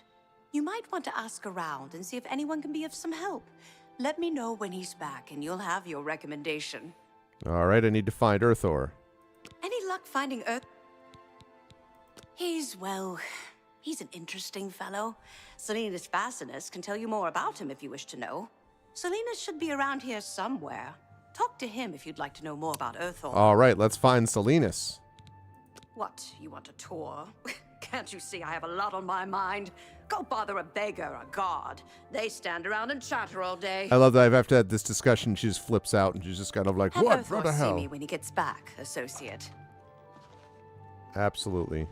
You might want to ask around and see if anyone can be of some help. Let me know when he's back and you'll have your recommendation. All right, I need to find Earthor. Any luck finding Earth? He's an interesting fellow. Salinas Fascinus can tell you more about him if you wish to know. Salinas should be around here somewhere. Talk to him if you'd like to know more about Earthor. All right, let's find Salinas. What, you want a tour? Can't you see I have a lot on my mind? Go bother a beggar or a guard. They stand around and chatter all day. I love that I've after had this discussion, she just flips out and she's just kind of like, have what Earthor the hell? See me when he gets back, associate. Absolutely.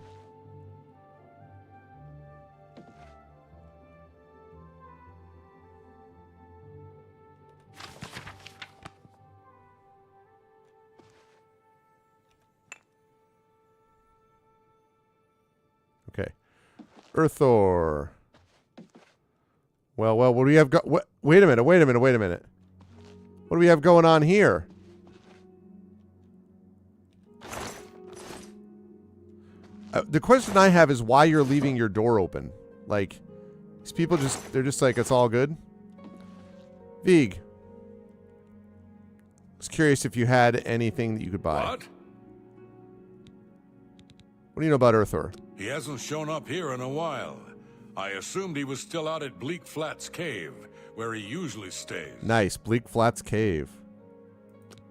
Okay. Earthor. Well, what do we have wait a minute. What do we have going on here? The question I have is why you're leaving your door open. Like, these people they're just like, it's all good. Vig. I was curious if you had anything that you could buy. What? What do you know about Earthor? He hasn't shown up here in a while. I assumed he was still out at Bleak Flats Cave, where he usually stays. Nice. Bleak Flats Cave.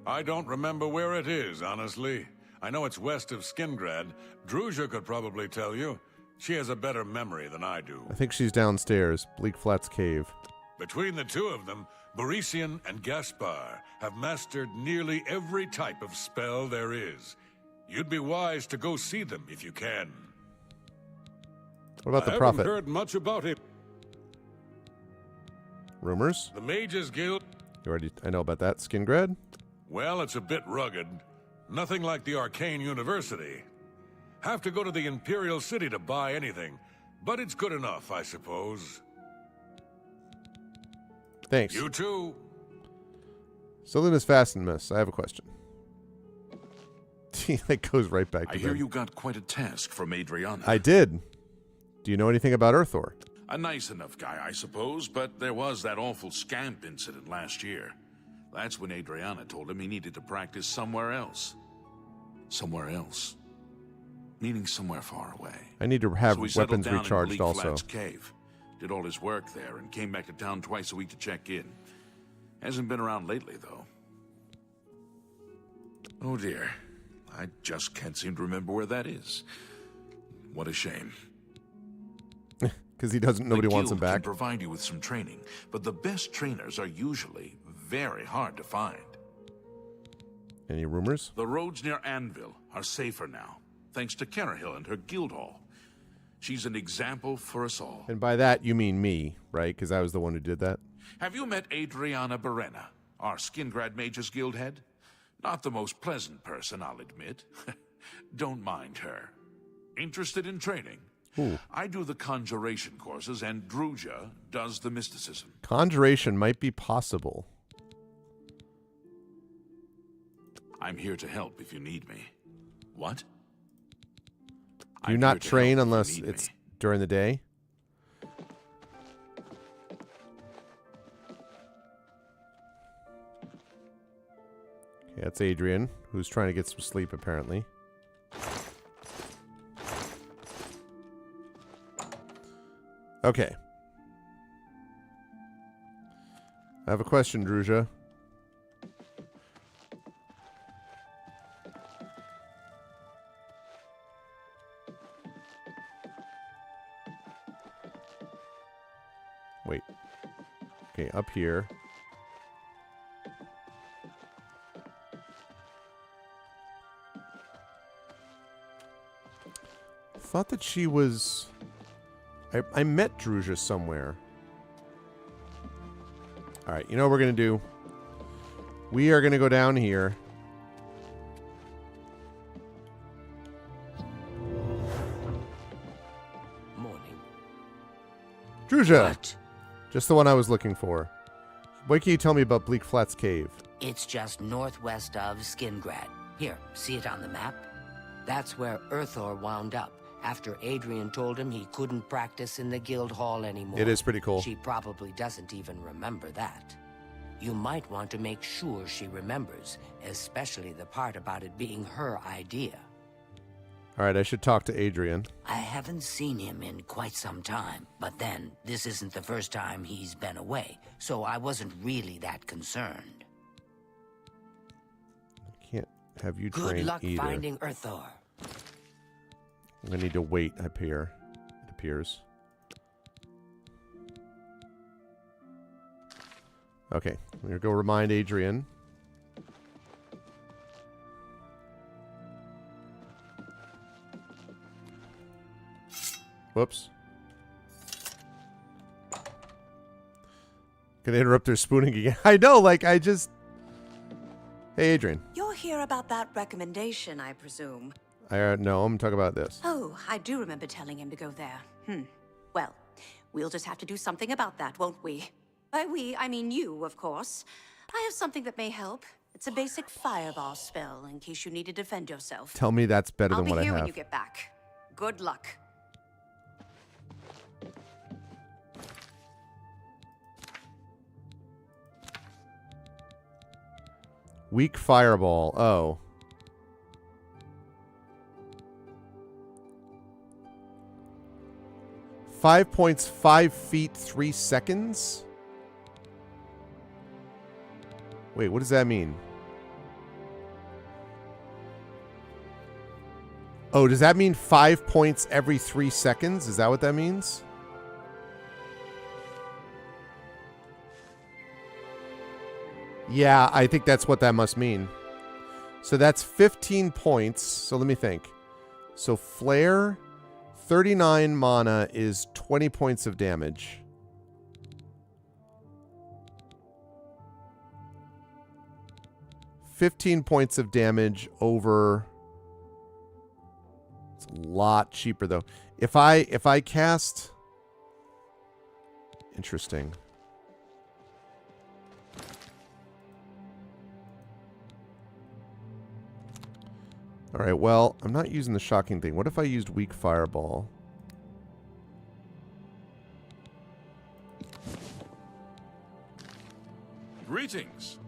I don't remember where it is, honestly. I know it's west of Skingrad. Druzia could probably tell you. She has a better memory than I do. I think she's downstairs. Bleak Flats Cave. Between the two of them, Borisian and Gaspar have mastered nearly every type of spell there is. You'd be wise to go see them if you can. What about the I Prophet? haven't heard much about him. Rumors? The Mages Guild? I know about that. Skingrad? Well, it's a bit rugged. Nothing like the Arcane University. Have to go to the Imperial City to buy anything, but it's good enough, I suppose. Thanks. You too. Salinas Fascinus, I have a question. That goes right back to I hear you got quite a task from Adriana. I did. Do you know anything about Earthor? A nice enough guy, I suppose, but there was that awful scamp incident last year. That's when Adriana told him he needed to practice somewhere else. Somewhere else. Meaning somewhere far away. I need to have So he settled weapons down in recharged Bleak also. Flats Cave. Did all his work there and came back to town twice a week to check in. Hasn't been around lately, though. Oh dear. I just can't seem to remember where that is. What a shame. Because nobody wants him The guild back. can provide you with some training, but the best trainers are usually very hard to find. Any rumors? The roads near Anvil are safer now, thanks to Carahill and her guild hall. She's an example for us all. And by that, you mean me, right? Because I was the one who did that. Have you met Adriana Berena, our Skingrad Mages Guild head? Not the most pleasant person, I'll admit. Don't mind her. Interested in training? Ooh. I do the conjuration courses, and Druja does the mysticism. Conjuration might be possible. I'm here to help if you need me. What? Do you not train unless it's during the day? Okay, that's Adrian, who's trying to get some sleep, apparently. Okay. I have a question, Druja. Wait. Okay, up here. Thought that she was... I met Druja somewhere. Alright, you know what we're going to do? We are going to go down here. Morning. Druja! What? Just the one I was looking for. What can you tell me about Bleak Flats Cave? It's just northwest of Skingrad. Here, see it on the map? That's where Urthor wound up after Adrian told him he couldn't practice in the guild hall anymore. It is pretty cool. She probably doesn't even remember that. You might want to make sure she remembers, especially the part about it being her idea. Alright, I should talk to Adrian. I haven't seen him in quite some time, but then, this isn't the first time he's been away, so I wasn't really that concerned. I can't have you Good train luck either. finding Urthor. I'm going to need to wait up here, it appears. Okay, I'm going to go remind Adrian. Whoops. Gonna interrupt their spooning again. I know, like, I just... Hey, Adrian. You're here about that recommendation, I presume. No, I'm talking about this. Oh, I do remember telling him to go there. Well, we'll just have to do something about that, won't we? By we, I mean you, of course. I have something that may help. It's a basic fireball spell, in case you need to defend yourself. Tell me that's better than what I I'll be here have. when you get back. Good luck. Weak fireball. Oh. Five points, 5 feet, 3 seconds? Wait, what does that mean? Oh, does that mean 5 points every 3 seconds? Is that what that means? Yeah, I think that's what that must mean. So that's 15 points. So let me think. So flare, 39 mana is 20 points of damage. $15 points of damage over... It's a lot cheaper though. If I cast... Interesting. All right, well, I'm not using the shocking thing. What if I used weak fireball? Greetings.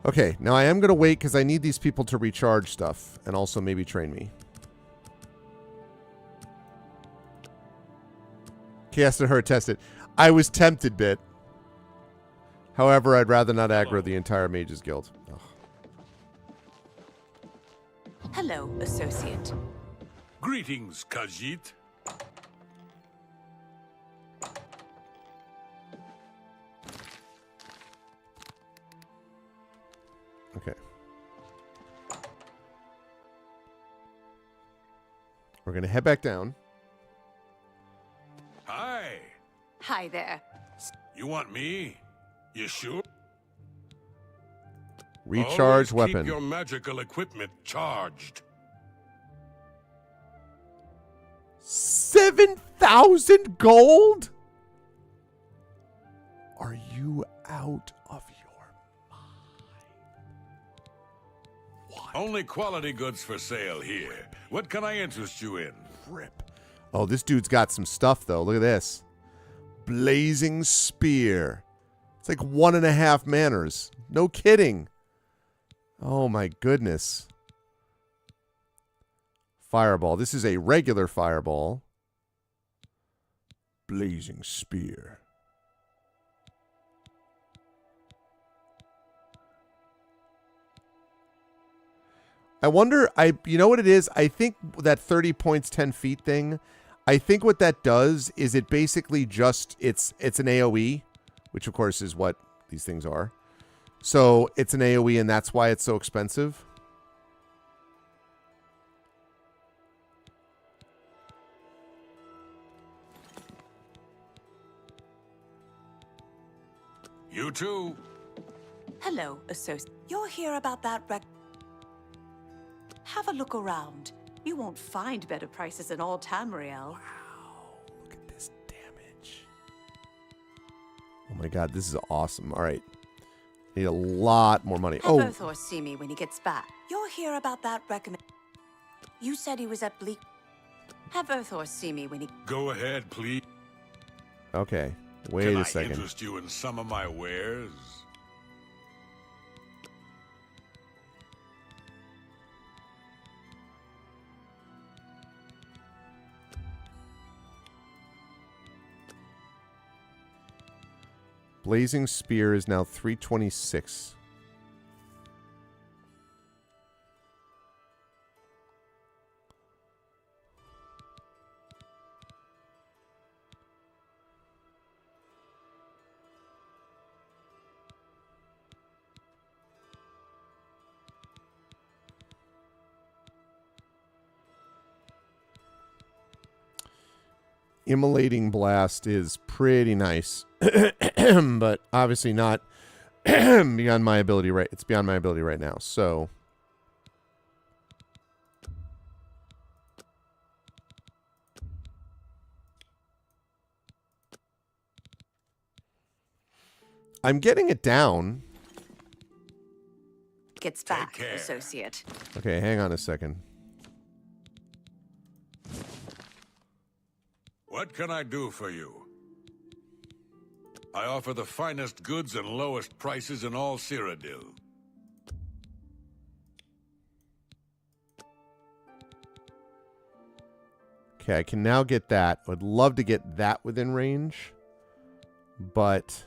Okay, now I am going to wait because I need these people to recharge stuff and also maybe train me. Cast her, test it. I was tempted, Bit. However, I'd rather not aggro the entire Mages Guild. Ugh. Hello, associate. Greetings, Khajiit. Okay. We're going to head back down. Hi. Hi there. You want me? You sure? Recharge Always weapon. Keep your magical equipment charged. 7,000 gold? Are you out of Only quality goods for sale here. What can I interest you in? Rip. Oh, this dude's got some stuff, though. Look at this. Blazing Spear. It's like 1.5 manners. No kidding. Oh, my goodness. Fireball. This is a regular fireball. Blazing Spear. I wonder, you know what it is? I think that 30 points, 10 feet thing, I think what that does is it basically just, it's an AoE, which of course is what these things are. So it's an AoE and that's why it's so expensive. You too. Hello, associate. You're here about that Have a look around. You won't find better prices in all Tamriel. Wow, look at this damage. Oh my god, this is awesome. All right. Need a lot more money. Have Oh, Earthor see me when he gets back. You're here about that recommend. You said he was at Bleak. Have Earthor see me when he... Go ahead, please. okay. Wait Can a I second. interest you in some of my wares? Blazing Spear is now 326. Immolating Blast is pretty nice, but obviously not beyond my ability. Right, it's beyond my ability right now. So, I'm getting it down. Gets back, associate. Okay, hang on a second. What can I do for you? I offer the finest goods and lowest prices in all Cyrodiil. Okay, I can now get that. I would love to get that within range, but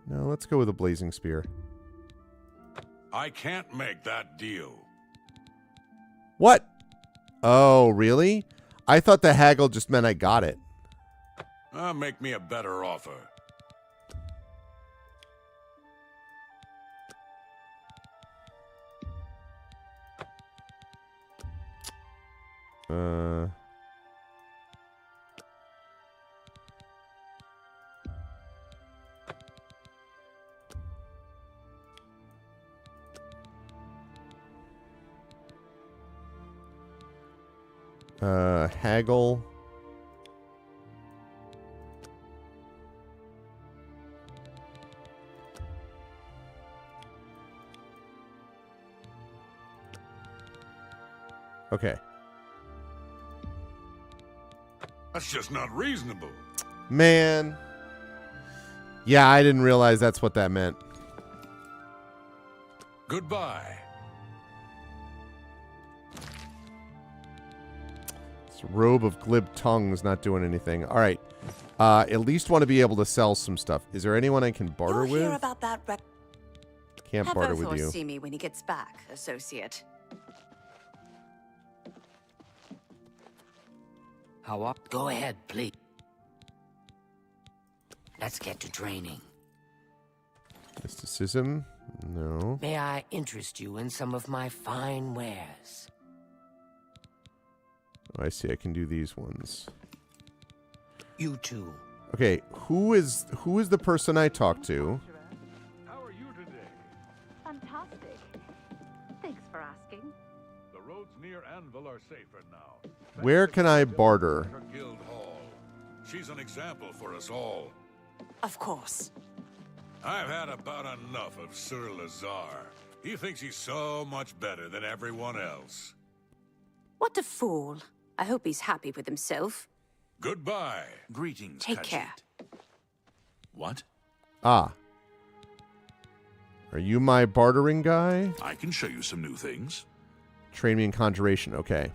no, let's go with a Blazing Spear. I can't make that deal. What? Oh, really? I thought the haggle just meant I got it. Make me a better offer. Haggle. Okay. That's just not reasonable. Man. Yeah, I didn't realize that's what that meant. Goodbye. This robe of glib tongues not doing anything. All right. At least want to be able to sell some stuff. Is there anyone I can barter You'll with? hear about that Can't Have barter with Othor you. see me when he gets back, associate. How up? Go ahead, please. Let's get to training. Mysticism? No. May I interest you in some of my fine wares? Oh, I see. I can do these ones. You too. Okay, who is the person I talked to? How are you today? Fantastic. Thanks for asking. The roads near Anvil are safer now. Where can I barter? Her guild hall. She's an example for us all. Of course. I've had about enough of Sir Lazar. He thinks he's so much better than everyone else. What a fool. I hope he's happy with himself. Goodbye. Greetings, Take Khajiit. care. What? Ah. Are you my bartering guy? I can show you some new things. Train me in conjuration. Okay.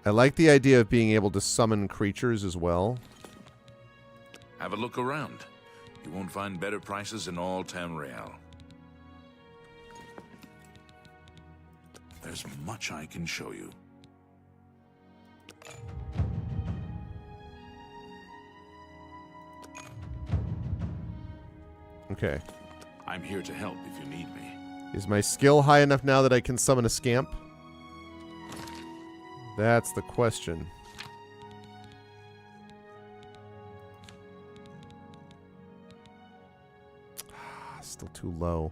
I like the idea of being able to summon creatures as well. Have a look around. You won't find better prices in all Tamriel. There's much I can show you. Okay. I'm here to help if you need me. Is my skill high enough now that I can summon a scamp? That's the question. Still too low.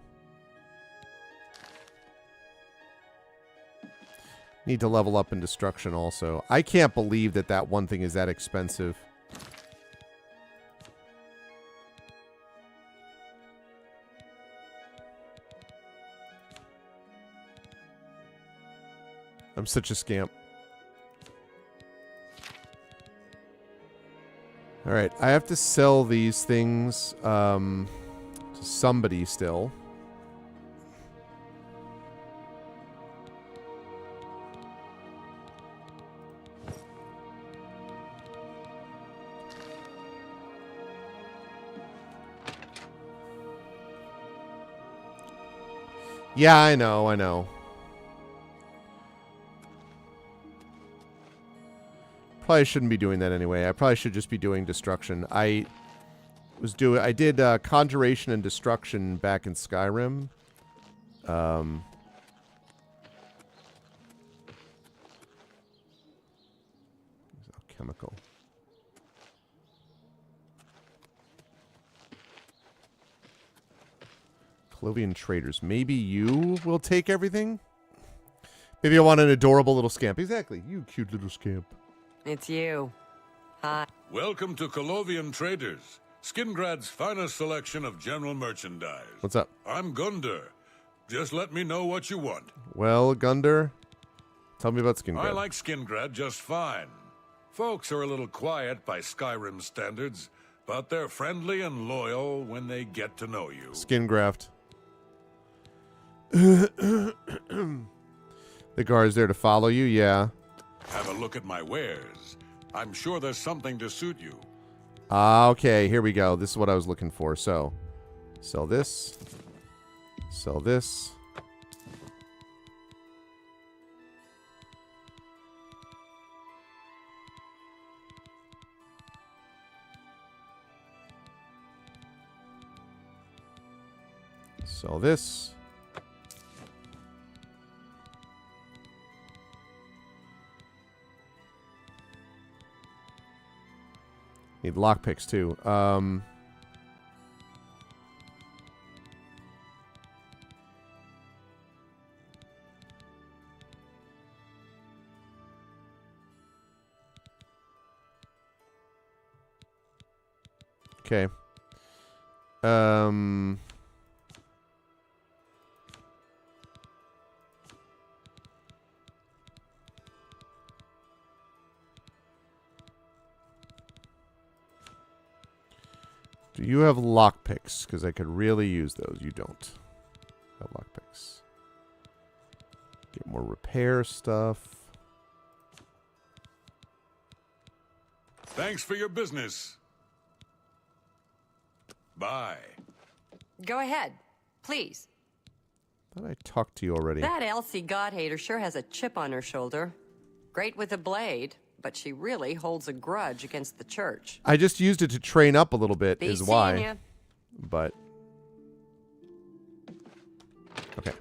Need to level up in destruction also. I can't believe that that one thing is that expensive. I'm such a scamp. Alright, I have to sell these things to somebody still. Yeah, I know. Probably shouldn't be doing that anyway. I probably should just be doing destruction. I did conjuration and destruction back in Skyrim. Chemical. Oblivion traders. Maybe you will take everything? Maybe I want an adorable little scamp. Exactly. You cute little scamp. It's you. Hi. Welcome to Colovian Traders, Skingrad's finest selection of general merchandise. What's up? I'm Gunder. Just let me know what you want. Well, Gunder, tell me about Skingrad. I like Skingrad just fine. Folks are a little quiet by Skyrim standards, but they're friendly and loyal when they get to know you. Skingraft. The guard's there to follow you, yeah. Have a look at my wares. I'm sure there's something to suit you. Okay, here we go. This is what I was looking for. So, sell this. Sell this. Sell this. Need lockpicks too. Okay. Do you have lockpicks? Because I could really use those. You don't have lockpicks. Get more repair stuff. Thanks for your business. Bye. Go ahead, please. I thought I talked to you already. That Elsie God-hater sure has a chip on her shoulder. Great with a blade, but she really holds a grudge against the church. I just used it to train up a little bit, is why. Ya. But okay.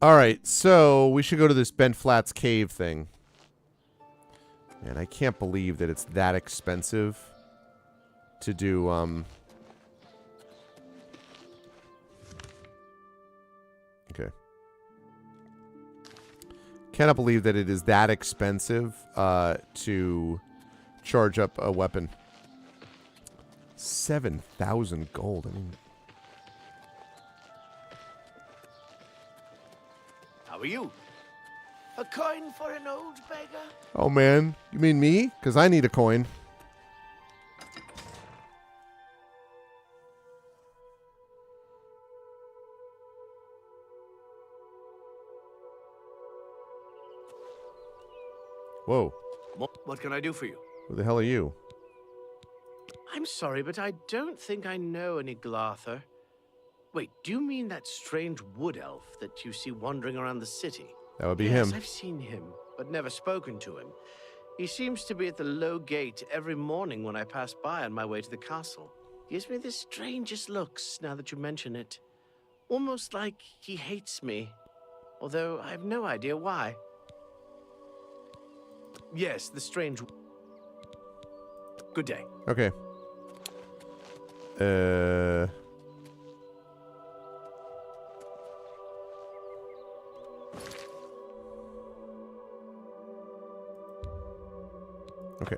All right, so we should go to this Bent Flats cave thing. Man, I can't believe that it's that expensive to do. Okay. Cannot believe that it is that expensive to charge up a weapon. 7,000 gold. I mean, How are you? A coin for an old beggar? oh man, you mean me? Because I need a coin. Whoa. What can I do for you? Who the hell are you? I'm sorry, but I don't think I know any Glarther. Wait, do you mean that strange wood elf that you see wandering around the city? That would be Yes, him. I've seen him, but never spoken to him. He seems to be at the low gate every morning when I pass by on my way to the castle. Gives me the strangest looks now that you mention it. Almost like he hates me, although I have no idea why. Yes, the strange... Good day. Okay. Okay.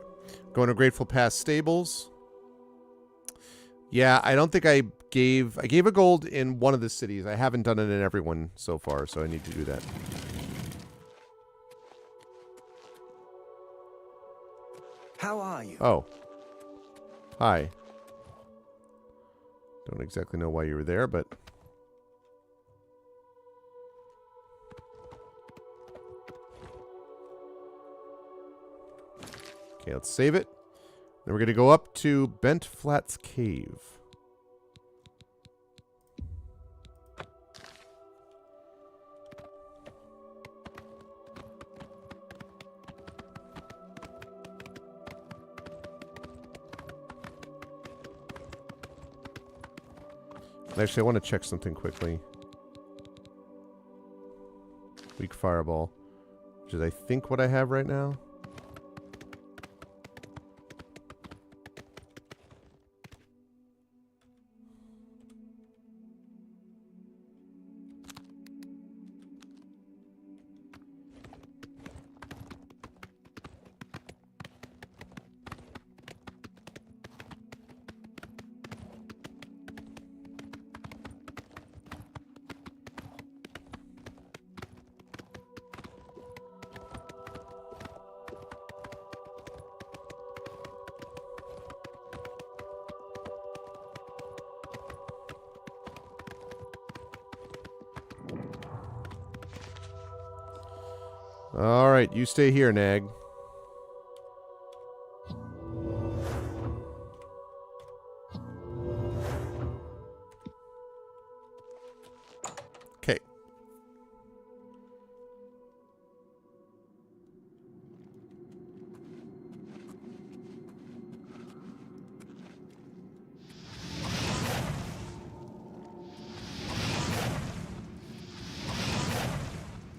Going to Grateful Pass Stables. Yeah, I don't think I gave a gold in one of the cities. I haven't done it in everyone so far, so I need to do that. How are you? Oh. Hi. Don't exactly know why you were there, but... Okay, let's save it. Then we're going to go up to Bent Flats Cave. Actually, I want to check something quickly. Weak Fireball. Which is, I think, what I have right now. All right, you stay here, Nag. Okay.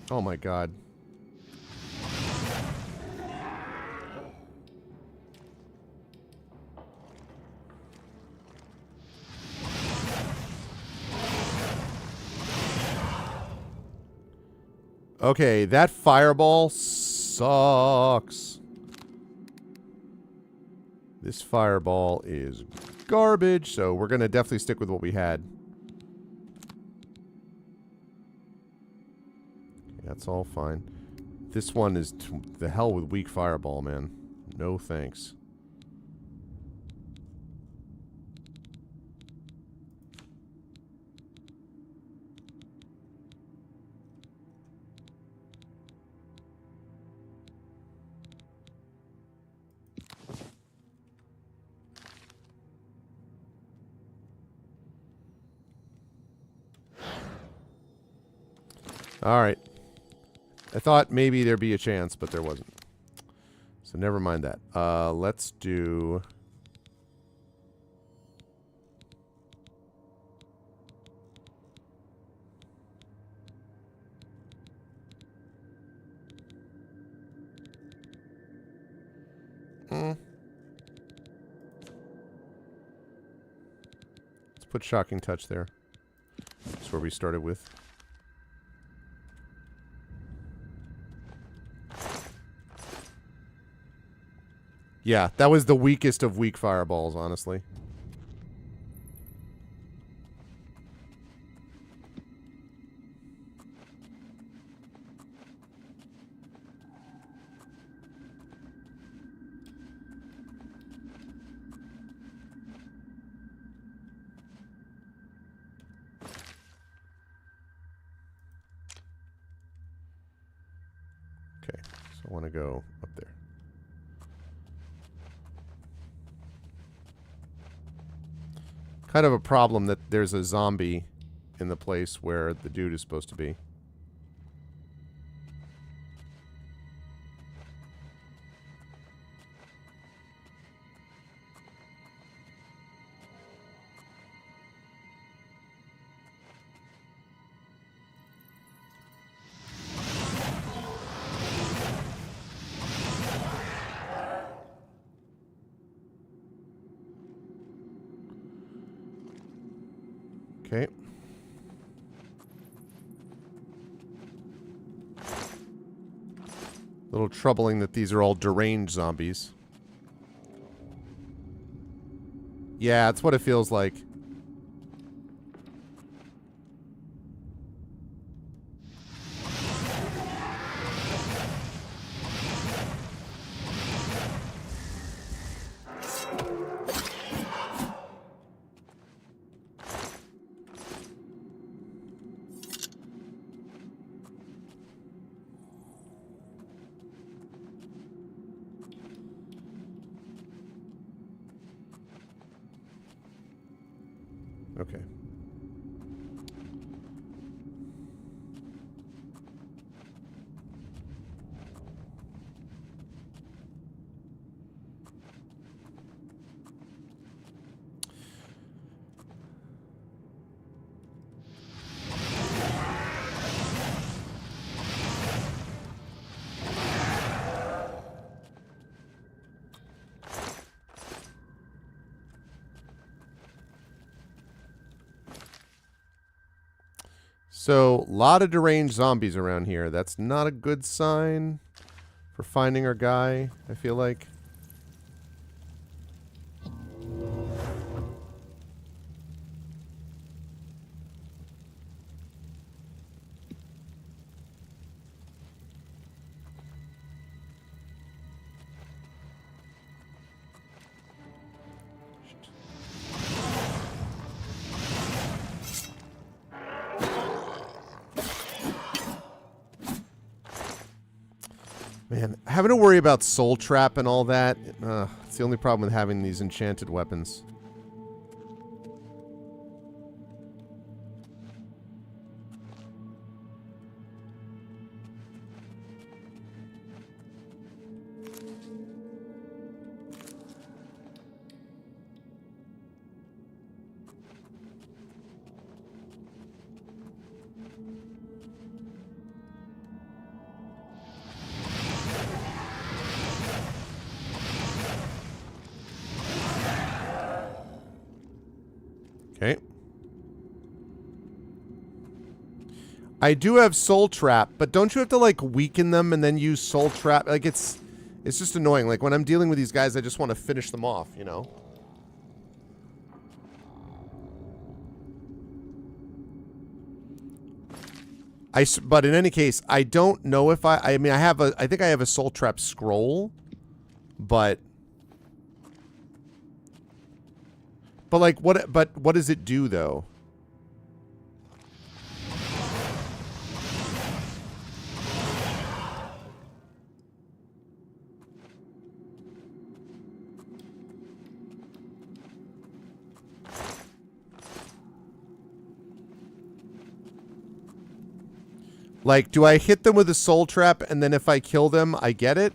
Oh my God. Okay, that fireball sucks. This fireball is garbage, so we're going to definitely stick with what we had. Okay, that's all fine. This one is the hell with weak fireball, man. No thanks. All right. I thought maybe there'd be a chance, but there wasn't. So never mind that. Let's do... Let's put Shocking Touch there. That's where we started with. Yeah, that was the weakest of weak fireballs, honestly. Okay, so I want to go up there. Kind of a problem that there's a zombie in the place where the dude is supposed to be. Okay. A little troubling that these are all deranged zombies. Yeah, that's what it feels like. Okay. So, a lot of deranged zombies around here. That's not a good sign for finding our guy, I feel like. Man, having to worry about soul trap and all that, it's the only problem with having these enchanted weapons. Okay. I do have soul trap, but don't you have to like weaken them and then use soul trap? Like it's just annoying. Like when I'm dealing with these guys, I just want to finish them off, you know? But in any case, I don't know if I mean, I think I have a soul trap scroll, but like what does it do though? Like, do I hit them with a soul trap, and then if I kill them, I get it?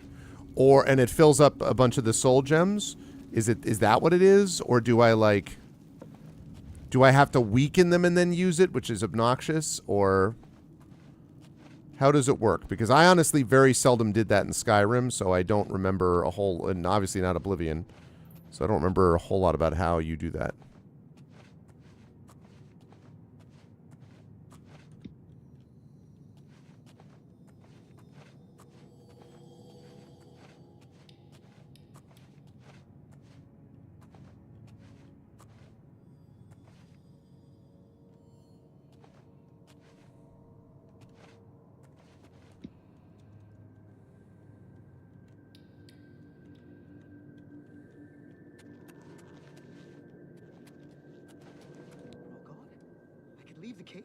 And it fills up a bunch of the soul gems? Is that what it is? Or do I, like... Do I have to weaken them and then use it, which is obnoxious? Or... How does it work? Because I honestly very seldom did that in Skyrim, so I don't remember a whole... And obviously not Oblivion. So I don't remember a whole lot about how you do that. Leave the cave?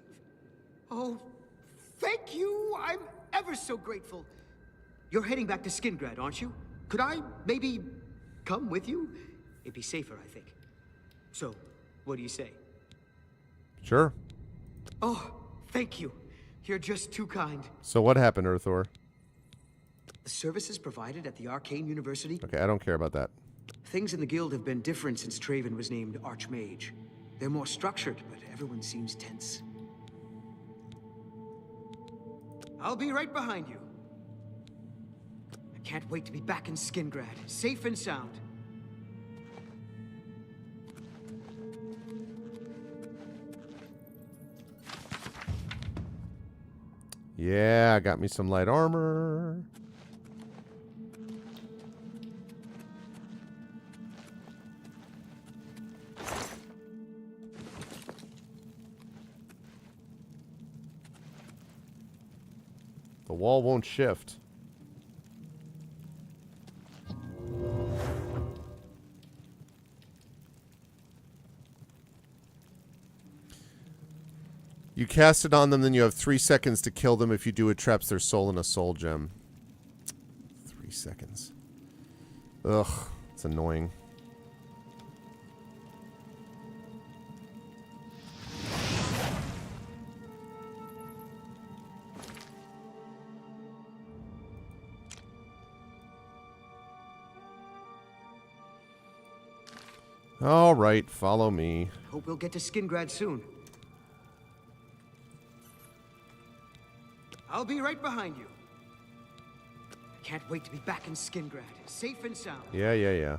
Oh, thank you! I'm ever so grateful. You're heading back to Skingrad, aren't you? Could I maybe come with you? It'd be safer, I think. So, what do you say? Sure. Oh, thank you. You're just too kind. So what happened, Earthor? The services provided at the Arcane University? Okay, I don't care about that. Things in the guild have been different since Traven was named Archmage. They're more structured, but everyone seems tense. I'll be right behind you. I can't wait to be back in Skingrad, safe and sound. Yeah, I got me some light armor. The wall won't shift. You cast it on them, then you have 3 seconds to kill them. If you do, it traps their soul in a soul gem. 3 seconds. Ugh, it's annoying. All right, follow me. Hope we'll get to Skingrad soon. I'll be right behind you. I can't wait to be back in Skingrad, safe and sound. Yeah. Yeah.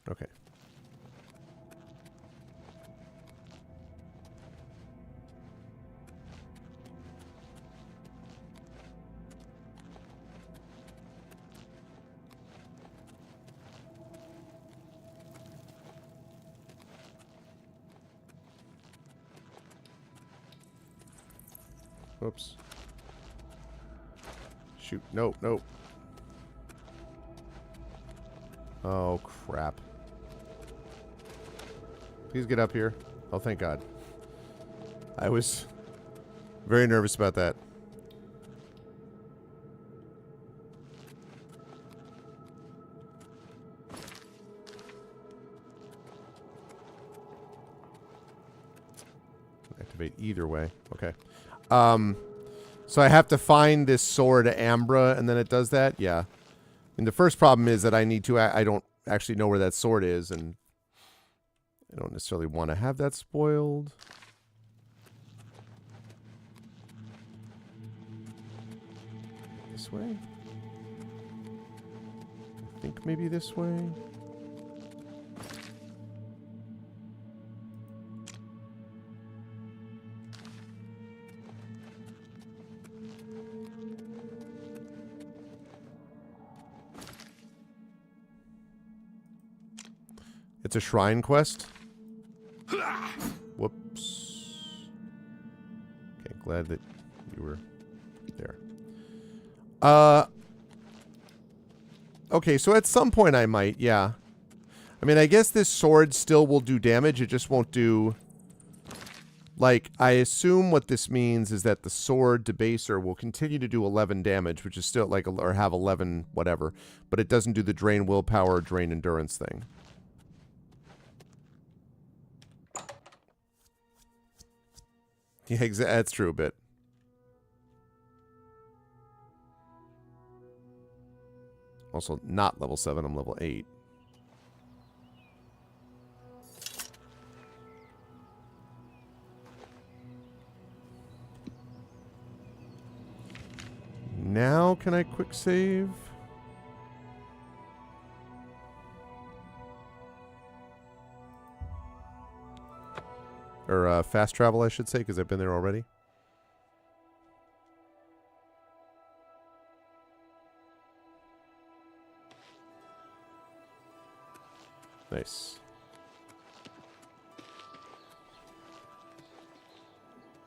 Okay. Whoops. Shoot. No. Oh, crap. Please get up here. Oh, thank God. I was very nervous about that. Activate either way. Okay. So I have to find this sword Ambra, and then it does that? Yeah. And the first problem is that I need to... I don't actually know where that sword is, and I don't necessarily want to have that spoiled. This way? I think maybe this way. It's a shrine quest. Whoops. Okay, glad that you were there. Okay, so at some point I might, yeah. I mean, I guess this sword still will do damage. It just won't do... Like, I assume what this means is that the sword debaser will continue to do 11 damage, which is still like, or have 11 whatever, but it doesn't do the drain willpower or drain endurance thing. Yeah, that's true a bit. Also, not level 7, I'm level 8. Now, can I quick save? Or fast travel, I should say, because I've been there already. Nice.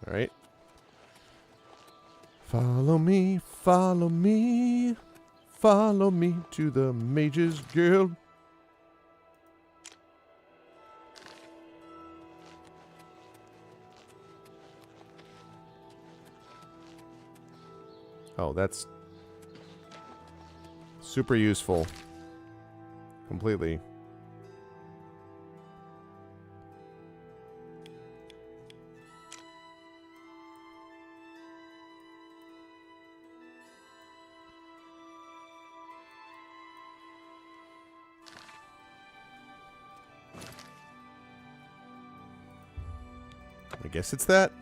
All right. Follow me, follow me, follow me to the Mage's Guild. Oh, that's super useful. Completely. I guess it's that.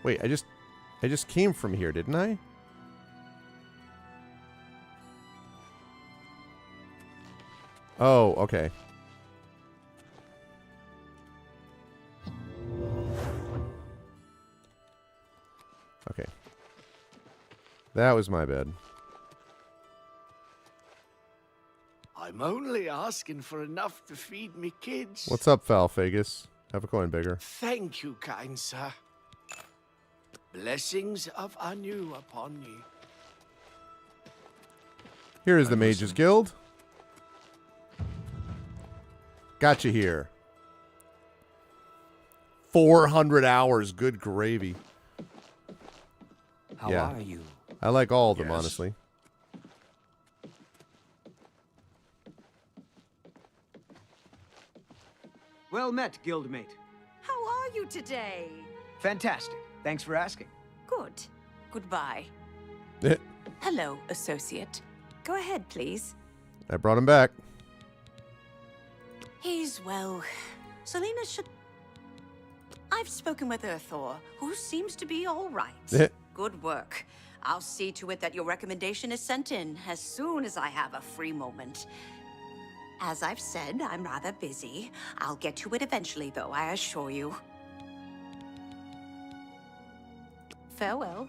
Wait, I just came from here, didn't I? Oh, okay. Okay. That was my bad. I'm only asking for enough to feed me kids. What's up, Falfagus? Have a coin bigger. Thank you, kind sir. Blessings of Anu upon you. Here is the Mage's Guild. Gotcha here. 400 hours. Good gravy. How are you? I like all of them, honestly. Well met, guildmate. How are you today? Fantastic. Thanks for asking. Good. Goodbye. Eh. Hello, associate. Go ahead, please. I brought him back. He's, well, Selena should... I've spoken with Thor, who seems to be all right. Good work. I'll see to it that your recommendation is sent in as soon as I have a free moment. As I've said, I'm rather busy. I'll get to it eventually, though, I assure you. Farewell.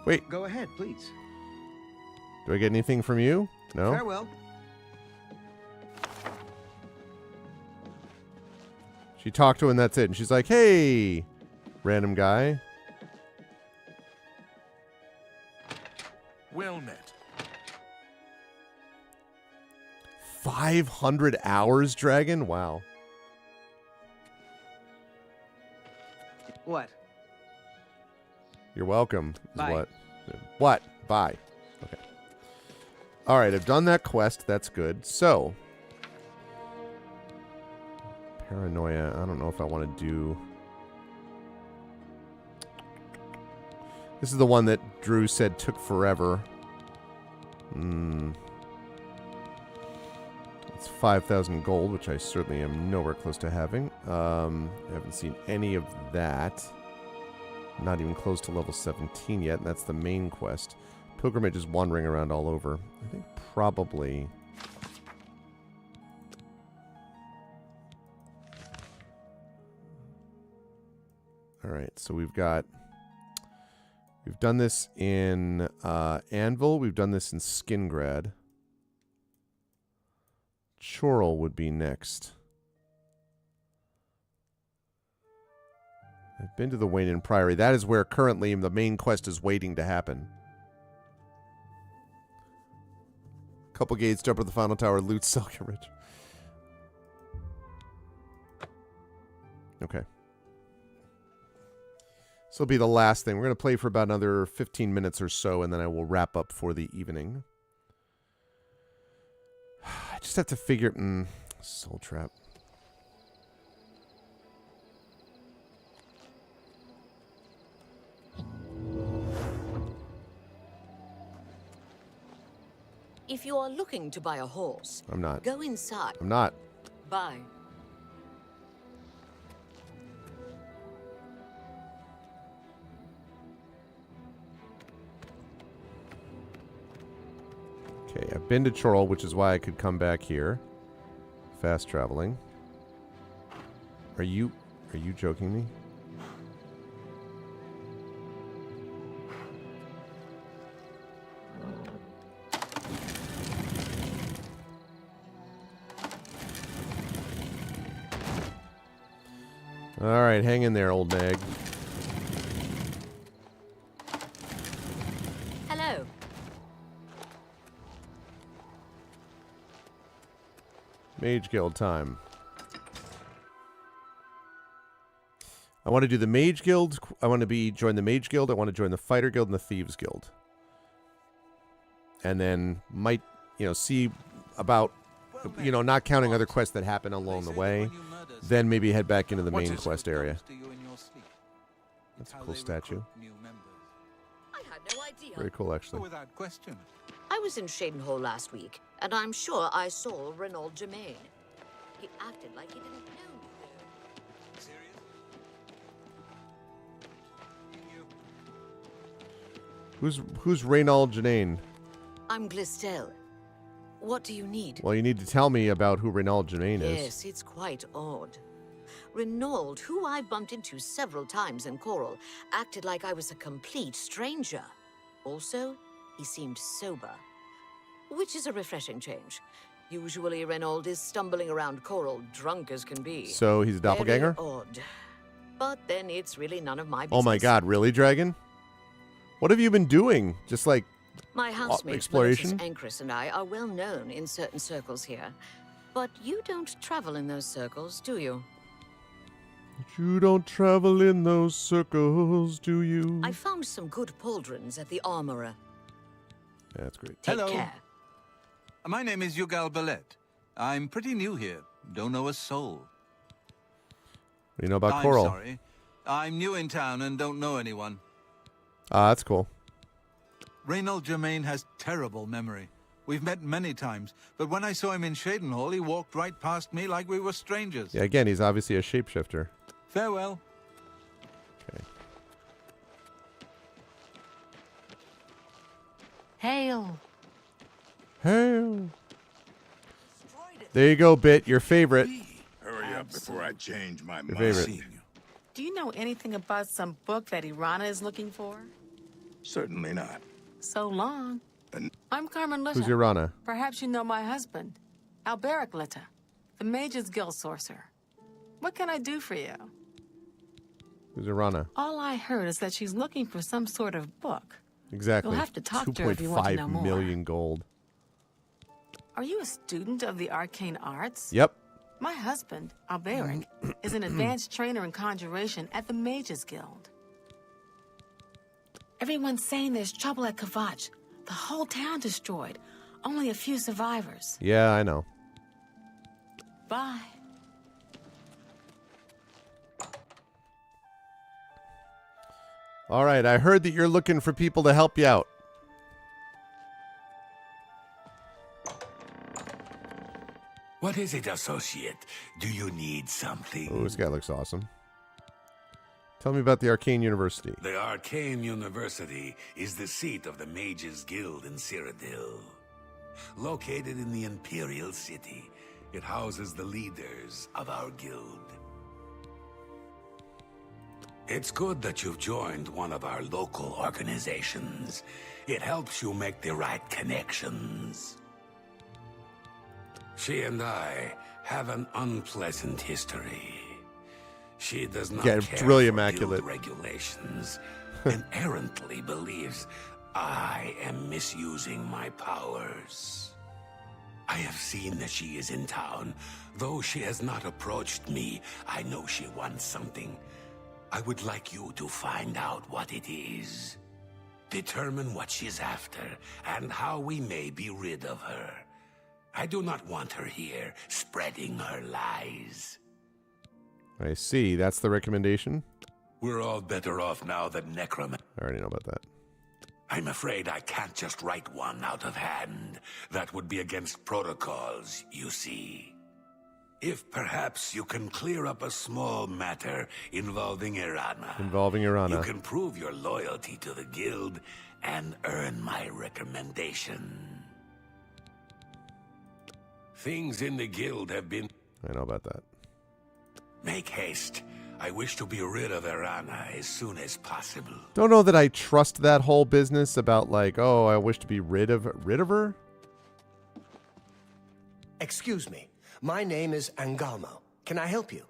Wait. Go ahead, please. Do I get anything from you? No? Farewell. She talked to him and that's it. And she's like, hey, random guy. Well met. 500 hours, Dragon? Wow. What? You're welcome. Is Bye. What? What? Bye. Okay. All right, I've done that quest. That's good. So, paranoia. I don't know if I want to do... This is the one that Drew said took forever. It's 5,000 gold, which I certainly am nowhere close to having. I haven't seen any of that. Not even close to level 17 yet, and that's the main quest. Pilgrimage is wandering around all over. I think probably... Alright, so we've got... We've done this in Anvil. We've done this in Skingrad. Chorrol would be next. Been to the Wayne Priory. That is where currently the main quest is waiting to happen. Couple gates, jump to the final tower, loot Silken Ridge. Okay. This will be the last thing. We're going to play for about another 15 minutes or so, and then I will wrap up for the evening. I just have to figure... Soul Trap. If you are looking to buy a horse, I'm not. Go inside. I'm not. Buy. Okay, I've been to Chorrol, which is why I could come back here. Fast traveling. Are you joking me? All right, hang in there, old nag. Hello. Mage Guild time. I want to do the Mage Guild. I want to join the Mage Guild. I want to join the Fighter Guild and the Thieves Guild. And then might, see about, not counting other quests that happen along the way. Then maybe head back into the main quest area. That's a cool statue. I had no idea. Very cool, actually. Without question. I was in Shadenhall last week, and I'm sure I saw Renaud Germain. He acted like he didn't know me. Who's Renaud Germain? I'm Glistel. What do you need? Well, you need to tell me about who Renaud Germain is. Yes, it's quite odd. Renaud, who I bumped into several times in Chorrol, acted like I was a complete stranger. Also, he seemed sober, which is a refreshing change. Usually, Renaud is stumbling around Chorrol, drunk as can be. So he's a doppelganger? Very odd. But then it's really none of my business. Oh my god, really, Dragon? What have you been doing? Just like my housemate, exploration? Ancris, and I are well known in certain circles here. But you don't travel in those circles, do you? You don't travel in those circles, do you? I found some good pauldrons at the armorer. Yeah, that's great. Take Hello. care. My name is Yugal Ballet. I'm pretty new here. Don't know a soul. What do you know about I'm Chorrol? sorry. I'm new in town and don't know anyone. That's cool. Renaud Germain has terrible memory. We've met many times, but when I saw him in Shadenhall, he walked right past me like we were strangers. Yeah, again, he's obviously a shapeshifter. Farewell. Okay. Hail. Hail. There you go, Bit. Your favorite. Hurry up before I change my Your mind. favorite. Do you know anything about some book that Irana is looking for? Certainly not. So long. I'm Carmen Litta. Who's Irana? Perhaps you know my husband, Alberic Litta, the Mage's Guild sorcerer. What can I do for you? Who's Irana? All I heard is that she's looking for some sort of book. Exactly. You'll have to talk to her if you want to know 2.5 more. million gold. Are you a student of the arcane arts? Yep. My husband, Alberic, is an advanced trainer in conjuration at the Mage's Guild. Everyone's saying there's trouble at Kvatch. The whole town destroyed. Only a few survivors. Yeah, I know. Bye. All right, I heard that you're looking for people to help you out. What is it, associate? Do you need something? Oh, this guy looks awesome. Tell me about the Arcane University. The Arcane University is the seat of the Mages Guild in Cyrodiil. Located in the Imperial City, it houses the leaders of our guild. It's good that you've joined one of our local organizations. It helps you make the right connections. She and I have an unpleasant history. She does not Yeah, care it's really for immaculate. guild regulations and errantly believes I am misusing my powers. I have seen that she is in town. Though she has not approached me, I know she wants something. I would like you to find out what it is. Determine what she's after and how we may be rid of her. I do not want her here spreading her lies. I see. That's the recommendation? We're all better off now than necromancy. I already know about that. I'm afraid I can't just write one out of hand. That would be against protocols, you see. If perhaps you can clear up a small matter involving Irana. Involving Irana. You can prove your loyalty to the guild and earn my recommendation. Things in the guild have been... I know about that. Make haste. I wish to be rid of Irana as soon as possible. Don't know that I trust that whole business about like, oh, I wish to be rid of her. Excuse me. My name is Angalmo. Can I help you?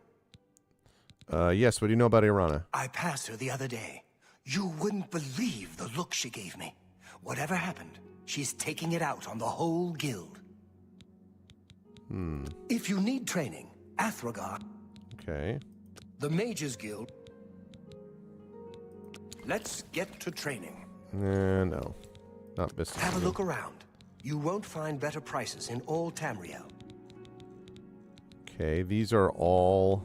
Yes. What do you know about Irana? I passed her the other day. You wouldn't believe the look she gave me. Whatever happened, she's taking it out on the whole guild. If you need training, Athragar. Okay. The Mages Guild. Let's get to training. No. Not business. Have a look around. You won't find better prices in all Tamriel. Okay, these are all...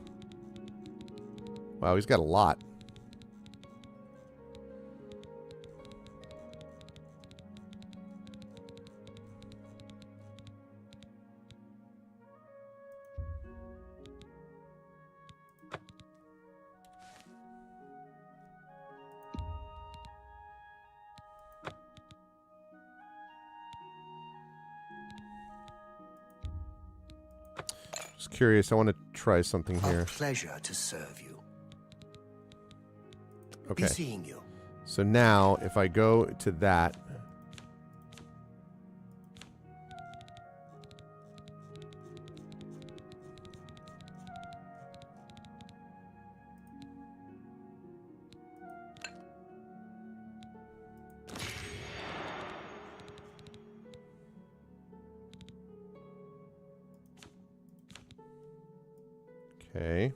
Wow, he's got a lot. Just curious, I want to try something here. A pleasure to serve you. Okay. Be seeing you. So now, if I go to that... Okay.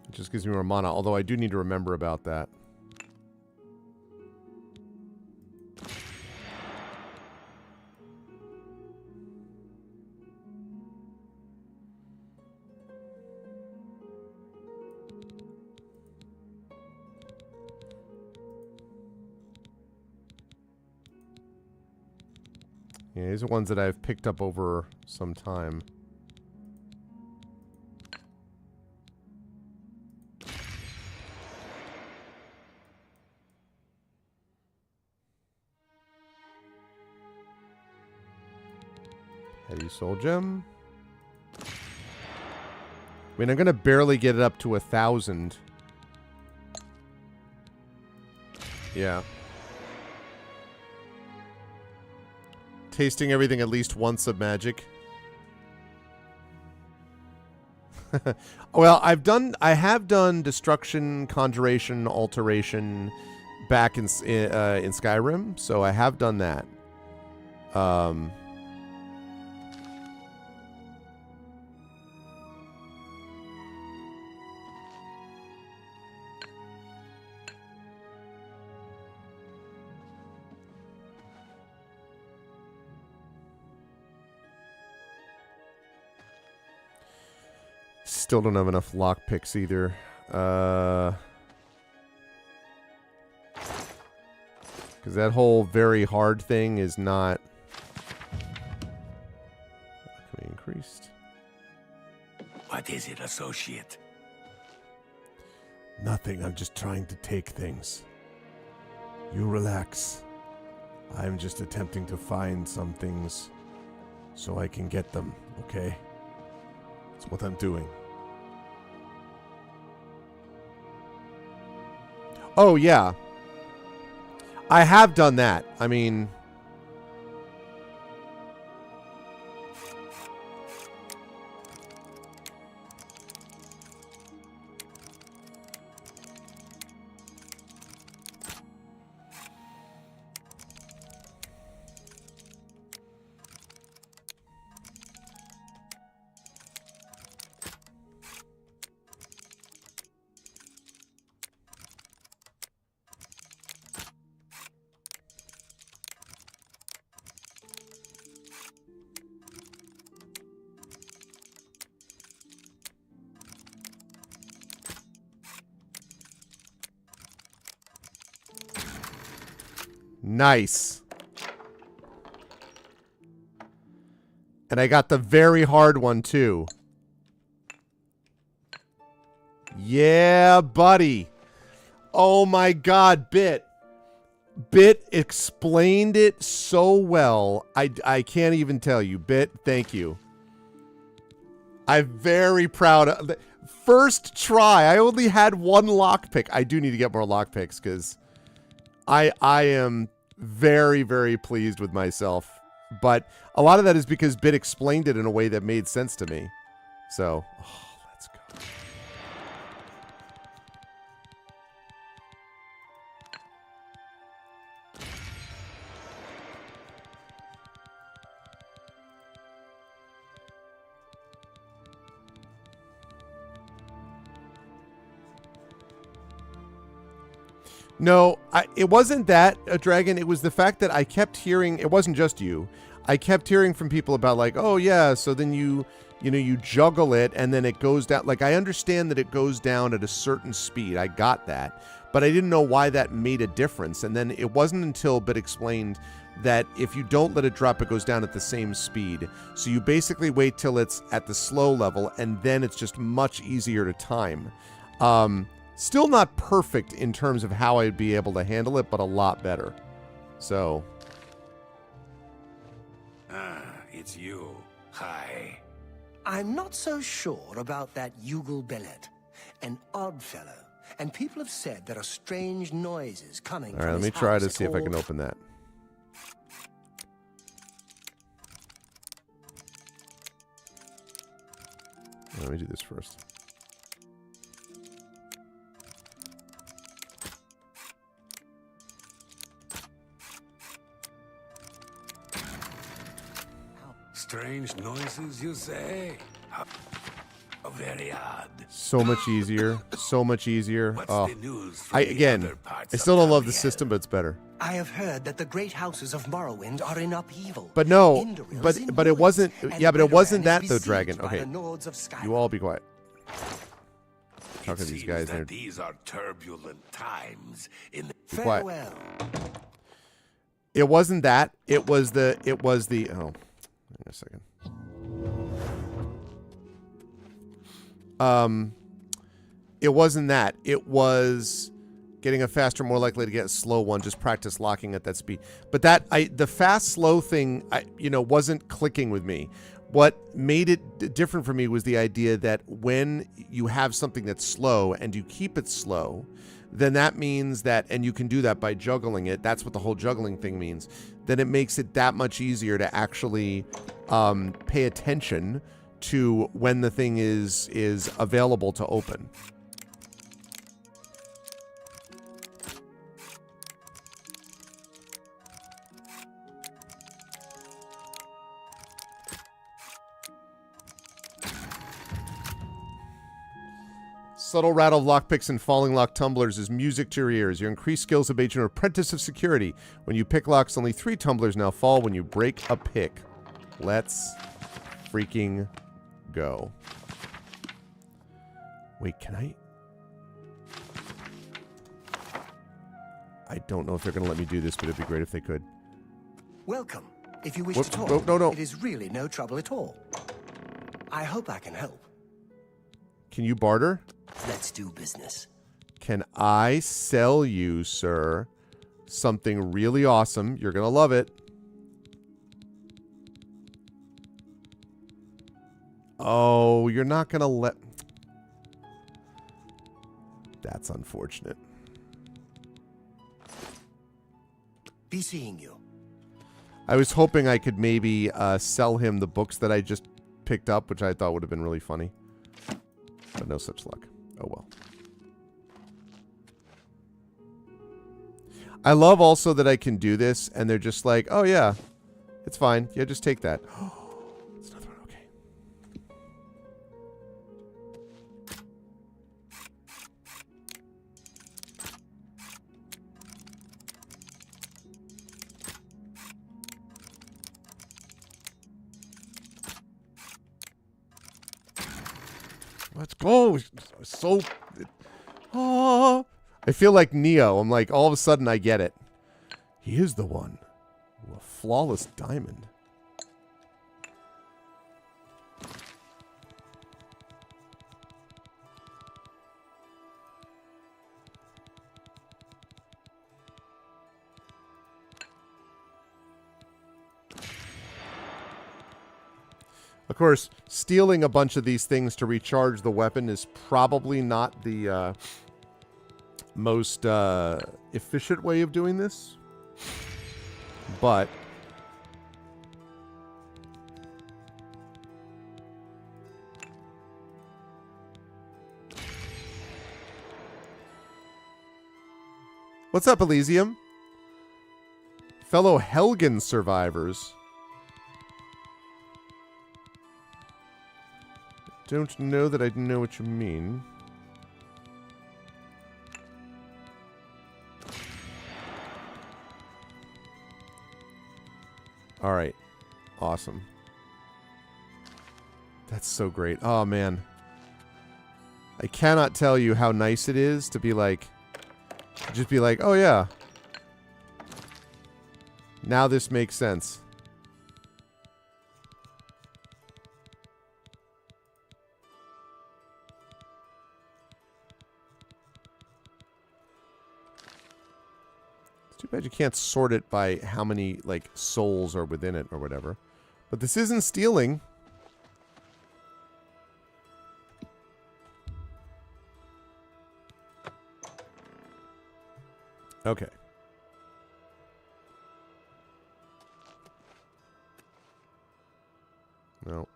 It just gives me more mana, although I do need to remember about that. Yeah, these are ones that I've picked up over some time. Heady Soul Gem. I mean, I'm going to barely get it up to 1,000. Yeah. Tasting everything at least once of magic. Well, I have done destruction, conjuration, alteration back in Skyrim, so I have done that. Still don't have enough lockpicks either. Because that whole very hard thing is not... Can we increased? What is it, associate? Nothing. I'm just trying to take things. You relax. I'm just attempting to find some things So I can get them, okay? That's what I'm doing. Oh, yeah. I have done that. I mean... Nice. And I got the very hard one, too. Yeah, buddy. Oh, my God, Bit. Bit explained it so well. I can't even tell you. Bit, thank you. I'm very proud of the first try. I only had one lockpick. I do need to get more lockpicks because I am very, very pleased with myself. But a lot of that is because Bit explained it in a way that made sense to me. So, let's go. No, it wasn't that, Dragon. It was the fact that I kept hearing, it wasn't just you. I kept hearing from people about like, oh yeah, so then you juggle it and then it goes down. Like, I understand that it goes down at a certain speed. I got that. But I didn't know why that made a difference. And then it wasn't until Bit explained that if you don't let it drop, it goes down at the same speed. So you basically wait till it's at the slow level and then it's just much easier to time. Still not perfect in terms of how I'd be able to handle it, but a lot better. So. It's you. Hi. I'm not so sure about that Yugal Bellet. An odd fellow. And people have said there are strange noises coming from his house. All right, let me try to see if I can open that. Let me do this first. Strange noises, you say? How very odd. So much easier. So much easier. What's Oh, the news from the other parts I still don't of love the Tamriel? system, but it's better. I have heard that the great houses of Morrowind are in upheaval. But no, Indoril is in but it wasn't. ruins, Yeah, but it and wasn't Ridoran that is though, besieged Dragon. by Okay, the Lords of Sky. you all be quiet. It Talking to these seems guys. that They're these are turbulent times in the be quiet. Farewell. It wasn't that. It was the. Oh, wait a second. It wasn't that. It was getting a faster, more likely to get a slow one. Just practice locking at that speed. But the fast, slow thing, wasn't clicking with me. What made it different for me was the idea that when you have something that's slow and you keep it slow, then that means that, and you can do that by juggling it. That's what the whole juggling thing means. Then it makes it that much easier to actually pay attention to when the thing is available to open. Subtle rattle of lockpicks and falling lock tumblers is music to your ears. Your increased skills have made you an apprentice of security. When you pick locks, only 3 tumblers now fall when you break a pick. Let's freaking go. Wait, can I? I don't know if they're going to let me do this, but it'd be great if they could. Welcome. If you wish Whoop, to talk, whoop, no. it is really no trouble at all. I hope I can help. Can you barter? Let's do business. Can I sell you, sir, something really awesome? You're going to love it. Oh, you're not going to let... That's unfortunate. Be seeing you. I was hoping I could maybe sell him the books that I just picked up, which I thought would have been really funny. But no such luck. Oh well. I love also that I can do this, and they're just like, oh yeah, it's fine. Yeah, just take that. It's another one, okay. Let's go. So... Oh... I feel like Neo. I'm like, all of a sudden I get it. He is the one. Ooh, a flawless diamond. Of course, stealing a bunch of these things to recharge the weapon is probably not the... most efficient way of doing this, but what's up, Elysium? Fellow Helgen survivors. Don't know that I know what you mean. All right. Awesome. That's so great. Oh, man. I cannot tell you how nice it is to be like... Just be like, oh, yeah. Now this makes sense. Too bad you can't sort it by how many, like, souls are within it or whatever. But this isn't stealing. Okay. No.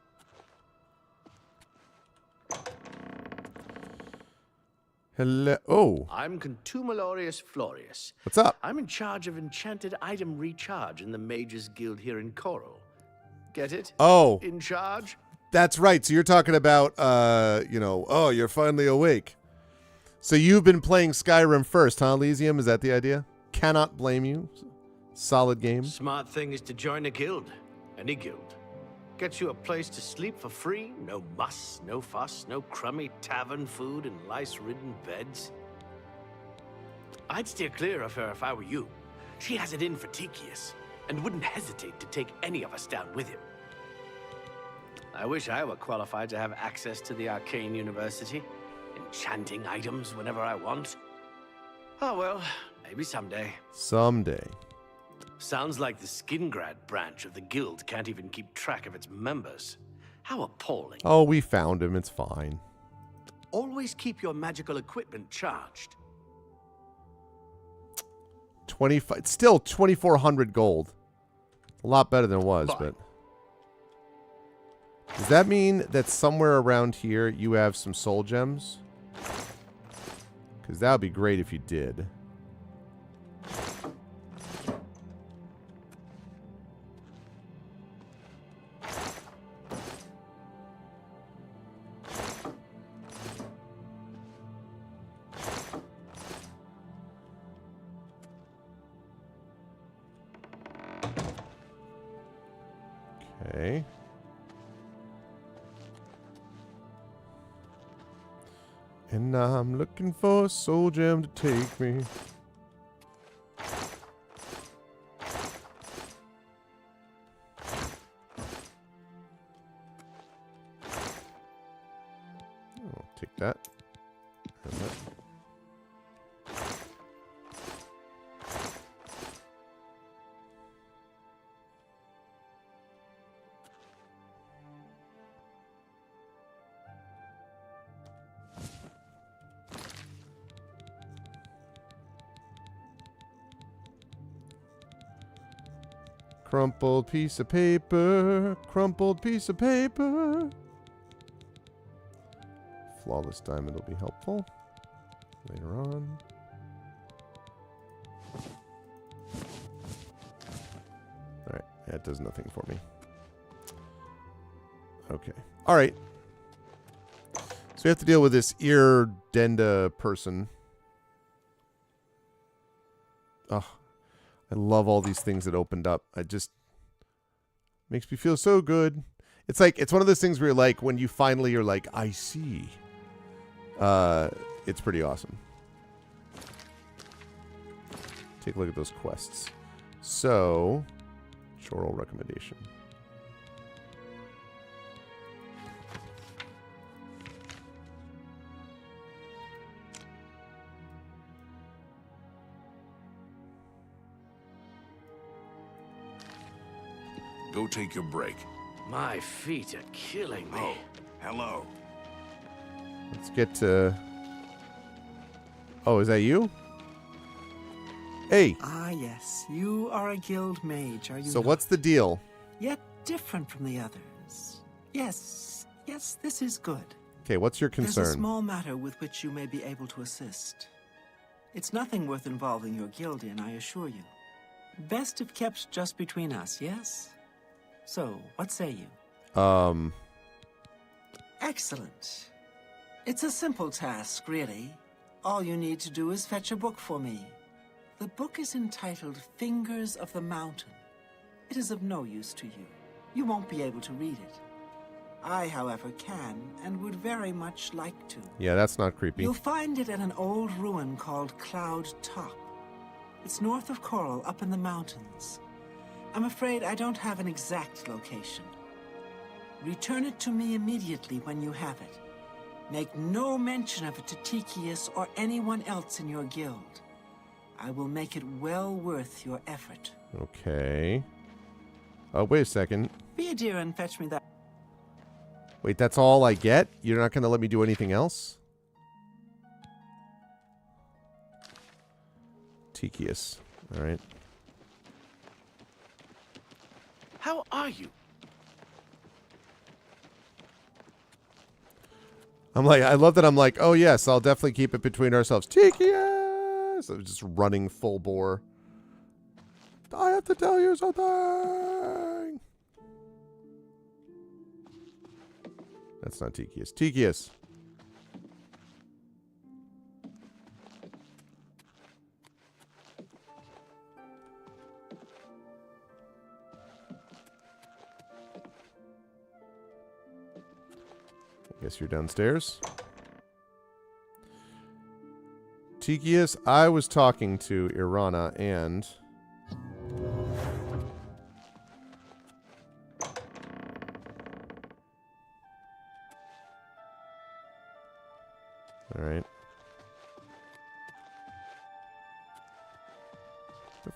Hello. Oh. I'm Contumelius Florius. What's up? I'm in charge of enchanted item recharge in the Mages Guild here in Coral. Get it? Oh. In charge? That's right. So you're talking about, you know, oh, you're finally awake. So you've been playing Skyrim first, huh, Elysium? Is that the idea? Cannot blame you. Solid game. Smart thing is to join a guild. Any guild. Gets you a place to sleep for free. No muss, no fuss, no crummy tavern food and lice-ridden beds. I'd steer clear of her if I were you. She has it in for Tychius, and wouldn't hesitate to take any of us down with him. I wish I were qualified to have access to the Arcane University. Enchanting items whenever I want. Oh well, maybe someday. Someday. Sounds like the Skingrad branch of the guild can't even keep track of its members. How appalling. Oh, we found him. It's fine. Always keep your magical equipment charged. 25. It's still 2,400 gold. A lot better than it was, but... Does that mean that somewhere around here you have some soul gems? Because that would be great if you did. Okay. And I'm looking for a soul gem to take me. I'll take that. And that. Crumpled piece of paper. Crumpled piece of paper. Flawless diamond will be helpful later on. Alright, that does nothing for me. Okay. Alright. So we have to deal with this ear denda person. Oh, I love all these things that opened up. I just makes me feel so good. It's like, it's one of those things where you're like, when you finally are like, I see. It's pretty awesome. Take a look at those quests. So, choral recommendation. Go take your break. My feet are killing me. Oh, hello. Let's get to... Oh, is that you? Hey. Ah, yes. You are a guild mage, are you So not? what's the deal? Yet different from the others. Yes, this is good. Okay, what's your There's a concern? small matter with which you may be able to assist. It's nothing worth involving your guild in, I assure you. Best if kept just between us, yes? So, what say you? Excellent. It's a simple task, really. All you need to do is fetch a book for me. The book is entitled Fingers of the Mountain. It is of no use to you. You won't be able to read it. I, however, can and would very much like to. Yeah, that's not creepy. You'll find it at an old ruin called Cloud Top. It's north of Coral, up in the mountains. I'm afraid I don't have an exact location. Return it to me immediately when you have it. Make no mention of it to Tychius or anyone else in your guild. I will make it well worth your effort. Okay. Oh, wait a second. Be a dear and fetch me that. Wait, that's all I get? You're not going to let me do anything else? Tychius. All right. How are you? I'm like, I love that I'm like, oh yes, I'll definitely keep it between ourselves. Tychius! I'm just running full bore. I have to tell you something! That's not Tychius. Tychius! I guess you're downstairs. Tychius, I was talking to Irana and... Alright. The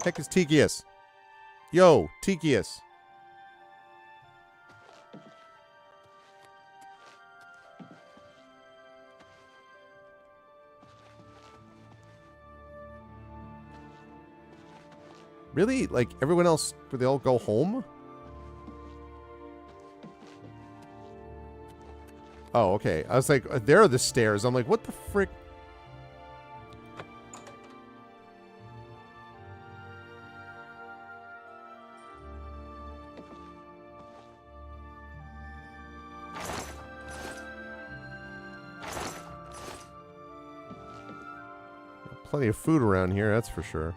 heck is Tychius? Yo, Tychius. Really? Like, everyone else, would they all go home? Oh, okay. I was like, there are the stairs. I'm like, what the frick? Plenty of food around here, that's for sure.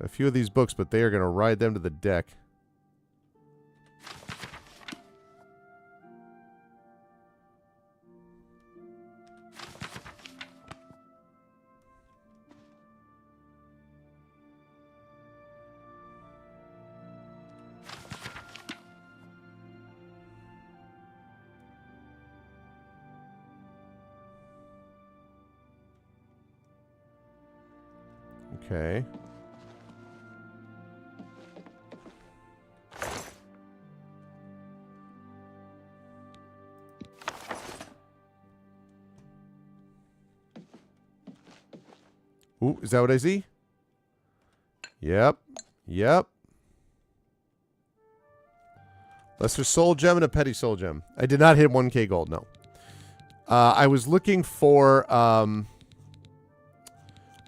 A few of these books, but they are going to ride them to the deck. Okay. Ooh, is that what I see? Yep. Yep. Lesser Soul Gem and a Petty Soul Gem. I did not hit 1k gold, no. I was looking for...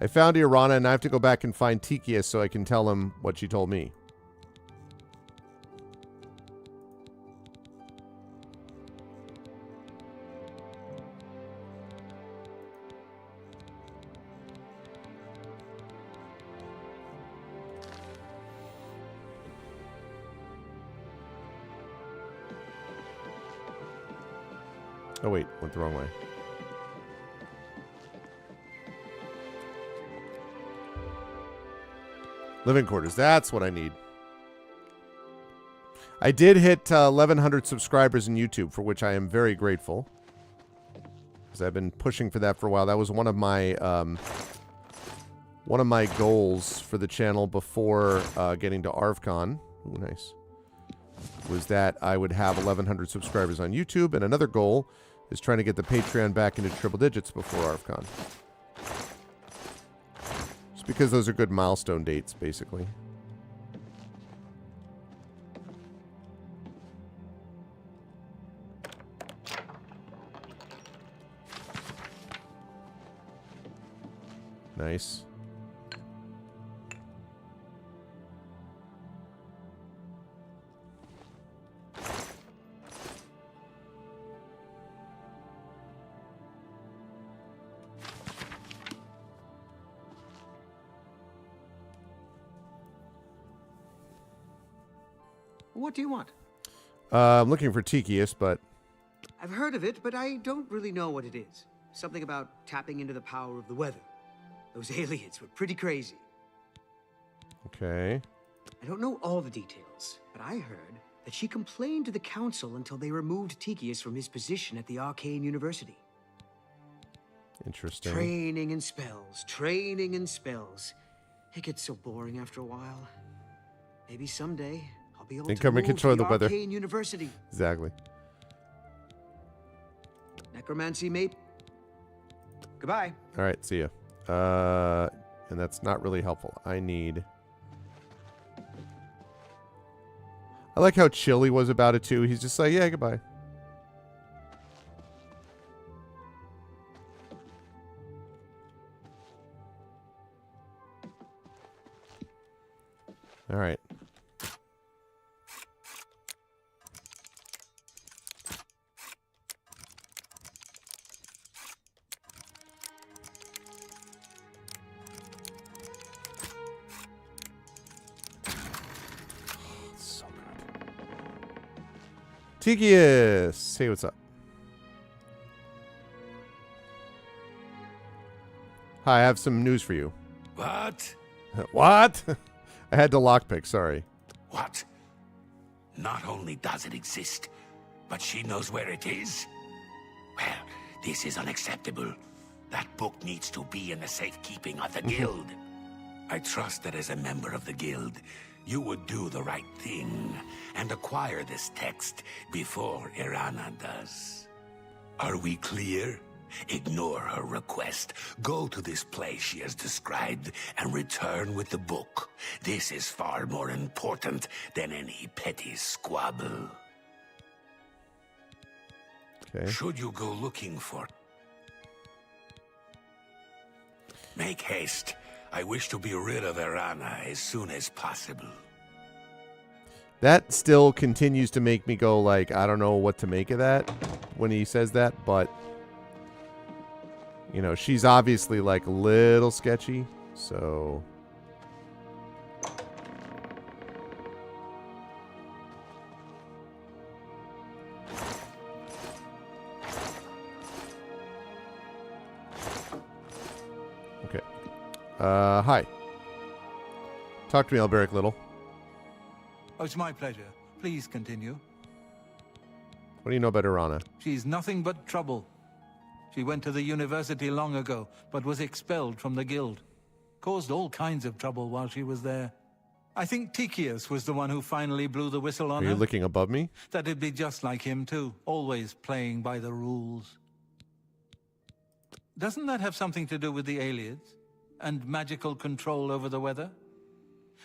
I found Irana, and I have to go back and find Tikius so I can tell him what she told me. Oh, wait. Went the wrong way. Living quarters. That's what I need. I did hit 1,100 subscribers in YouTube, for which I am very grateful. Because I've been pushing for that for a while. That was one of my goals for the channel before getting to ArvCon. Ooh, nice. Was that I would have 1,100 subscribers on YouTube, and another goal is trying to get the Patreon back into triple digits before ArvCon. Just because those are good milestone dates, basically. Nice. What do you want? I'm looking for Tikius, but... I've heard of it, but I don't really know what it is. Something about tapping into the power of the weather. Those aliens were pretty crazy. Okay. I don't know all the details, but I heard that she complained to the council until they removed Tikius from his position at the Arcane University. Interesting. Training and spells, training and spells. It gets so boring after a while. Maybe someday I'll be able to come and move control to the weather. Arcane University. Exactly. Necromancy, mate. Goodbye. All right, see ya. And that's not really helpful. I need... I like how chill he was about it, too. He's just like, yeah, goodbye. All right. Tikius! Hey, what's up? Hi, I have some news for you. What? What? I had to lockpick, sorry. What? Not only does it exist, but she knows where it is? Well, this is unacceptable. That book needs to be in the safekeeping of the guild. I trust that as a member of the guild, you would do the right thing and acquire this text before Irana does. Are we clear? Ignore her request. Go to this place she has described and return with the book. This is far more important than any petty squabble. Okay. Should you go looking for it, make haste. I wish to be rid of Irana as soon as possible. That still continues to make me go like, I don't know what to make of that when he says that, but you know, she's obviously like a little sketchy, so okay. Hi. Talk to me, Alberic Little. Oh, it's my pleasure. Please continue. What do you know about Irana? She's nothing but trouble. She went to the university long ago, but was expelled from the guild. Caused all kinds of trouble while she was there. I think Tychius was the one who finally blew the whistle on Are her. you looking above me? That'd be just like him, too. Always playing by the rules. Doesn't that have something to do with the aliens? And magical control over the weather?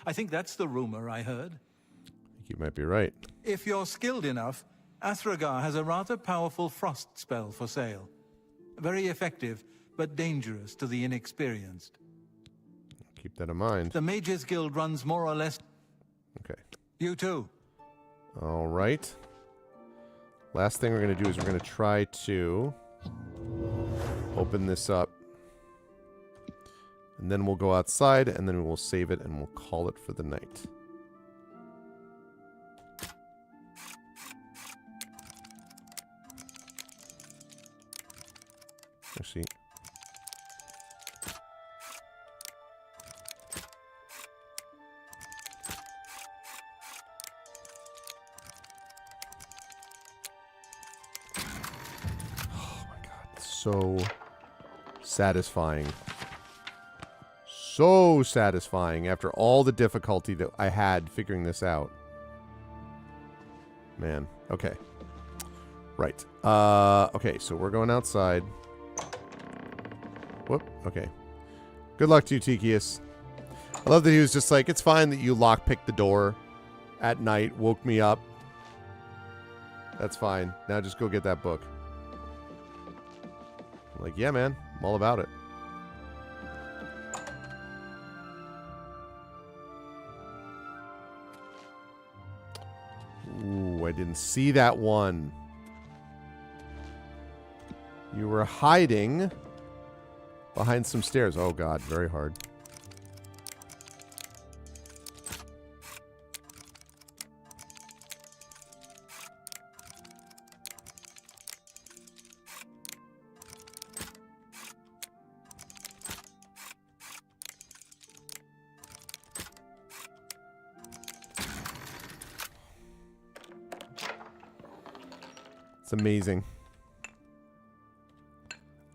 I think that's the rumor I heard. I think you might be right. If you're skilled enough, Athragar has a rather powerful frost spell for sale. Very effective, but dangerous to the inexperienced. Keep that in mind. The Mages Guild runs more or less... Okay. You too. All right. Last thing we're going to do is we're going to try to open this up. And then we'll go outside, and then we'll save it, and we'll call it for the night. Actually... so satisfying. So satisfying after all the difficulty that I had figuring this out. Man. Okay. Right. Okay, so we're going outside. Whoop. Okay. Good luck to you, Tychius. I love that he was just like, it's fine that you lockpicked the door at night, woke me up. That's fine. Now just go get that book. Like, yeah, man, I'm all about it. Ooh, I didn't see that one. You were hiding behind some stairs. Oh, God, very hard. Amazing.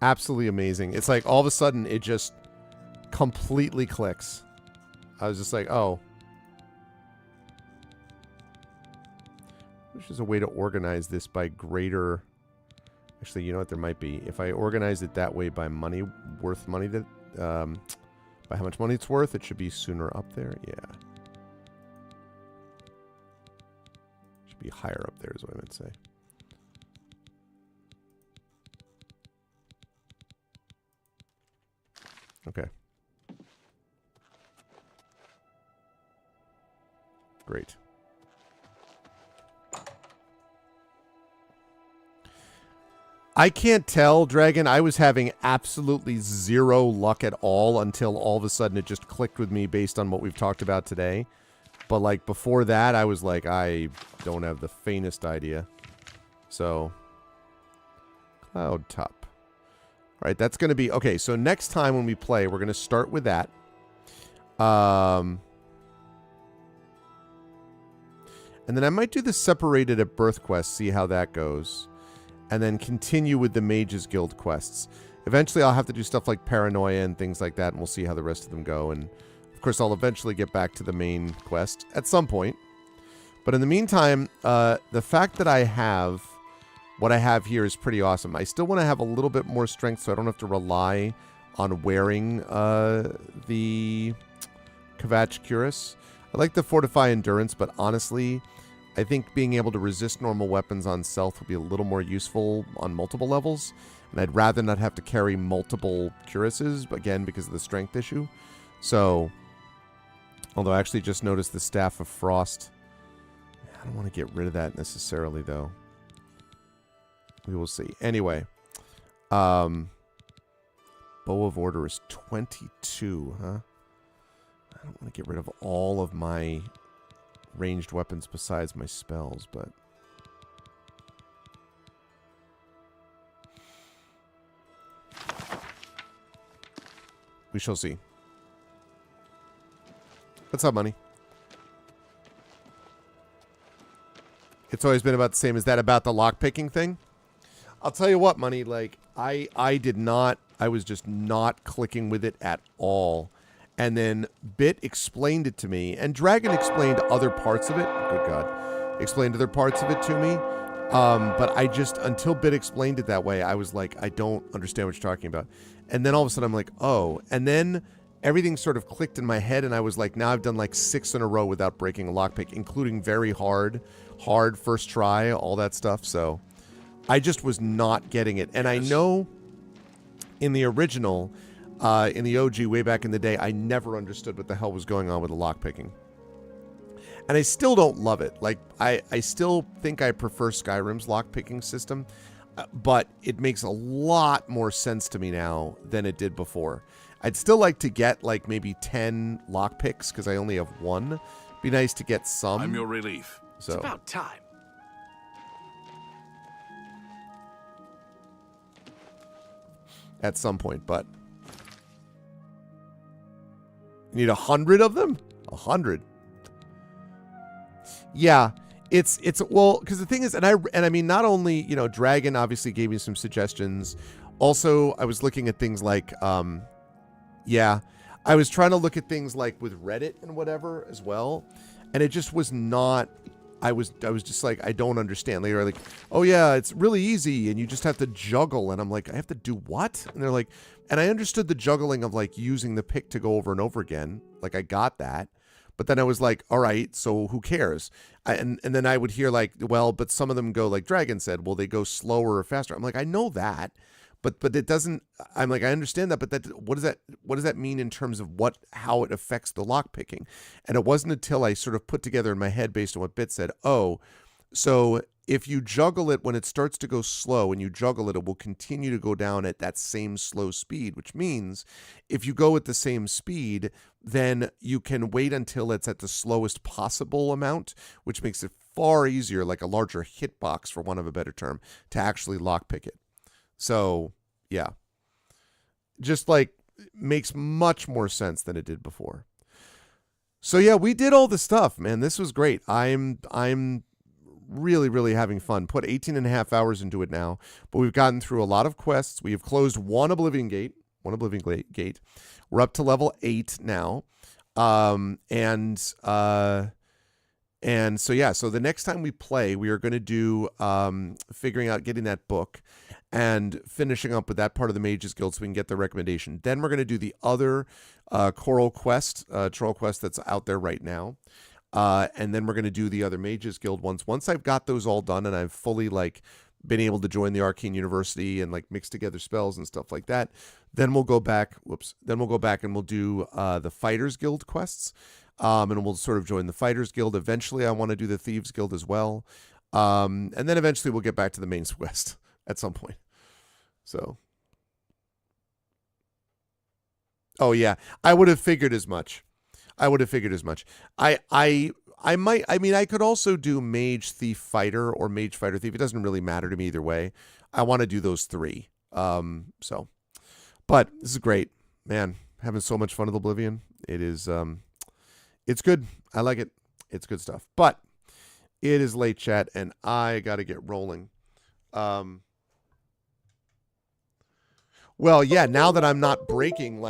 Absolutely amazing. It's like all of a sudden it just completely clicks. I was just like, oh. There's just a way to organize this by greater... Actually, you know what? There might be. If I organize it that way by money, worth money that... by how much money it's worth, it should be sooner up there. Yeah. Should be higher up there is what I meant to say. Okay. Great. I can't tell, Dragon. I was having absolutely zero luck at all until all of a sudden it just clicked with me based on what we've talked about today. But, like, before that, I was like, I don't have the faintest idea. So, Cloud Top. All right, that's going to be... Okay, so next time when we play, we're going to start with that. And then I might do the separated at birth quest, see how that goes. And then continue with the Mages Guild quests. Eventually, I'll have to do stuff like Paranoia and things like that, and we'll see how the rest of them go. And, of course, I'll eventually get back to the main quest at some point. But in the meantime, the fact that I have... What I have here is pretty awesome. I still want to have a little bit more strength so I don't have to rely on wearing the Kvatch Cuirass. I like the Fortify Endurance, but honestly, I think being able to resist normal weapons on stealth will be a little more useful on multiple levels. And I'd rather not have to carry multiple cuirasses, again, because of the strength issue. So, although I actually just noticed the Staff of Frost. I don't want to get rid of that necessarily, though. We will see. Anyway, Bow of Order is 22, huh? I don't want to get rid of all of my ranged weapons besides my spells, but... We shall see. What's up, money? It's always been about the same. Is that about the lockpicking thing? I'll tell you what, money, like, I was just not clicking with it at all. And then Bit explained it to me, and Dragon explained other parts of it. Good God. Explained other parts of it to me. But I just, until Bit explained it that way, I was like, I don't understand what you're talking about. And then all of a sudden I'm like, oh. And then everything sort of clicked in my head, and I was like, now I've done like 6 in a row without breaking a lockpick, including very hard first try, all that stuff. So I just was not getting it. And I know in the original, in the OG way back in the day, I never understood what the hell was going on with the lockpicking. And I still don't love it. Like, I still think I prefer Skyrim's lockpicking system, but it makes a lot more sense to me now than it did before. I'd still like to get, like, maybe 10 lockpicks, because I only have 1. Be nice to get some. I'm your relief. So. It's about time. At some point, but you need 100 of them? 100. Yeah, it's well, because the thing is, and I mean, not only, you know, Dragon obviously gave me some suggestions. Also, I was looking at things like, yeah, I was trying to look at things like with Reddit and whatever as well, and it just was not. I was just like, I don't understand. They were like, oh yeah, it's really easy, and you just have to juggle. And I'm like, I have to do what? And they're like, and I understood the juggling of like using the pick to go over and over again. Like I got that. But then I was like, all right, so who cares? And then I would hear like, well, but some of them go, like Dragon said, well, they go slower or faster. I'm like, I know that. But it doesn't. I'm like, I understand that, but what does that mean in terms of how it affects the lock picking? And it wasn't until I sort of put together in my head based on what Bit said. Oh, so if you juggle it when it starts to go slow and you juggle it, it will continue to go down at that same slow speed. Which means if you go at the same speed, then you can wait until it's at the slowest possible amount, which makes it far easier, like a larger hitbox, for want of a better term, to actually lockpick it. So, yeah. Just like makes much more sense than it did before. So yeah, we did all the stuff, man. This was great. I'm really, really having fun. Put 18 and a half hours into it now, but we've gotten through a lot of quests. We have closed one Oblivion Gate. We're up to level 8 now. And so yeah, so the next time we play, we are going to do figuring out getting that book and finishing up with that part of the Mages Guild so we can get the recommendation. Then we're going to do the other troll quest that's out there right now. And then we're going to do the other Mages Guild ones. Once I've got those all done and I've fully like been able to join the Arcane University and like mix together spells and stuff like that, then we'll go back. Then we'll go back and we'll do the Fighters Guild quests. And we'll sort of join the Fighters Guild. Eventually, I want to do the Thieves Guild as well. And then eventually we'll get back to the main quest at some point. So. Oh, yeah. I would have figured as much. I could also do Mage, Thief, Fighter, or Mage, Fighter, Thief. It doesn't really matter to me either way. I want to do those 3. So. But this is great. Man, having so much fun with Oblivion. It is... It's good. I like it. It's good stuff. But it is late, chat, and I got to get rolling. Well, yeah, now that I'm not breaking,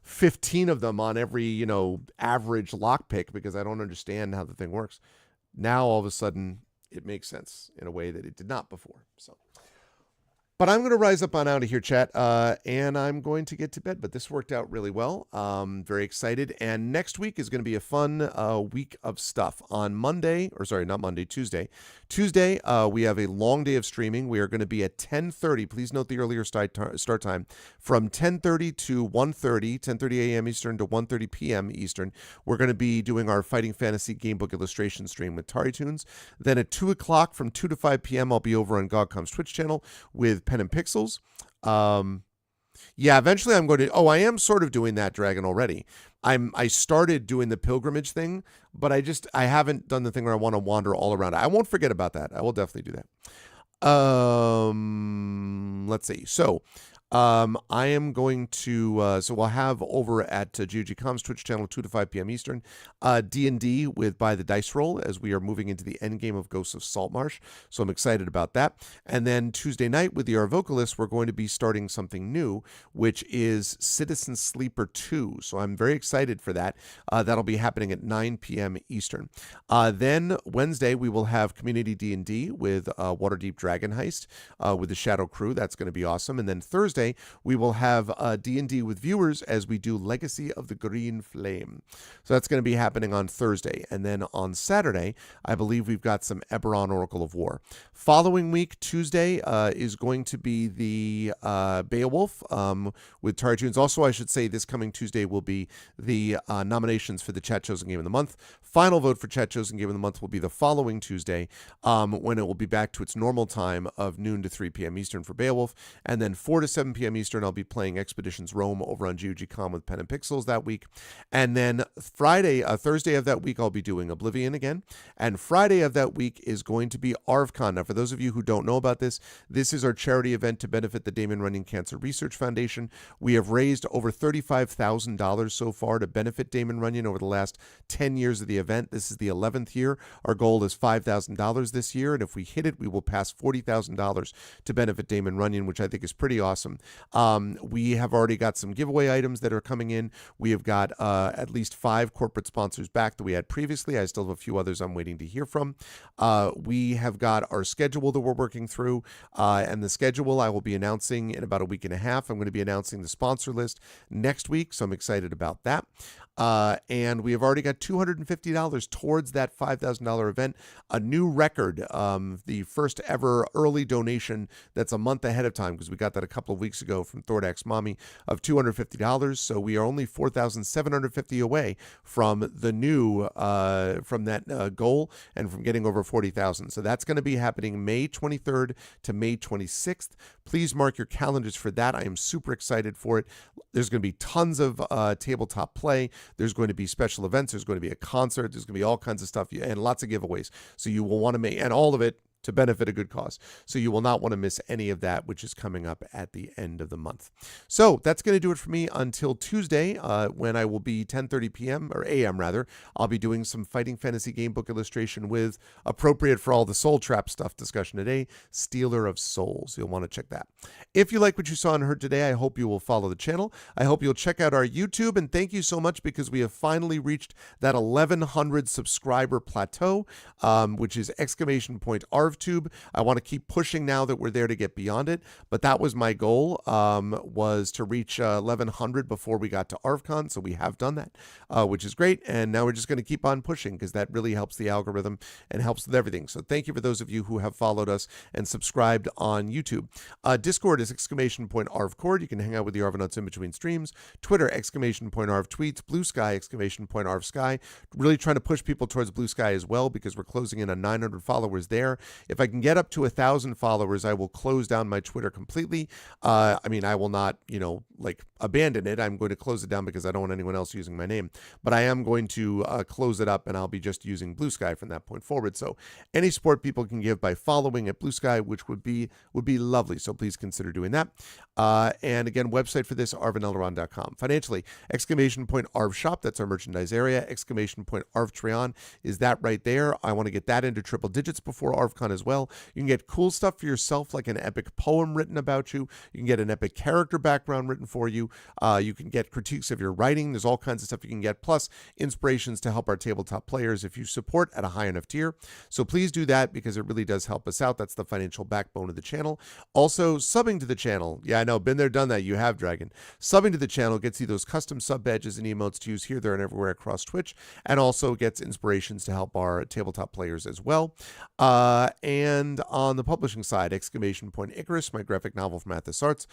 15 of them on every, average lockpick because I don't understand how the thing works, now all of a sudden it makes sense in a way that it did not before. So. But I'm going to rise up on out of here, chat, and I'm going to get to bed. But this worked out really well. Very excited. And next week is going to be a fun week of stuff. On Tuesday. Tuesday, we have a long day of streaming. We are going to be at 10:30. Please note the earlier start time. From 10:30 to 1:30, 10:30 a.m. Eastern to 1:30 p.m. Eastern. We're going to be doing our Fighting Fantasy Gamebook illustration stream with Tari Tunes. Then at 2 o'clock from 2 to 5 p.m., I'll be over on GogCom's Twitch channel with Pen and Pixels. Yeah, eventually I'm going to... Oh, I am sort of doing that, Dragon, already. I started doing the pilgrimage thing, but I haven't done the thing where I want to wander all around. I won't forget about that. I will definitely do that. Let's see. So, I am going to, so we'll have over at GOG.com's Twitch channel 2 to 5 p.m. Eastern, D&D with By the Dice Roll as we are moving into the end game of Ghosts of Saltmarsh. So I'm excited about that. And then Tuesday night with the Our Vocalists, we're going to be starting something new, which is Citizen Sleeper 2. So I'm very excited for that. That'll be happening at 9 p.m. Eastern. Then Wednesday, we will have Community D&D with Waterdeep Dragon Heist with the Shadow Crew. That's going to be awesome. And then Thursday, we will have D&D with viewers as we do Legacy of the Green Flame. So that's going to be happening on Thursday. And then on Saturday, I believe we've got some Eberron Oracle of War. Following week, Tuesday, is going to be the Beowulf with Tari Tunes. Also, I should say this coming Tuesday will be the nominations for the Chat Chosen Game of the Month. Final vote for Chat Chosen Game of the Month will be the following Tuesday when it will be back to its normal time of noon to 3 p.m. Eastern for Beowulf. And then 4 to 7 p.m. Eastern, I'll be playing Expeditions Rome over on GOG.com with Pen and Pixels that week. And then Thursday of that week, I'll be doing Oblivion again. And Friday of that week is going to be ARVCon. Now, for those of you who don't know about this, this is our charity event to benefit the Damon Runyon Cancer Research Foundation. We have raised over $35,000 so far to benefit Damon Runyon over the last 10 years of the event. This is the 11th year. Our goal is $5,000 this year, and if we hit it, we will pass $40,000 to benefit Damon Runyon, which I think is pretty awesome. We have already got some giveaway items that are coming in. We have got at least 5 corporate sponsors back that we had previously. I still have a few others I'm waiting to hear from. We have got our schedule that we're working through, and the schedule I will be announcing in about a week and a half. I'm going to be announcing the sponsor list next week, so I'm excited about that. And we have already got $250 towards that $5,000 event, a new record, the first ever early donation that's a month ahead of time, because we got that a couple of weeks ago from Thordax Mommy, of $250. So we are only $4,750 away from the new, from that goal and from getting over 40,000. So that's going to be happening May 23rd to May 26th. Please mark your calendars for that. I am super excited for it. There's going to be tons of tabletop play. There's going to be special events. There's going to be a concert. There's going to be all kinds of stuff and lots of giveaways. So you will want to make, and all of it to benefit a good cause. So you will not want to miss any of that, which is coming up at the end of the month. So that's going to do it for me until Tuesday, when I will be 10:30 p.m. or a.m. rather. I'll be doing some Fighting Fantasy game book illustration with, appropriate for all the Soul Trap stuff discussion today, Stealer of Souls. You'll want to check that. If you like what you saw and heard today, I hope you will follow the channel. I hope you'll check out our YouTube, and thank you so much because we have finally reached that 1,100 subscriber plateau, which is !ARVTube. I want to keep pushing now that we're there to get beyond it, but that was my goal, was to reach 1,100 before we got to ARVCon, so we have done that, which is great, and now we're just going to keep on pushing because that really helps the algorithm and helps with everything. So thank you for those of you who have followed us and subscribed on YouTube. Discord is !ARVCord. You can hang out with the Arvanauts in between streams. Twitter, !ARVTweets. Blue Sky, !ARVSky. Really trying to push people towards Blue Sky as well because we're closing in on 900 followers there. If I can get up to 1,000 followers, I will close down my Twitter completely. I mean, I will not, abandon it. I'm going to close it down because I don't want anyone else using my name. But I am going to close it up, and I'll be just using Blue Sky from that point forward. So any support people can give by following at Blue Sky, which would be lovely. So please consider doing that. And again, website for this, arvanelleron.com. Financially, !ARVShop. That's our merchandise area. !ARVTreon is that right there. I want to get that into triple digits before ARVCon as well. You can get cool stuff for yourself, like an epic poem written about you. You can get an epic character background written for you. You can get critiques of your writing. There's all kinds of stuff you can get, plus inspirations to help our tabletop players if you support at a high enough tier. So please do that because it really does help us out. That's the financial backbone of the channel. Also, subbing to the channel. Yeah, I know. Been there, done that. You have, Dragon. Subbing to the channel gets you those custom sub badges and emotes to use here, there, and everywhere across Twitch, and also gets inspirations to help our tabletop players as well. And on the publishing side, !Icarus, my graphic novel from Athos Arts.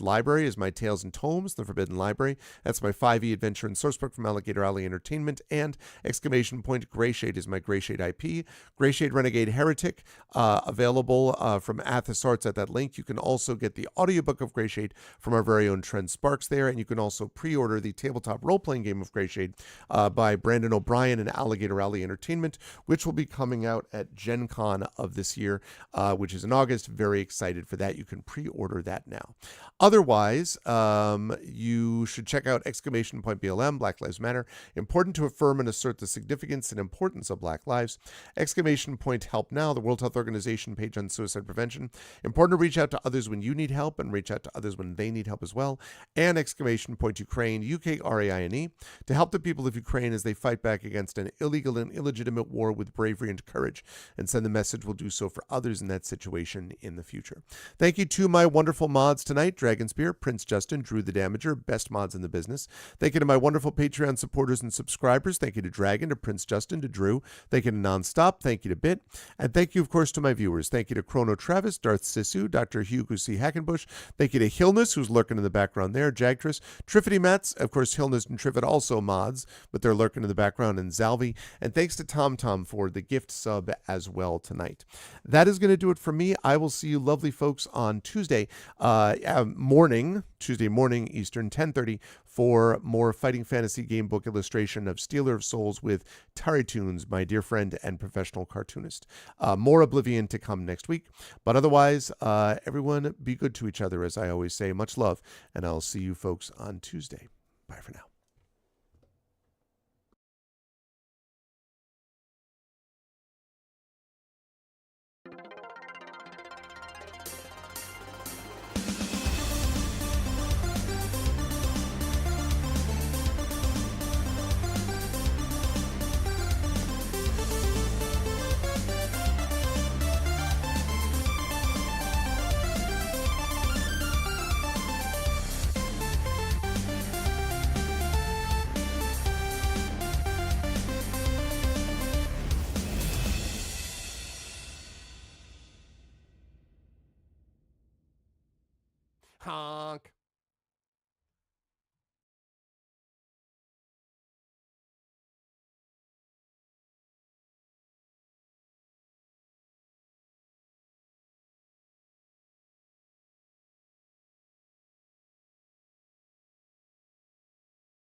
!Library is my Tales and Tomes, The Forbidden Library. That's my 5e adventure and sourcebook from Alligator Alley Entertainment. And Greyshade is my Greyshade IP. Greyshade Renegade Heretic, available from Athos Arts at that link. You can also get the audiobook of Greyshade from our very own Trent Sparks there, and you can also pre-order the tabletop role-playing game of Greyshade by Brandon O'Brien and Alligator Alley Entertainment, which will be coming out at Gen Con of this year, which is in August. Very excited for that. You can pre-order that now. Otherwise, you should check out exclamation point BLM, Black Lives Matter. Important to affirm and assert the significance and importance of Black lives. Exclamation point Help Now, the World Health Organization page on suicide prevention. Important to reach out to others when you need help and reach out to others when they need help as well. And exclamation point Ukraine, UKRAINE, to help the people of Ukraine as they fight back against an illegal and illegitimate war with bravery and courage, and send the message we'll do so for others in that situation in the future. Thank you to my wonderful mods tonight, Dragonspear, Prince Justin, Drew the Damager, best mods in the business. Thank you to my wonderful Patreon supporters and subscribers. Thank you to Dragon, to Prince Justin, to Drew. Thank you to Nonstop. Thank you to Bit. And thank you, of course, to my viewers. Thank you to Chrono Travis, Darth Sisu, Dr. Hugo C. Hackenbush. Thank you to Hillness, who's lurking in the background there, Jagtress, Triffity Mats, of course, Hillness and Triffid also mods, but they're lurking in the background, and Zalvi. And thanks to TomTom for the gift sub as well tonight. That is going to do it for me. I will see you lovely folks on Tuesday morning Eastern, 10:30, for more Fighting Fantasy game book illustration of Stealer of Souls with Tari Toons, my dear friend and professional cartoonist. More Oblivion to come next week. But otherwise, everyone be good to each other, as I always say. Much love, and I'll see you folks on Tuesday. Bye for now. Honk.